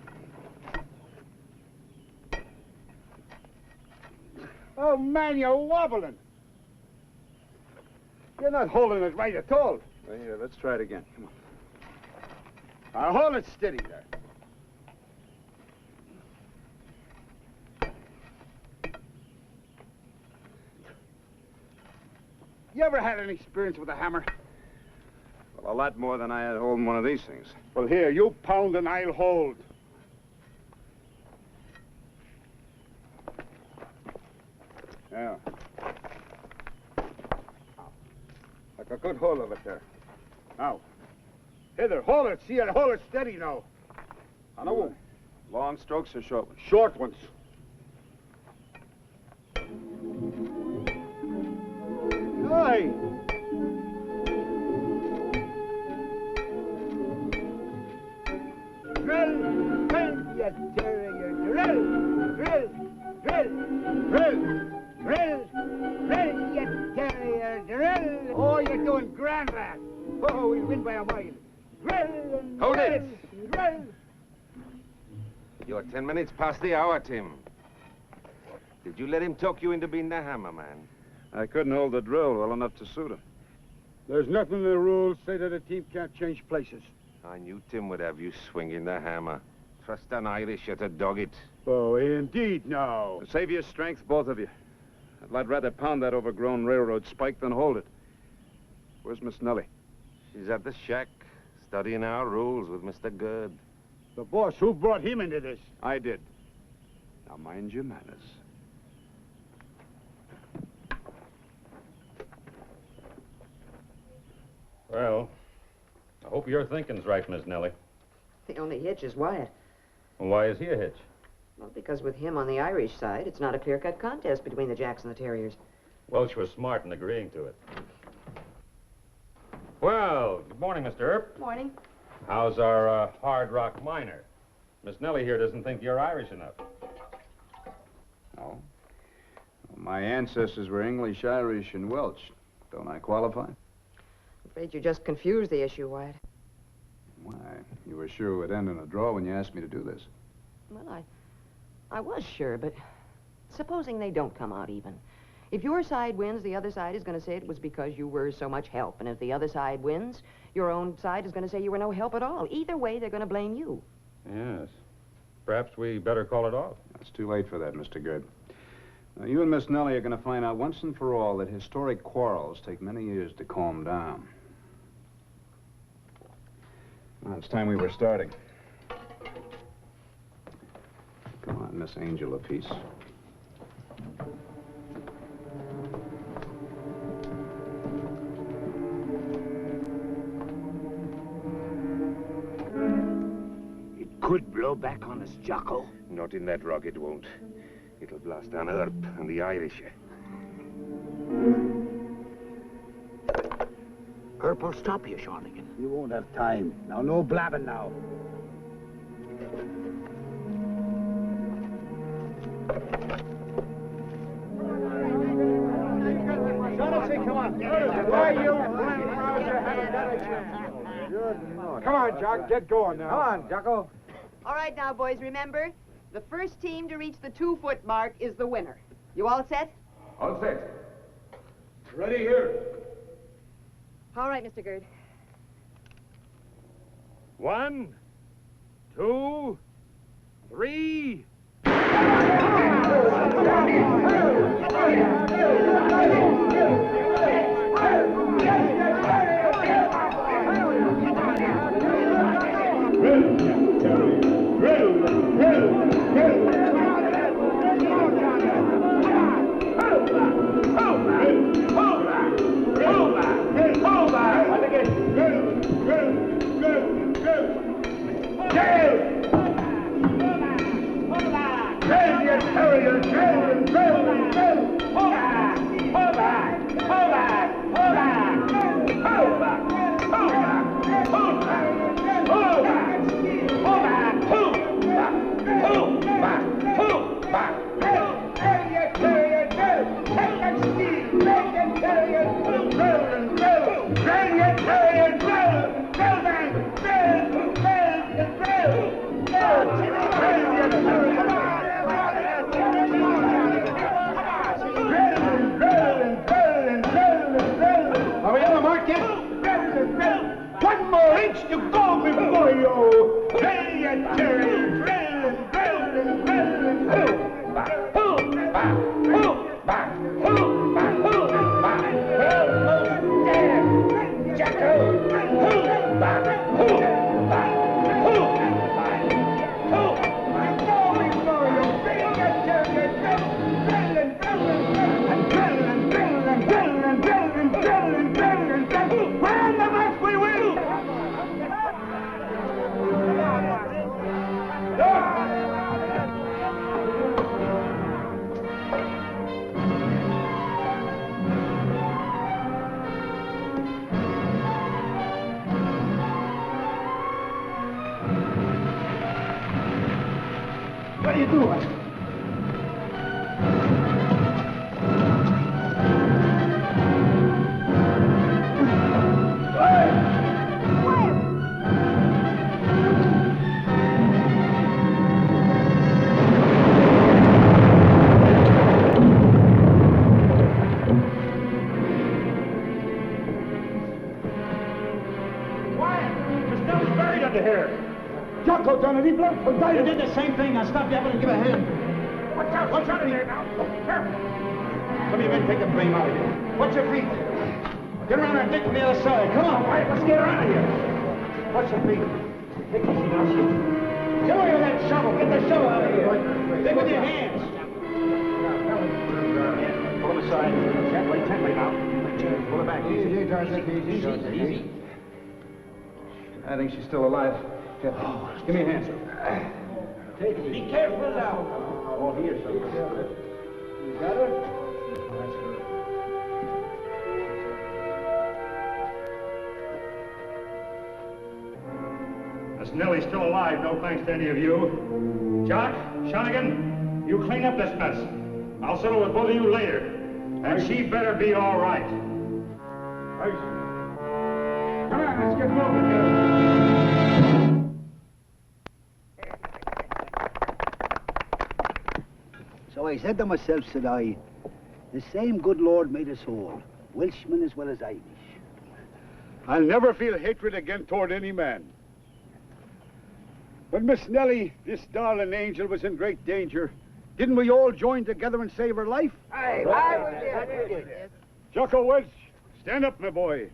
Oh, man, you're wobbling. You're not holding it right at all. Well, here, let's try it again. Come on. I'll hold it steady there. You ever had any experience with a hammer? Well, a lot more than I had holding one of these things. Well, here, you pound and I'll hold. Yeah. Like a good hold of it there. Now, hither, hold it. See, hold it steady now. I know. Long strokes or short ones? Short ones. Aye. Drill, you terrier, drill, drill, you terrier, drill. Oh, you're doing grand, lad. Oh, we'll win by a mile. Drill and Hold drill, it. drill. You're 10 minutes past the hour, Tim. Did you let him talk you into being the hammer man? I couldn't hold the drill well enough to suit him. There's nothing in the rules say that a team can't change places. I knew Tim would have you swinging the hammer. Trust an Irisher to dog it. Oh, indeed, no. To save your strength, both of you. I'd rather pound that overgrown railroad spike than hold it. Where's Miss Nellie? She's at the shack, studying our rules with Mr. Good. The boss, who brought him into this? I did. Now mind your manners. Well, I hope your thinking's right, Miss Nellie. The only hitch is Wyatt. Well, why is he a hitch? Well, because with him on the Irish side, it's not a clear-cut contest between the Jacks and the Terriers. Welch was smart in agreeing to it. Well, good morning, Mr. Earp. Morning. How's our hard rock miner? Miss Nellie here doesn't think you're Irish enough. No. Well, my ancestors were English, Irish, and Welsh. Don't I qualify? I'm afraid you just confused the issue, Wyatt. Why, you were sure it would end in a draw when you asked me to do this. Well, I was sure, but supposing they don't come out even. If your side wins, the other side is going to say it was because you were so much help. And if the other side wins, your own side is going to say you were no help at all. Either way, they're going to blame you. Yes. Perhaps we better call it off. It's too late for that, Mr. Good. Now, you and Miss Nellie are going to find out once and for all that historic quarrels take many years to calm down. Well, it's time we were starting. Come on, Miss Angel, a piece. It could blow back on us, Jocko. Not in that rock, it won't. It'll blast on Earp and the Irisher. Earp will stop you, Shawnigan. You won't have time. Now, no blabbing now. Come on. Why you Come on, Jock. Get going now. Come on, Jocko. All right now, boys, remember, the first team to reach the 2-foot mark is the winner. You all set? All set. Ready here. All right, Mr. Gerd. 1, 2, 3. One more inch to go before you. Drill your turn, drill, drill, drill, drill. Back, back, back, almost there. Jacko, back, back. What are you doing? people up for dying. You did the same thing. Now stop yapping and give a hand. Watch out of here now. Careful. Some of you men take the blame out of here. Watch your feet. Get around and dig from the other side. Come on, Wyatt, let's get around here. Watch your feet. Take it easy now, shoot. Get away with that shovel. Get the shovel out of here. Dig with your hands. Pull him aside. Gently now. Pull it back. Easy, Tarzan. Easy. I think she's still alive. Give me a hand, sir. Take it. Be careful now. Oh, here, sir. You got her? That's good. Miss Nellie's still alive, no thanks to any of you. Jock, Shonigan, you clean up this mess. I'll settle with both of you later. And she better be all right. Come on, let's get moving here. So I said to myself, said I, the same good Lord made us all, Welshmen as well as Irish. I'll never feel hatred again toward any man. When Miss Nellie, this darling angel, was in great danger, didn't we all join together and save her life? Aye, we did. Jocko Welch, stand up, my boy.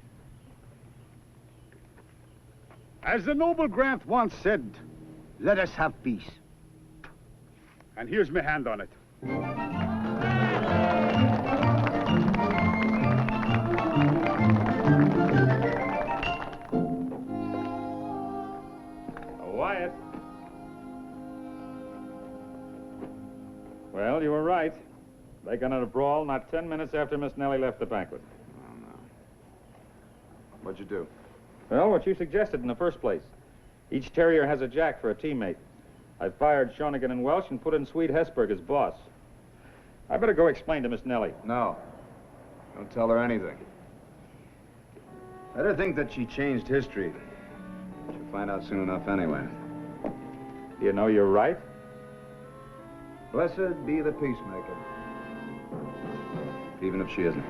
As the noble Grant once said, let us have peace. And here's my hand on it. Wyatt. Well, you were right. They got in a brawl not 10 minutes after Miss Nellie left the banquet. Oh, no. What'd you do? Well, what you suggested in the first place. Each terrier has a jack for a teammate. I fired Shonigan and Welsh and put in Swede Hesberg as boss. I better go explain to Miss Nellie. No. Don't tell her anything. Let her think that she changed history. She'll find out soon enough anyway. You know you're right. Blessed be the peacemaker. Even if she isn't.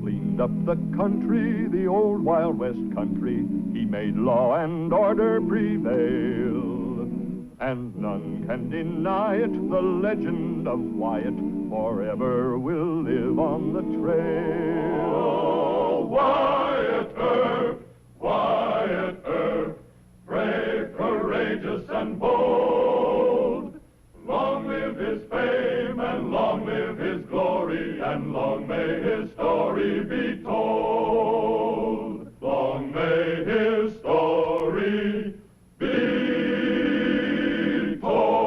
Cleaned up the country, the old Wild West country. He made law and order prevail. And none can deny it, the legend of Wyatt forever will live on the trail. Oh, Wyatt Earp, brave, courageous, and bold. Long live his fame, and long live his glory, and long may his story be told. Long may his story be told.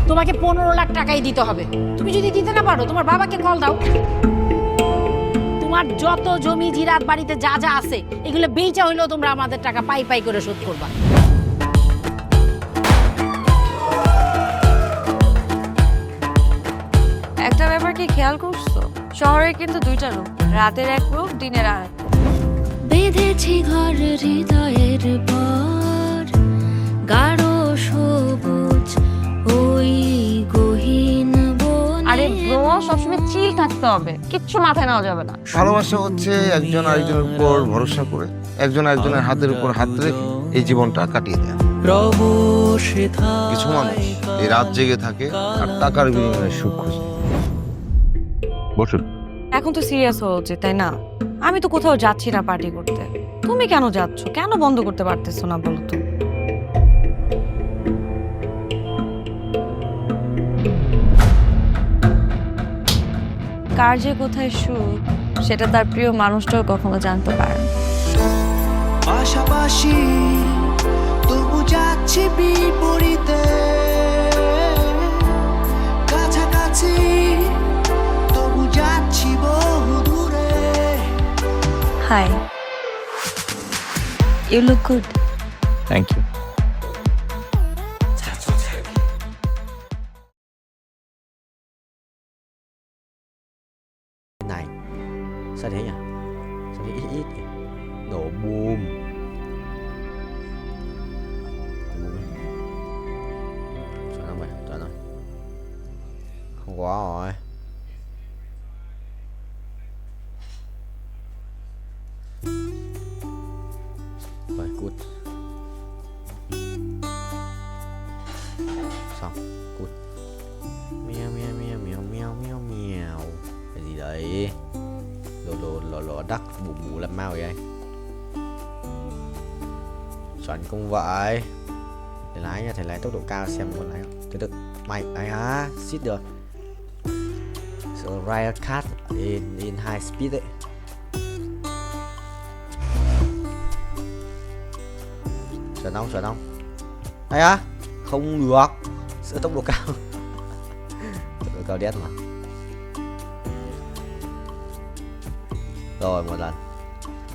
তোমাকে 15 লাখ টাকাই দিতে হবে। তুমি যদি দিতে না পারো তোমার বাবাকে কল দাও। তোমার যত জমি জিরাত বাড়িতে যা যা আছে এগুলো বেচা হইলেও তোমরা আমাদের টাকা পাই পাই করে শোধ করবা। একটা ব্যাপার কি খেয়াল করছো? শহরে কিন্তু দুইটা রূপ, রাতের এক রূপ, দিনের আরেক। বেঁধেছি ঘর হৃদয়ের পর, গাঢ় সবুজ ওই গহীন বনে। আরে ব্রো, সবসময় চিল থাকতে হবে, কিচ্ছু মাথায় নেওয়া যাবে না। ভালোবাসা হচ্ছে একজন আরেকজনের উপর ভরসা করে, একজন আরেকজনের হাতের উপর হাত রেখে এই জীবনটা কাটিয়ে দেয়। কিছু মানুষ এই রাত জেগে থাকে আর টাকার বিনিময়ে সুখ খোঁজে। বসুন। এখন তো সিরিয়াস হওয়া উচিত, তাই না? আমি তো কোথাও যাচ্ছি না পার্টি করতে। তুমি কেন যাচ্ছ? কেন বন্ধ করতে পারতেছো না বলো তো? কার যে কোথায় সুখ সেটা তার প্রিয় মানুষটাও কখনো জানতে পারে। পাশাপাশি তবু যাচ্ছি বিপরীতে, কাছাকাছি তবু যাচ্ছি বহু দূরে। Hi, you look good. Thank you. Này, sao thế nhỉ? Sao quá rồi. Rồi cút. Xong cút. Mèo mèo mèo mèo mèo mèo mèo. Cái gì đấy? Lò đắc bù bù làm mau vậy. Chuẩn không vậy. Thầy lái nha, thầy lái tốc độ cao xem có lái không. Từ từ mày ấy hả, xít được. So ride a car in high speed đấy. Chuẩn không? Đây á, không được. Sửa tốc độ cao. Tốc độ cao đét mà. Rồi một lần,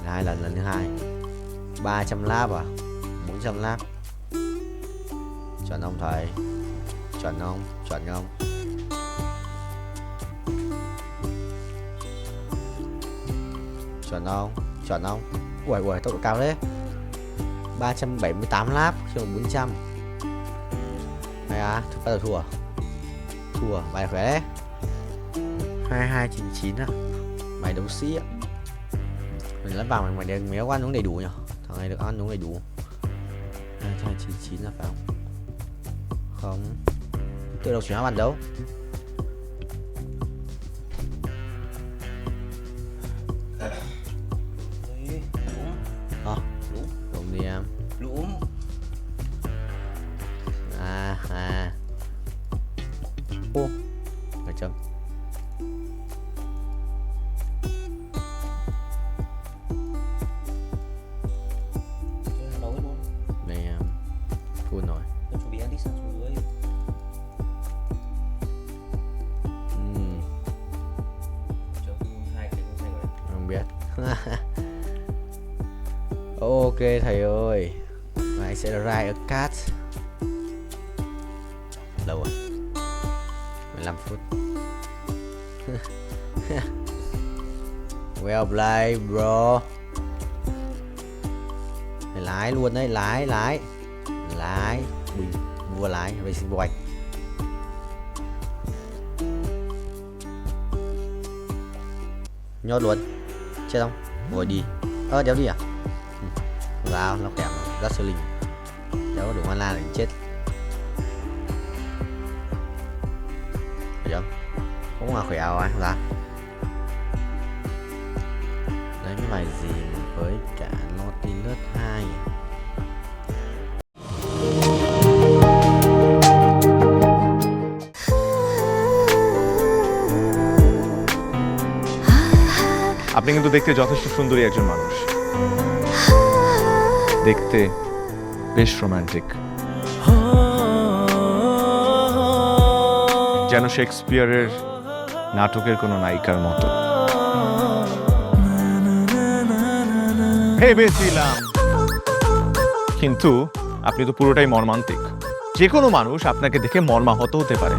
hai lần, lần thứ hai 300 lap à, 400 lap. Chuẩn không thầy? Chuẩn không? Chuẩn không? Chuẩn không? Chuẩn không? Ui tốc độ cao đấy. 378 lap chứ 400. Này à, bắt đầu thua. Thua, bài khỏe đấy. 2299 à. Mày đấu sĩ á. Mình lắp vào mày được ăn uống đầy đủ nhỉ? Thằng này được ăn uống đầy đủ. 2299 là phải không? Không. Tự độc chuyển hóa bàn đấu. Đúng đi em. Đúng. Ô, phải chấm. Đây em. Full rồi. Không biết. Ok thầy ơi, mày sẽ ride a cat. Lâu rồi, 15 phút. Well played bro. Mày lái luôn đấy, lái bình vua lái racing boy. Nhốt luôn, chết không? Ngồi đi. Đéo đi à? Vào nó kèm rất siêu linh. Đéo có đủ mana để chết. Phải không? Cũng là khỏe rồi ra. Đấy cái bài gì với cả Nautilus 2. আপনি কিন্তু দেখতে যথেষ্ট সুন্দরী একজন মানুষ, দেখতে বেশ romantic, যেন শেক্সপিয়ারের নাটকের কোনো নায়িকার মতো। ভেবেছিলাম, কিন্তু আপনি তো পুরোটাই মর্মান্তিক। যে কোনো মানুষ আপনাকে দেখে মর্মাহত হতে পারে।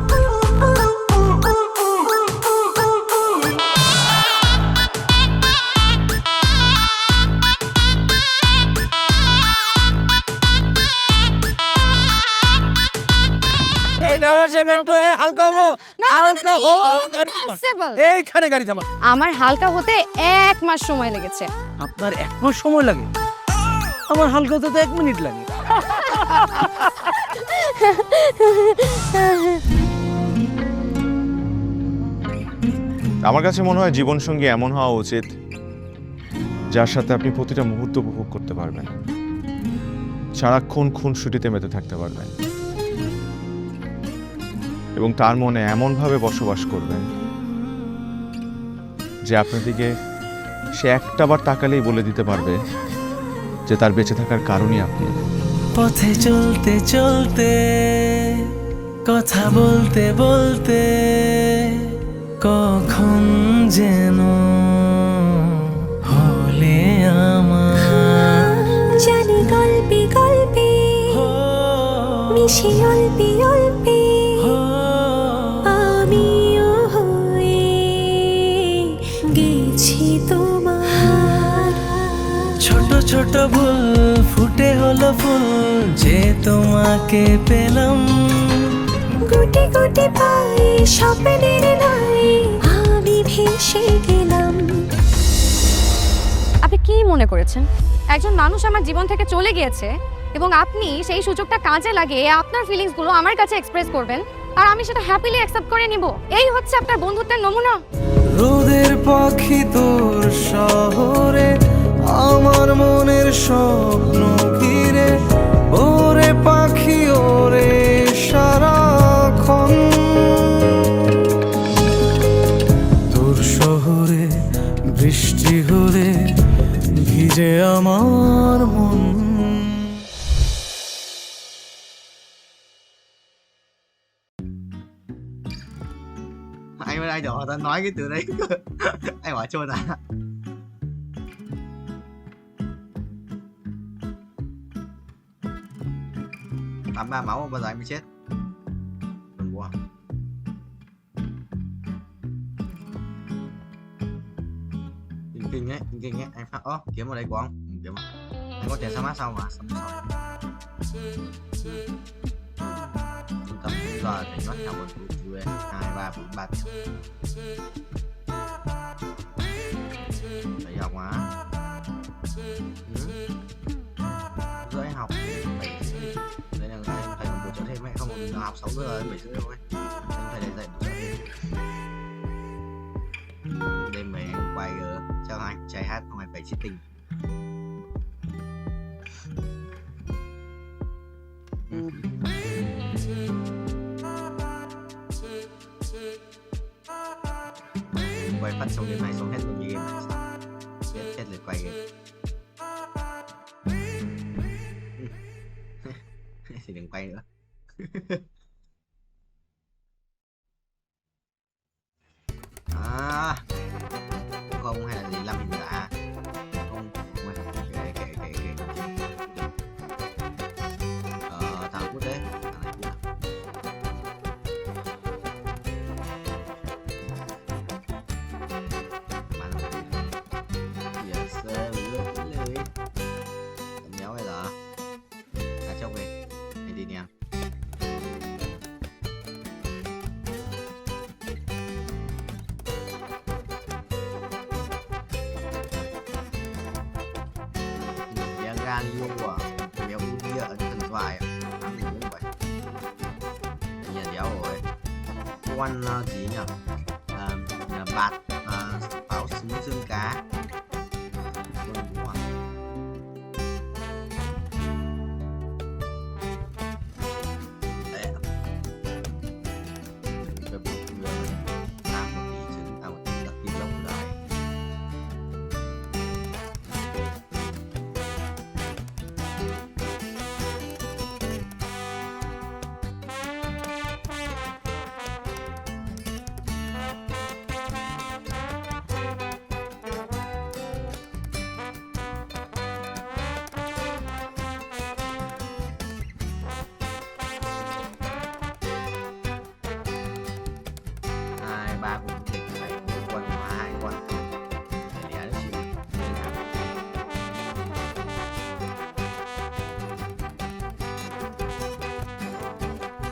আমার হালকা হতে 1 মাস সময় লেগেছে। আপনার 1 মাস সময় লাগে? আমার হালকা হতে তো 1 মিনিট লাগে। আমার কাছে মনে হয় জীবনসঙ্গী এমন হওয়া উচিত যার সাথে আপনি প্রতিটা মুহূর্ত উপভোগ করতে পারবেন, সারাক্ষণ খুনসুটিতে মেতে থাকতে পারবেন এবং তার মনে এমনভাবে বসবাস করবেন যে আপনার দিকে সে একটাবার তাকালেই বলে দিতে পারবে যে তার বেঁচে থাকার কারণই আপনি। পথে চলতে চলতে, কথা বলতে বলতে, কখন যেন হলে আমার। জানি গল্পে গল্পে মিশে অল্পে অল্পে আমিও হয়ে গেছি তোমার। ছোট ছোট ভুল ফুটে হলো ফুল, যে তোমাকে পেলাম গুটি গুটি পায়ে স্বপ্নের নাই আমি ভেসে গেলাম। আপনি কি মনে করেছেন একজন মানুষ আমার জীবন থেকে চলে গিয়েছে এবং আপনি সেই সুযোগটা কাজে লাগিয়ে আপনার ফিলিংসগুলো আমার কাছে এক্সপ্রেস করবেন আর আমি সেটা হ্যাপিলি অ্যাকসেপ্ট করে নিব? এই হচ্ছে আপনার বন্ধুত্বের নমুনা? রোদের পাখি তোর শহরে আমার মনের স্বপ্ন ঘিরে, ওরে পাখি ওরে সারাক্ষণ তোর শহরে বৃষ্টি হলে ভিজে আমার মন। Anh mới đây được tao nói cái từ đấy. Anh bảo trôi ta. Tắm 3 máu bao giờ anh mới chết? Đừng quá. Kinh ấy, anh phát kiếm vào đây của ông, kiếm. Anh có tiền sao mát sau mà, xong sau. Trung tâm giờ thì nó theo một chú 2, 3, 4, 3 phải học mà. Rưỡi học đây là thầy còn bổ trợ thêm mẹ không có đừng học 6 giờ đến 7 rưỡi thôi. Anh thầy dạy bổ trợ thêm. Đêm về em quay cho anh trai hát không phải phải chết tình. Quay phát trong đêm nay xong hết luôn như game này sao? Chết lượt quay game. Thì đừng quay nữa. Không hay là gì làm hình giả không kệ thằng quốc tế gan yêu của béo bia ở thần thoại ăn như vậy nhìn đéo rồi quan gì nhỉ bạt pháo súng xương cá ba cũng thịt phải quân hóa 2 quân để lẻ được chịu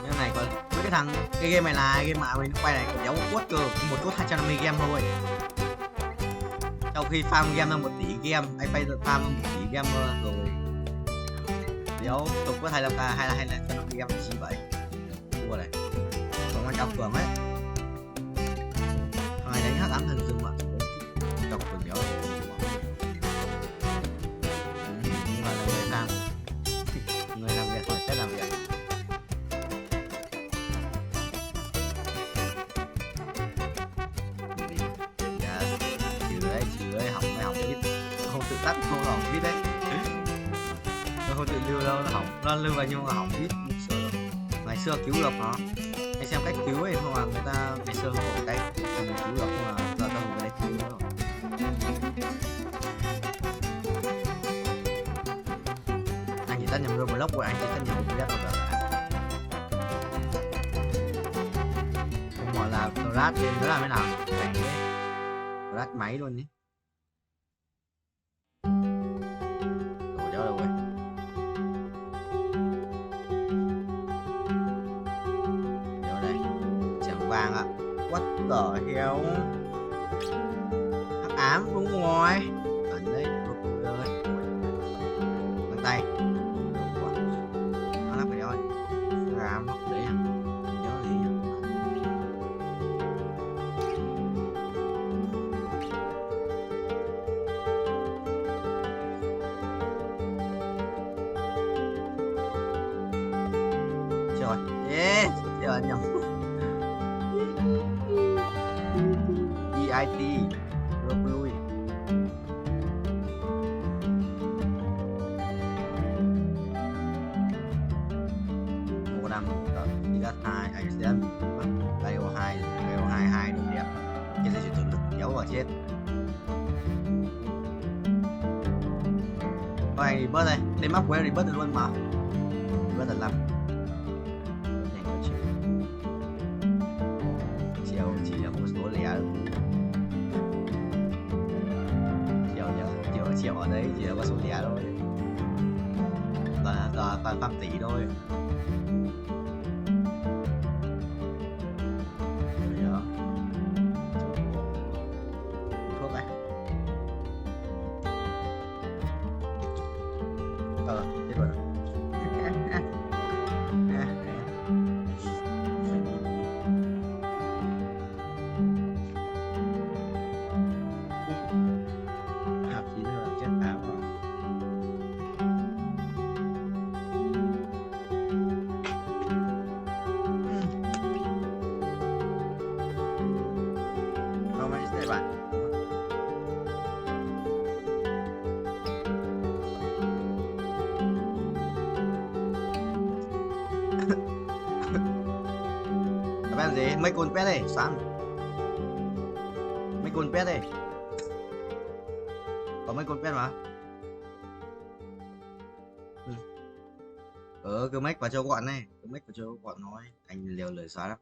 như này còn với cái thằng cái game này là game mà mình quay này còn giống một cốt cơ, một cốt 250 game thôi. Sau khi farm game ra 1 tỷ game, anh bây giờ farm 1 tỷ game rồi đéo tục có 25k hay là 250 game chi vậy thua này còn anh cao cường ấy ai đánh hắc ám thần dương mà đọc cường béo nhưng mà là người làm việc phải tết làm việc trừ đấy hỏng ít không tự tắt không hỏng ít đấy nó không tự lưu đâu nó hỏng nó lưu vào nhưng mà hỏng ít ngày xưa cứu được nó anh xem cách cứu ấy không là người ta ngày xưa không có cách mình cứu được nhưng mà giờ tao không có cách cứu nữa. Anh chỉ tắt nhầm luôn block của anh chỉ tắt nhầm một block rồi không gọi là crash thì nó làm thế nào cảnh ấy crash máy luôn nhé. Đồ đéo đâu rồi. vàng ạ. What the hell? Hắc ám đúng rồi. Cẩn đấy, ôi ơi. Bàn tay. Nó lắp cái rồi. Hắc ám nó đấy à? Nhớ gì nhỉ? Rồi, yes, giờ nhầm. EIT, Robului. Một năm đi gắt 2, anh sẽ Layo 2, Layo 22 được đẹp. Cái dây chuyển lực kéo vào chết. Thôi anh reverse đây, lên map của em reverse được luôn mà. Reverse thật lắm. Chiều chỉ là một số lẻ chiều ở đấy chỉ là có số lẻ thôi, toàn phạm tỷ thôi. Thuốc này chết rồi. Bạn gì? Mấy con pet đây, sáng. Mấy con pet đây. Có mấy con pet mà. Cứ make vào cho gọn này, cứ make vào cho gọn nói, anh liều lời xóa lắm.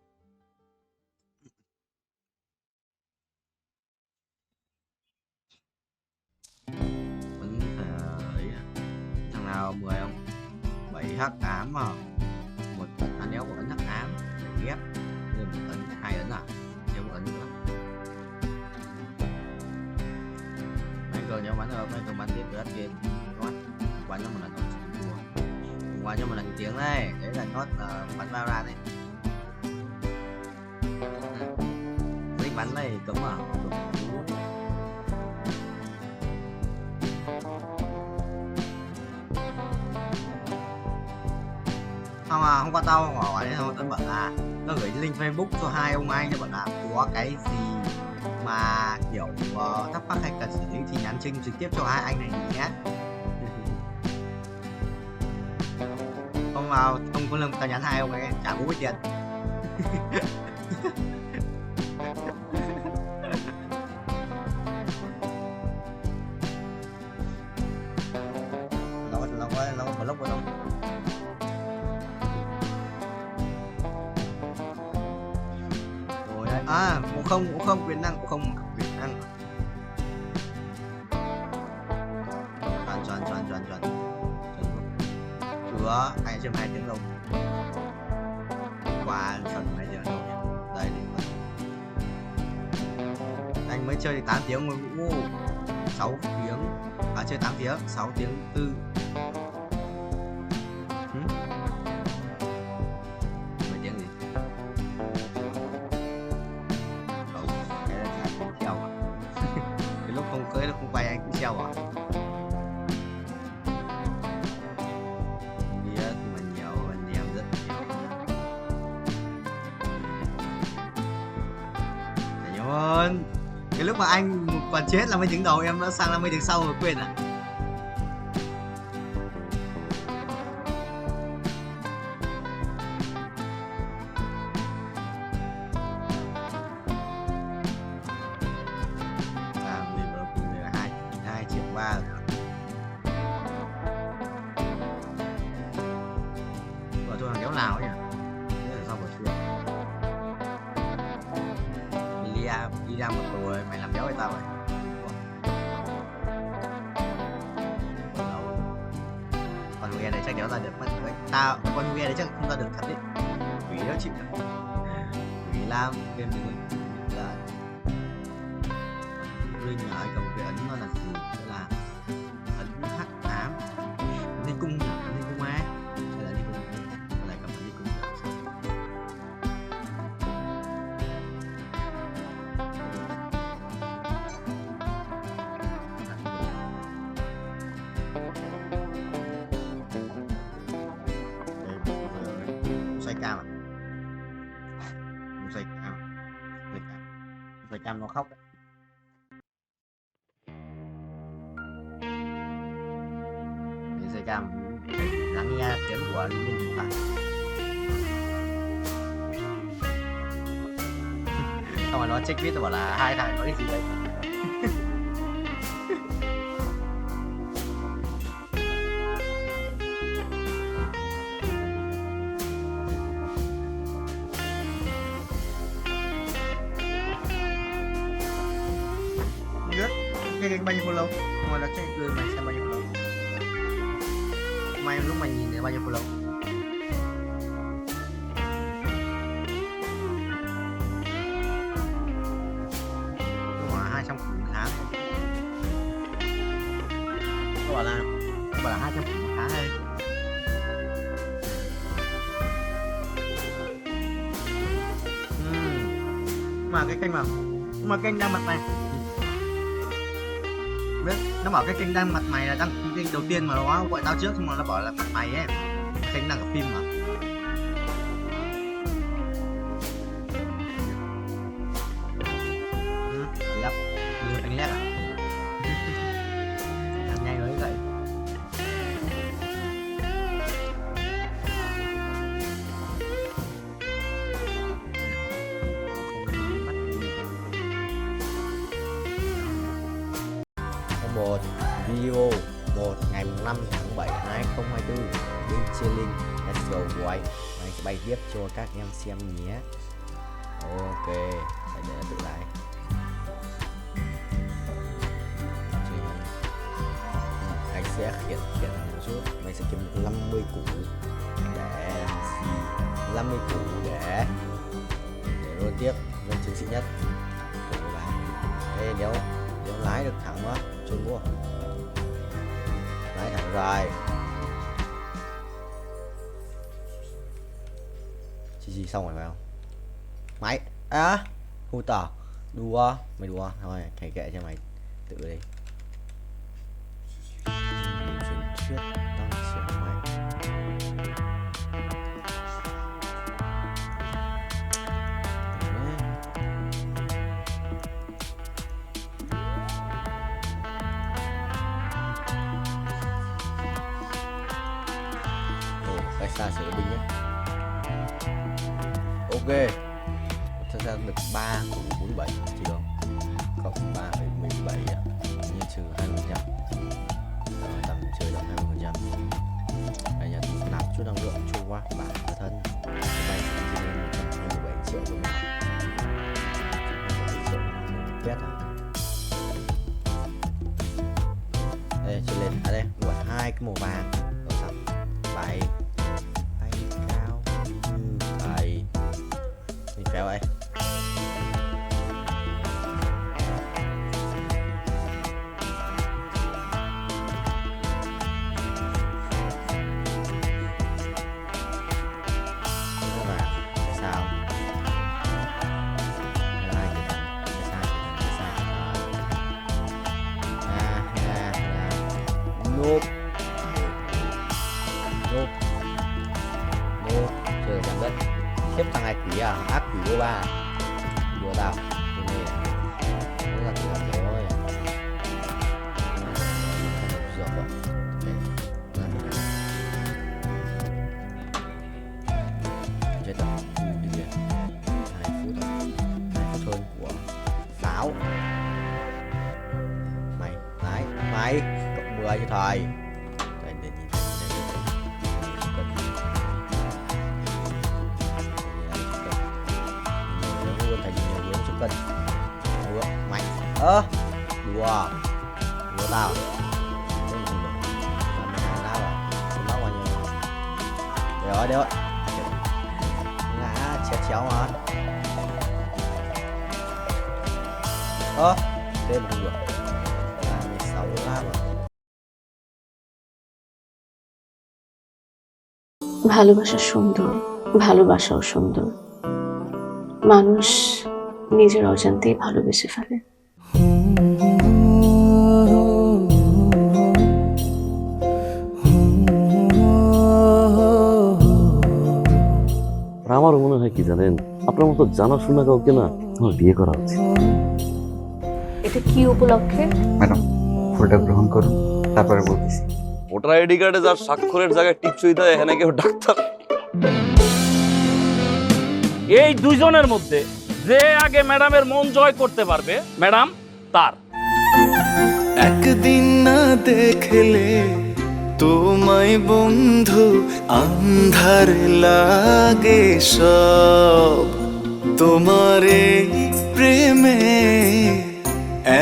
Vẫn ấy thằng nào 10 không? 7 hắc ám mà. Một anh éo của ấn hắc ám, để ghép. Một ấn 2 ấn à? Thêm một ấn nữa. Mấy cờ nhau bắn rồi, mấy cờ bắn tiếp được hết game. Quán cho một lần thua. Quán cho một lần tiếng đây, đấy là nốt bắn bao ra đấy. Lính bắn này cấm à? Không à, không qua tao không hỏi đấy thôi, tao bảo là tao gửi link Facebook cho hai ông anh, tao bảo là có cái gì mà kiểu thắc mắc hay cần xử lý thì nhắn tin trực tiếp cho hai anh này nhé. Không vào không có lần tao nhắn hai ông ấy trả bố tiền. Nó một lúc rồi. À, cũng không quyền năng, cũng không quyền năng. Chuẩn. Chưa, 2.2 tiếng đâu. Qua chuẩn mấy giờ đâu nhỉ? Đây đi. Anh mới chơi 8 tiếng rồi. 6 tiếng. À chơi 8 tiếng, 6 tiếng 4. Cái lúc mà anh còn chết là mấy tiếng đầu em đã sang là mấy tiếng sau rồi quên à. Đi ra một rồi mày làm béo với tao rồi. Con nghe này chắc kéo ra được mất với tao, con nghe này chắc không ra được thật đấy. Quỷ nó chịu được. Quỷ làm game này là riêng lại cầm cái ấn nó là gì là ấn hắc ám đi cung má hay là đi cung lại cầm đi cung xoay cam à xoay cam nó khóc đấy. Xoay cam lắng nghe tiếng của linh hồn xong rồi nó check viết bảo là hai thằng có cái gì đấy. Cái bao nhiêu follow? Ngoài là check cười mày xem bao nhiêu follow. Mày lúc mày nhìn thấy bao nhiêu follow? Mà 200 củ một tháng. Các bạn là 200 củ một tháng đây. Mà cái kênh mà kênh đang mặt này. Biết nó bảo cái kênh đăng mặt mày là đăng kênh đầu tiên mà nó gọi tao trước, xong rồi nó bảo là mặt mày ấy, kênh đăng cả phim mà. Yep, đưa anh lét à? Làm nhanh mới vậy. Một video 1 ngày 5 tháng 7 2024 bên Cheyenne Let's go của anh sẽ bày tiếp cho các em xem nhé. Ok, để tự lại. Anh sẽ hiện một chút, mình sẽ kiếm 50 củ để 50 củ để luôn tiếp lên chiến sĩ nhất. Đây nếu lái được thẳng quá trốn mua lái thẳng rồi chi xong rồi phải không mày hù tỏ đùa mày đùa thôi thầy kệ cho mày tự đi chuyển trước tăng trưởng mày xa sửa binh nhé. Ok, thật ra được 3 của 47 chứ không cộng 3,17 như trừ 20% tầm chơi được 20%. Đây là nạp chút năng lượng trôi qua bản thân bay sẽ lên 127 triệu của mình. 127 triệu pet à. Đây chơi lên đây gọi 2 cái màu vàng ở sẵn bài kéo vậy. Sao? Nộp. Chơi giảm đất. Tiếp thằng này quỷ à, ác quỷ vô ba đùa tao cái này rất là tuyệt rồi dược rồi chết rồi đi kìa 2 phút rồi 2 phút hơn của pháo mày cộng 10 cho thời để nhìn cân đùa mạnh đùa tao bao nhiêu rồi ngã chéo mà berdua. Ini saudara. ভালোবাসা সুন্দর, ভালোবাসাও সুন্দর। মানুষ নিজের অজান্তেই ভালোবেসে ফেলে। আমারও মনে হয় কি জানেন, আপনার মতো জানাশোনা কাউকে না আমার বিয়ে করা উচিত। এটা কি উপলক্ষে? ম্যাডাম, ফুলটা গ্রহণ করুন, তারপরে বলতেছি। ভোটার আইডি কার্ডে যার স্বাক্ষরের জায়গায় টিপসই দেয়, এখানে কেউ ডাক্তার। এই দুইজনের মধ্যে যে আগে ম্যাডামের মন জয় করতে পারবে, ম্যাডাম তার। একদিন না দেখলে তোমায় বন্ধু আন্ধার লাগে সব, তোমার এই প্রেমে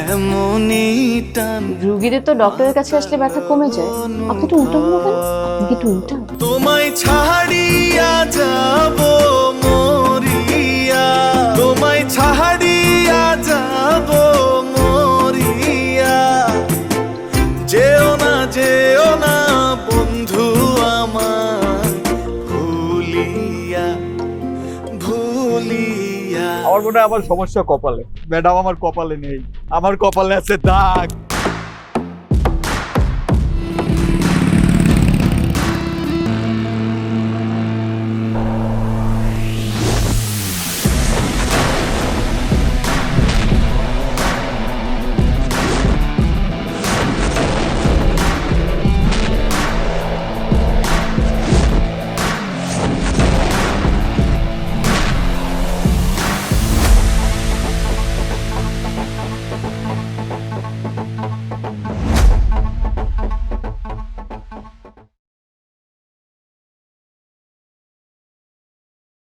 এমনই টান। রোগীদের তো ডক্টরের কাছে আসলে ব্যথা কমে যায়, আপনি তো উল্টো হলো কেন? আপনি কি একটু উল্টা? তোমায় ছাড়িয়া যাব মরিয়া, তোমায় ছাড়িয়া যাব মরিয়া, যেও না বন্ধু আমার, ভুলিয়া ভুলিয়া। আমার মনে হয় আমার সমস্যা কপালে, ম্যাডাম আমার কপালে নেই, আমার কপালে আছে দাগ।